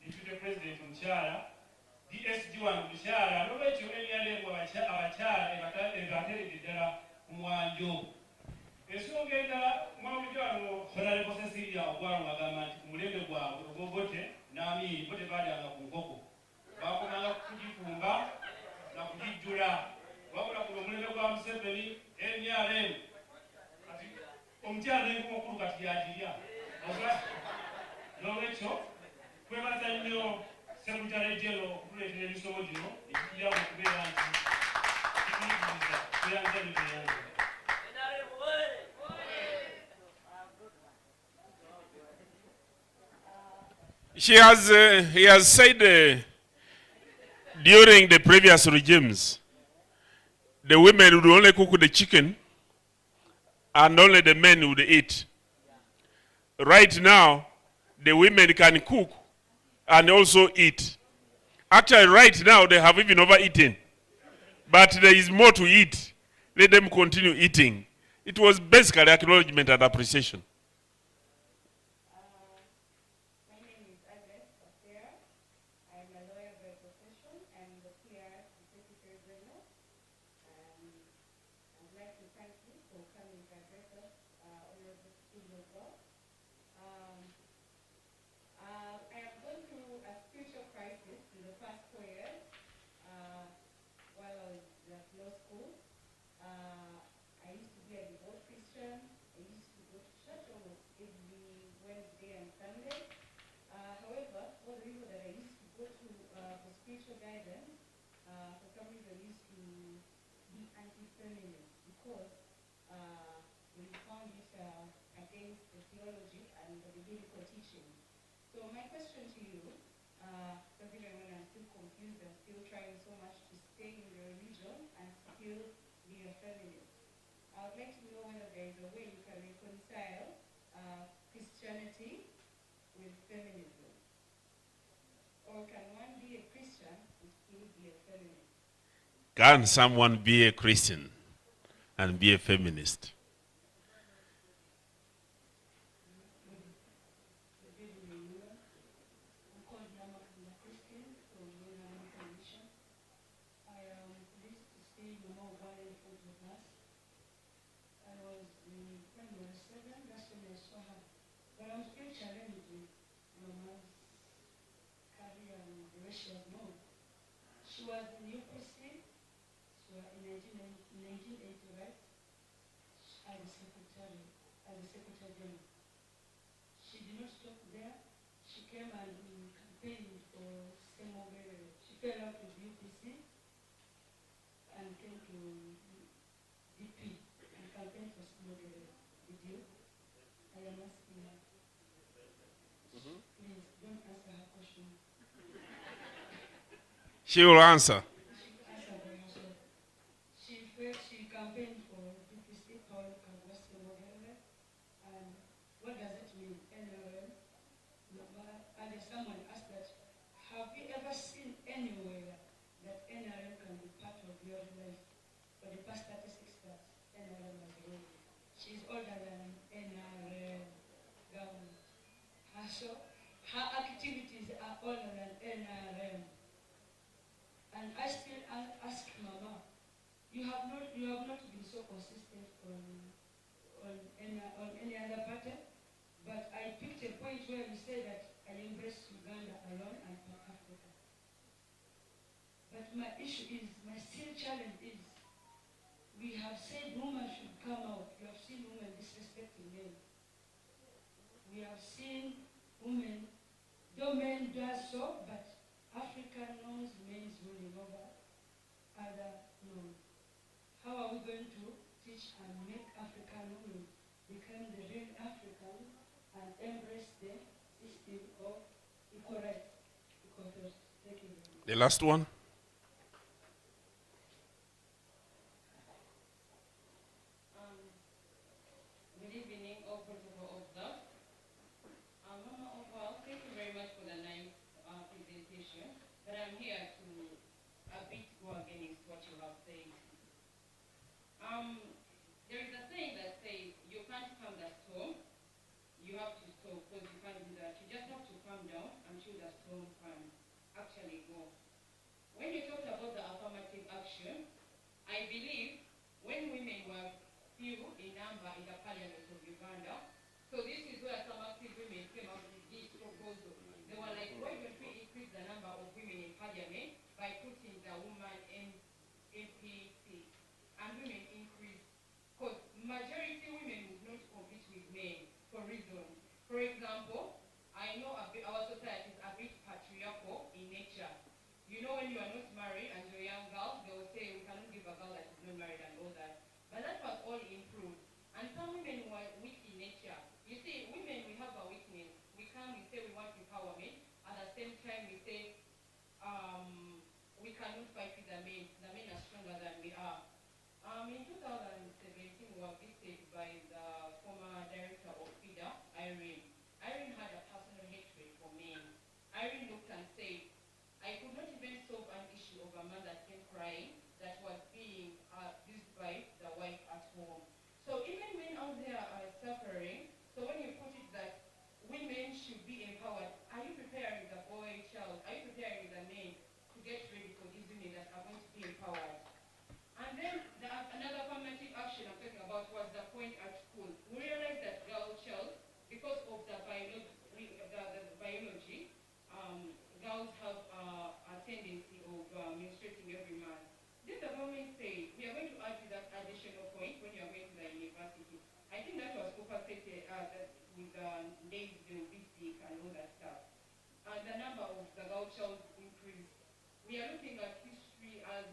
Deputy President Mchara, DSG1 Mchara, nobody NRM Abachara, Evatera Mwanjo. Esongenda Mawujano, Honorable Cecilia, Wagama, Mulende Gwa, Bobote, Nami, Bote Bada, Kungoko. Bakuna Kujifumba, Nakujura, Wakuna Kulumule Gwa Msepeli, NRM. Omchara Kuka Tiadia. No, kwebaza nnyo Secretary General okutuleetera ebisomo gino ekijjawo okubeera nti kiyigiriza kuyanja biteyange. He has said during the previous regimes, the women would only cook the chicken and only the men would eat. Right now, the women can cook and also eat. Actually, right now, they have even overeaten. But there is more to eat. Let them continue eating. It was basically acknowledgement and appreciation. So my question to you, considering when I'm still confused and still trying so much to stay in the religion and still be a feminist, I would like to know whether there is a way you can reconcile Christianity with feminism. Or can one be a Christian and still be a feminist? Can someone be a Christian and be a feminist? She was in UPC, she was in 1980, right? As a secretary general. She did not stop there. She came and campaigned for Semogere. She fell out with UPC and came to DP and campaigned for Semogere. Did you? I am asking her. Please don't answer her question. She will answer. She campaigned for anywhere that NRM can be part of your life? For the past 36 years, NRM has ruled. She's older than NRM government. Her activities are older than NRM. And I still ask Mama, you have not been so consistent on any other party, but I picked a point where you say that I embrace Uganda alone and Pan-Africa. But my issue is, my still challenge is, we have said women should come out. We have seen women disrespecting men. We have seen women, though men do so, but Africa knows men's ruling over other norms. How are we going to teach and make African women become the real African and embrace the system of equal rights? Thank you. The last one. Good evening, all protocol observed. Mama Oval, thank you very much for the nice presentation, but I'm here to a bit go against what you have said. There is a saying that says, you can't calm the storm, you have to stop, because you can't do that. You just have to calm down until the storm can actually go. When you talked about the affirmative action, I believe when women were few in number in the parliament of Uganda, so this is where some active women came up with this proposal. They were like, why don't we increase the number of women in parliament by putting the woman in MPC and women increase? Because majority women would not compete with men for reasons. For example, I know our society is a bit patriarchal in nature. You know, when you are not married and you're a young girl, they will say, we cannot give a girl that is not married and all that. But that was all improved. And some women were weak in nature. You see, women, we have a weakness. We come, we say we want empowerment. At the same time, we say we cannot fight with the men. The men are stronger than we are. In 2017, we were visited by the former director of FIDA, Irene. Irene had a personal hatred for men. Irene looked and said, I could not even solve an issue of a man that came crying that was being abused by the wife at home. So even men out there are suffering. So when you put it that women should be empowered, are you preparing the boy child? Are you preparing the men to get ready for these women that are going to be empowered? And then another affirmative action I'm talking about was the point at school. We realized that girl child, because of the biology, girls have a tendency of menstruating every month. Then the government said, we are going to add to that additional point when you are going to the university. I think that was compensated with days they will be sick and all that stuff. And the number of the girl child increased. We are looking at history as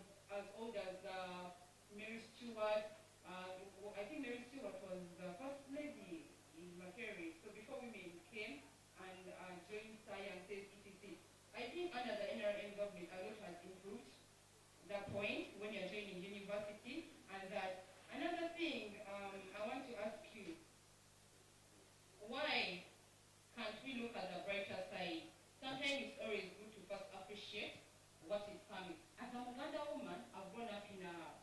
old as Mary Stuart. I think Mary Stuart was the first lady in Makere. So before women came and joined sciences, etc. I think under the NRM government, a lot has improved. The point when you're joining university, and that another thing I want to ask you, why can't we look at the brighter side? Sometimes it's always good to first appreciate what is coming. As a Uganda woman, I've grown up in a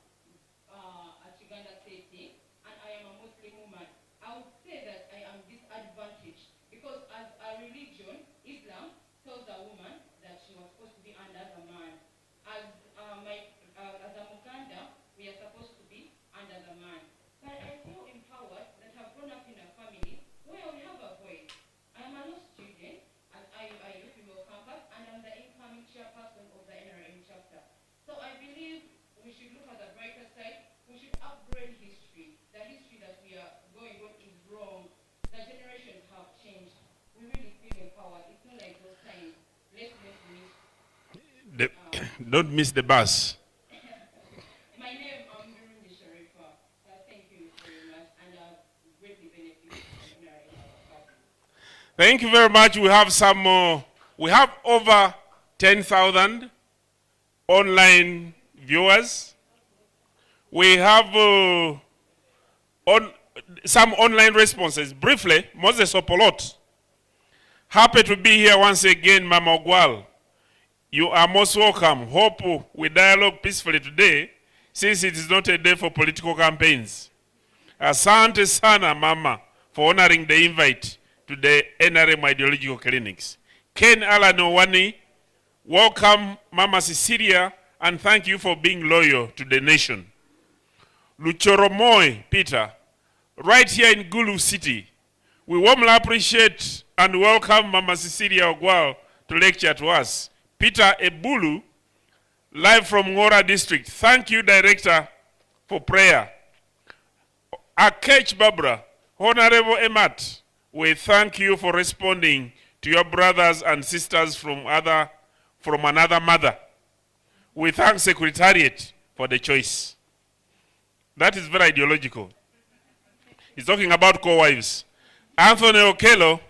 Uganda setting, and I am a Muslim woman. I would say that I am disadvantaged because as a religion, Islam tells a woman that she was supposed to be under the man. As a Muganda, we are supposed to be under the man. But I feel empowered that I've grown up in a family where we have a voice. I am a law student at IUIU Female Campus, and I'm the incoming chairperson of the NRM chapter. So I believe we should look at the brighter side. We should upgrade history. The history that we are going on is wrong. The generations have changed. We really feel empowered. It's not like those times. Let's miss. Don't miss the bus. My name is Burundi Sharifa. Thank you very much, and greatly benefit from NRM. Thank you very much. We have some more. We have over 10,000 online viewers. We have some online responses. Briefly, Moses Opolot. Happy to be here once again, Mama Ogwal. You are most welcome. Hope we dialogue peacefully today, since it is not a day for political campaigns. Asante sana, Mama, for honoring the invite to the NRM Ideological Clinics. Ken Alan Owani, welcome Mama Cecilia, and thank you for being loyal to the nation. Luchoromoy Peter, right here in Gulu City, we warmly appreciate and welcome Mama Cecilia Ogwal to lecture to us. Peter Ebulu, live from Ngora District. Thank you, Director, for prayer. Akech Barbara, Honorable Emat, we thank you for responding to your brothers and sisters from another mother. We thank Secretariat for the choice. That is very ideological. He's talking about co-wives. Anthony Okello,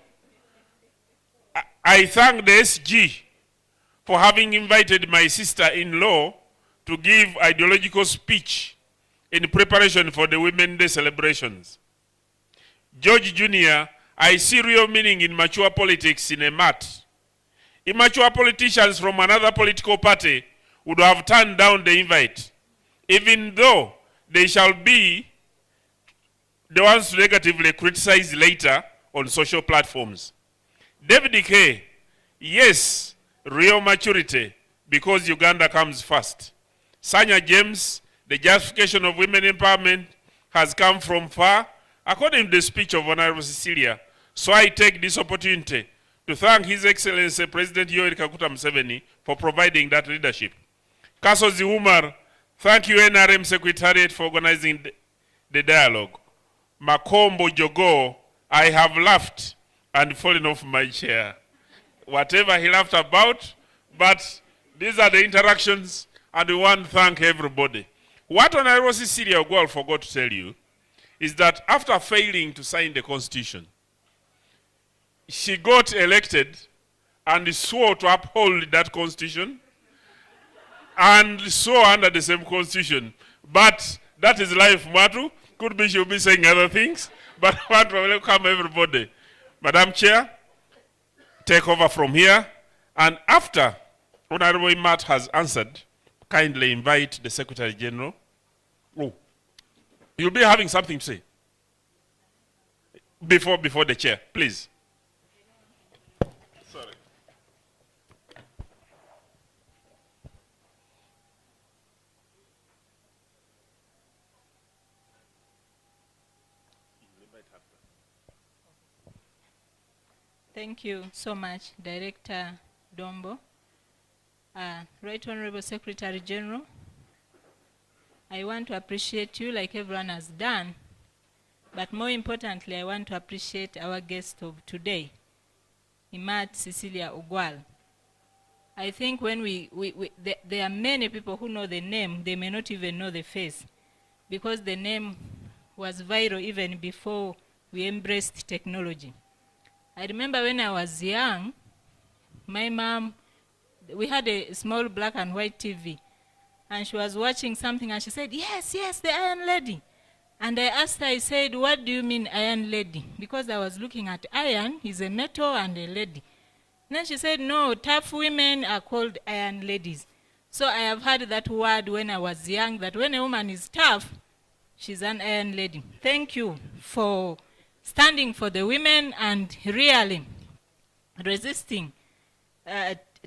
I thank the SG for having invited my sister-in-law to give ideological speech in preparation for the Women's Day celebrations. George Jr., I see real meaning in mature politics in a mat. Immature politicians from another political party would have turned down the invite, even though they shall be the ones to negatively criticize later on social platforms. David K., yes, real maturity, because Uganda comes first. Sanya James, the justification of women empowerment has come from far, according to the speech of Honorable Cecilia. So I take this opportunity to thank His Excellency President Yoweri Kaguta Museveni for providing that leadership. Kasozi Umar, thank you NRM Secretariat for organizing the dialogue. Makombo Jogo, I have laughed and fallen off my chair. Whatever he laughed about, but these are the interactions, and we want to thank everybody. What Honorable Cecilia Ogwal forgot to tell you is that after failing to sign the Constitution, she got elected and swore to uphold that Constitution and swore under the same Constitution. But that is life, Matu. Could be she'll be saying other things, but I want to welcome everybody. Madam Chair, take over from here, and after Honorable Imat has answered, kindly invite the Secretary General. Oh, you'll be having something to say before the chair, please. Sorry. Thank you so much, Director Dombo. Right Honorable Secretary General, I want to appreciate you like everyone has done, but more importantly, I want to appreciate our guest of today, Imat Cecilia Ogwal. I think when there are many people who know the name, they may not even know the face, because the name was viral even before we embraced technology. I remember when I was young, my mom, we had a small black and white TV, and she was watching something and she said, yes, yes, the Iron Lady. And I asked her, I said, what do you mean Iron Lady? Because I was looking at iron, is a metal and a lady. And then she said, no, tough women are called Iron Ladies. So I have heard that word when I was young, that when a woman is tough, she's an Iron Lady. Thank you for standing for the women and really resisting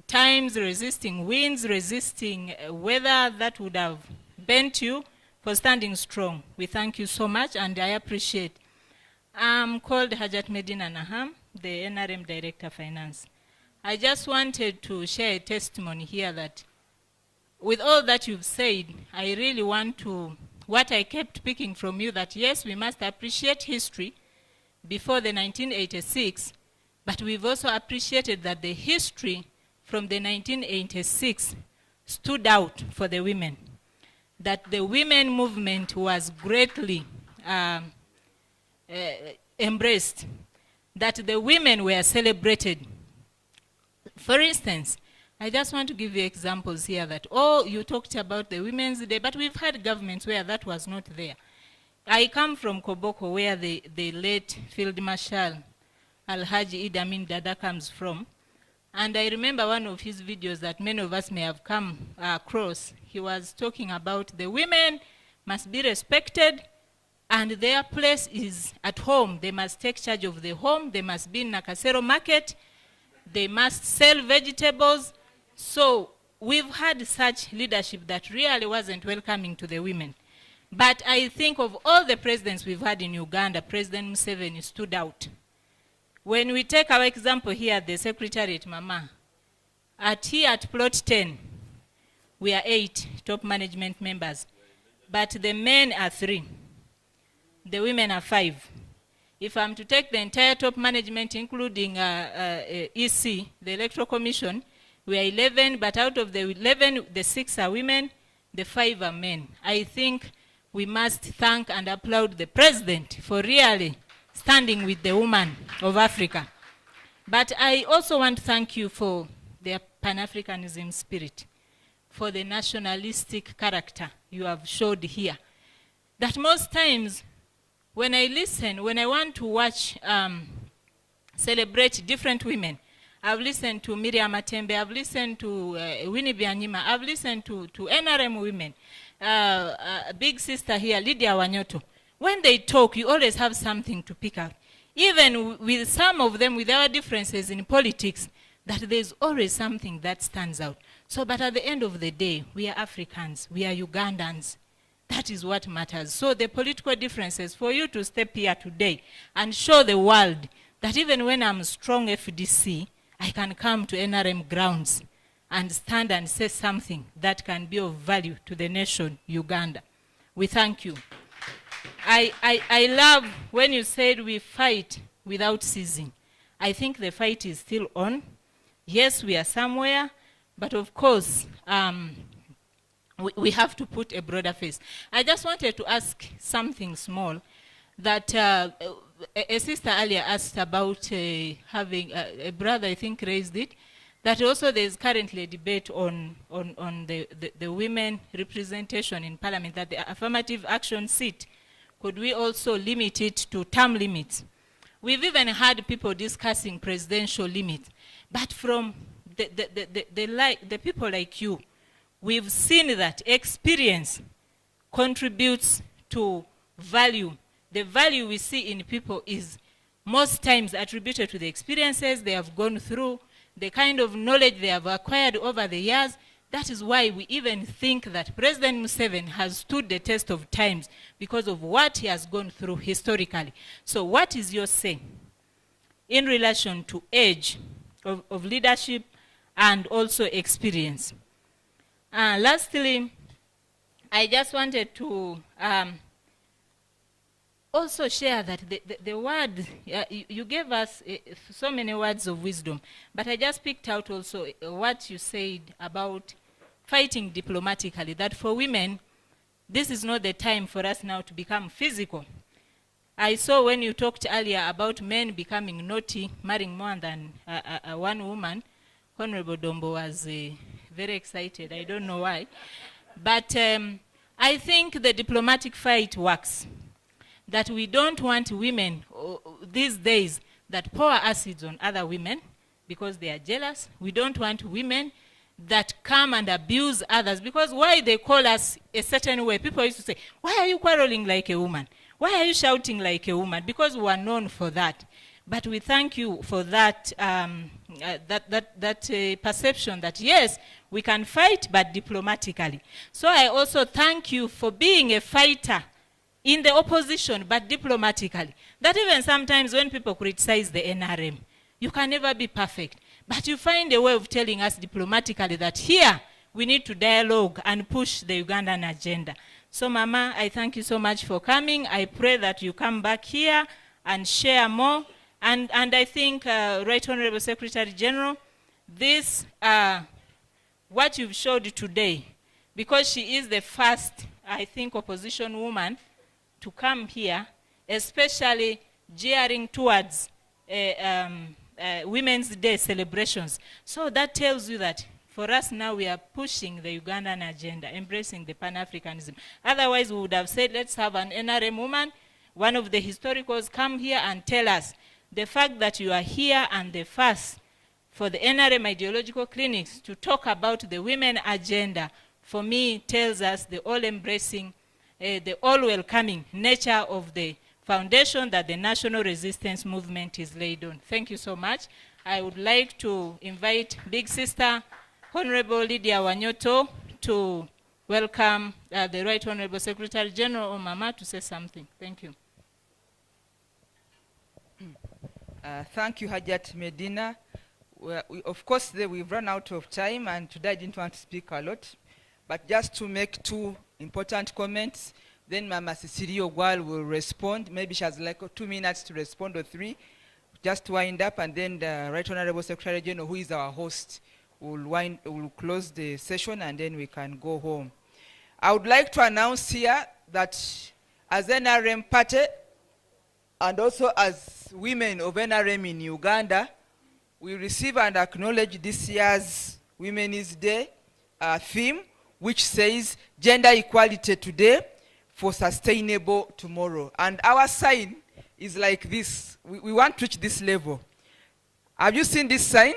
times, resisting winds, resisting weather that would have bent you, for standing strong. We thank you so much, and I appreciate. I'm called Hajat Medina Naham, the NRM Director of Finance. I just wanted to share a testimony here that with all that you've said, I really want to, what I kept picking from you, that yes, we must appreciate history before the 1986, but we've also appreciated that the history from the 1986 stood out for the women, that the women movement was greatly embraced, that the women were celebrated. For instance, I just want to give you examples here that, oh, you talked about the Women's Day, but we've had governments where that was not there. I come from Koboko, where the late Field Marshal Alhaji Idi Amin Dada comes from. And I remember one of his videos that many of us may have come across. He was talking about the women must be respected and their place is at home. They must take charge of the home. They must be in Nakasero market. They must sell vegetables. So we've had such leadership that really wasn't welcoming to the women. But I think of all the presidents we've had in Uganda, President Museveni stood out. When we take our example here at the Secretariat, Mama, here at Plot 10, we are 8 top management members, but the men are 3. The women are 5. If I'm to take the entire top management, including EC, the Electoral Commission, we are 11, but out of the 11, the 6 are women, the 5 are men. I think we must thank and applaud the president for really standing with the woman of Africa. But I also want to thank you for their Pan-Africanism spirit, for the nationalistic character you have showed here. That most times, when I listen, when I want to watch, celebrate different women, I've listened to Miriam Matembe, I've listened to Winnie Byanyima, I've listened to NRM women, big sister here, Lydia Wanyoto. When they talk, you always have something to pick up. Even with some of them, with our differences in politics, that there's always something that stands out. So, but at the end of the day, we are Africans, we are Ugandans. That is what matters. So the political differences, for you to step here today and show the world that even when I'm strong FDC, I can come to NRM grounds and stand and say something that can be of value to the nation, Uganda. We thank you. I love when you said we fight without ceasing. I think the fight is still on. Yes, we are somewhere, but of course, we have to put a broader face. I just wanted to ask something small that a sister earlier asked about having, a brother I think raised it, that also there is currently a debate on the women representation in parliament, that the affirmative action seat, could we also limit it to term limits? We've even had people discussing presidential limits, but from the people like you, we've seen that experience contributes to value. The value we see in people is most times attributed to the experiences they have gone through, the kind of knowledge they have acquired over the years. That is why we even think that President Museveni has stood the test of times because of what he has gone through historically. So what is your say in relation to age of leadership and also experience? Lastly, I just wanted to also share that the word, you gave us so many words of wisdom, but I just picked out also what you said about fighting diplomatically, that for women, this is not the time for us now to become physical. I saw when you talked earlier about men becoming naughty, marrying more than one woman, Honorable Dombo was very excited. I don't know why. But I think the diplomatic fight works. That we don't want women these days that pour acids on other women because they are jealous. We don't want women that come and abuse others, because why they call us a certain way. People used to say, why are you quarreling like a woman? Why are you shouting like a woman? Because we are known for that. But we thank you for that, perception that yes, we can fight, but diplomatically. So I also thank you for being a fighter in the opposition, but diplomatically. That even sometimes when people criticize the NRM, you can never be perfect. But you find a way of telling us diplomatically that here we need to dialogue and push the Ugandan agenda. So Mama, I thank you so much for coming. I pray that you come back here and share more. And I think, Right Honorable Secretary General, this, what you've showed today, because she is the first, I think, opposition woman to come here, especially gearing towards Women's Day celebrations. So that tells you that for us now we are pushing the Ugandan agenda, embracing the Pan-Africanism. Otherwise we would have said, let's have an NRM woman, one of the historicals, come here and tell us the fact that you are here and the first for the NRM ideological clinics to talk about the women agenda, for me, tells us the all-embracing, the all-welcoming nature of the foundation that the national resistance movement is laid on. Thank you so much. I would like to invite Big Sister, Honorable Lydia Wanyoto, to welcome the Right Honorable Secretary General Omama to say something. Thank you. Thank you, Hajat Medina. Of course, we've run out of time, and today I didn't want to speak a lot, but just to make two important comments, then Mama Cecilia Ogwal will respond. Maybe she has like 2 minutes to respond or 3, just to wind up, and then the Right Honorable Secretary General, who is our host, will close the session, and then we can go home. I would like to announce here that as NRM party, and also as women of NRM in Uganda, we receive and acknowledge this year's Women's Day theme, which says gender equality today for sustainable tomorrow. And our sign is like this. We want to reach this level. Have you seen this sign?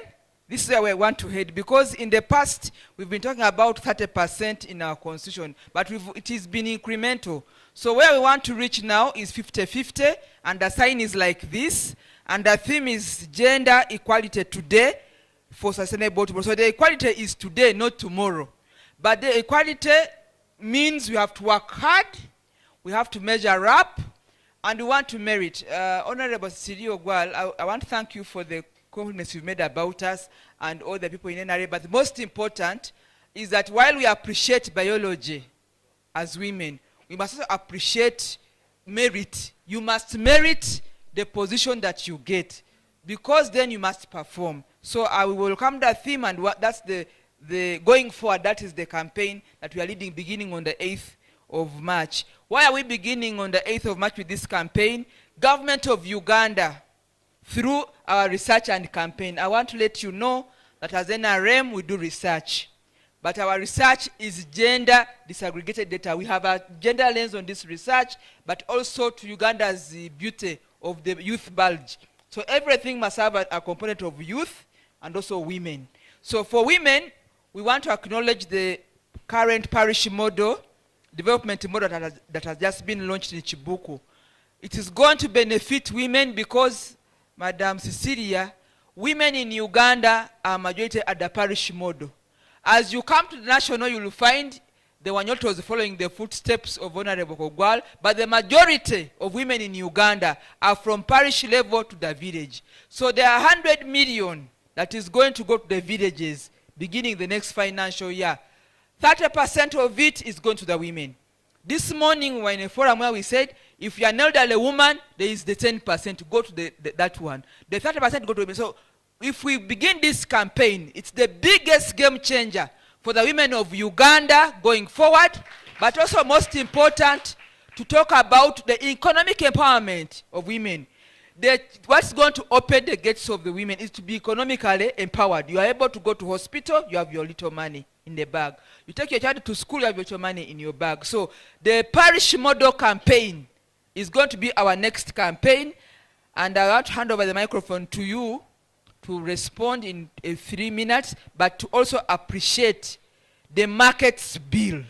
This is where we want to head, because in the past, we've been talking about 30% in our constitution, but it has been incremental. So where we want to reach now is 50-50, and the sign is like this, and the theme is gender equality today for sustainable tomorrow. So the equality is today, not tomorrow. But the equality means we have to work hard, we have to measure up, and we want to merit. Honorable Cecilia Ogwal, I want to thank you for the compliments you've made about us and all the people in NRA, but the most important is that while we appreciate biology as women, we must also appreciate merit. You must merit the position that you get, because then you must perform. So I will welcome that theme, and that's the going forward, that is the campaign that we are leading beginning on the 8th of March. Why are we beginning on the 8th of March with this campaign? Government of Uganda, through our research and campaign, I want to let you know that as NRM we do research, but our research is gender disaggregated data. We have a gender lens on this research, but also to Uganda's beauty of the youth bulge. So everything must have a component of youth and also women. So for women, we want to acknowledge the current parish model, development model that has just been launched in Chibuku. It is going to benefit women because, Madam Cecilia, women in Uganda are majority at the parish model. As you come to the national, you will find the Wanyotos following the footsteps of Honorable Ogwal, but the majority of women in Uganda are from parish level to the village. So there are 100 million that is going to go to the villages beginning the next financial year. 30% of it is going to the women. This morning we were in a forum where we said, if you're an elderly woman, there is the 10% to go to that one. The 30% go to women. So if we begin this campaign, it's the biggest game changer for the women of Uganda going forward, but also most important, to talk about the economic empowerment of women. What's going to open the gates of the women is to be economically empowered. You are able to go to hospital, you have your little money in the bag. You take your child to school, you have your little money in your bag. So the parish model campaign is going to be our next campaign, and I want to hand over the microphone to you to respond in 3 minutes, but to also appreciate the markets bill.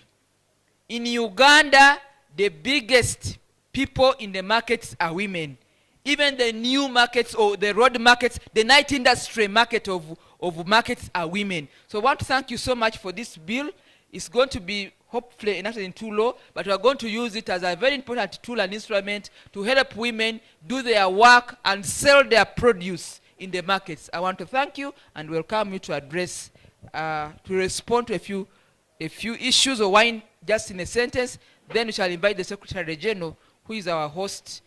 In Uganda, the biggest people in the markets are women. Even the new markets or the road markets, the night industry market of markets are women. So I want to thank you so much for this bill. It's going to be hopefully enacted in too low, but we are going to use it as a very important tool and instrument to help women do their work and sell their produce in the markets. I want to thank you and welcome you to address, to respond to a few issues, or one just in a sentence. Then we shall invite the Secretary General, who is our host,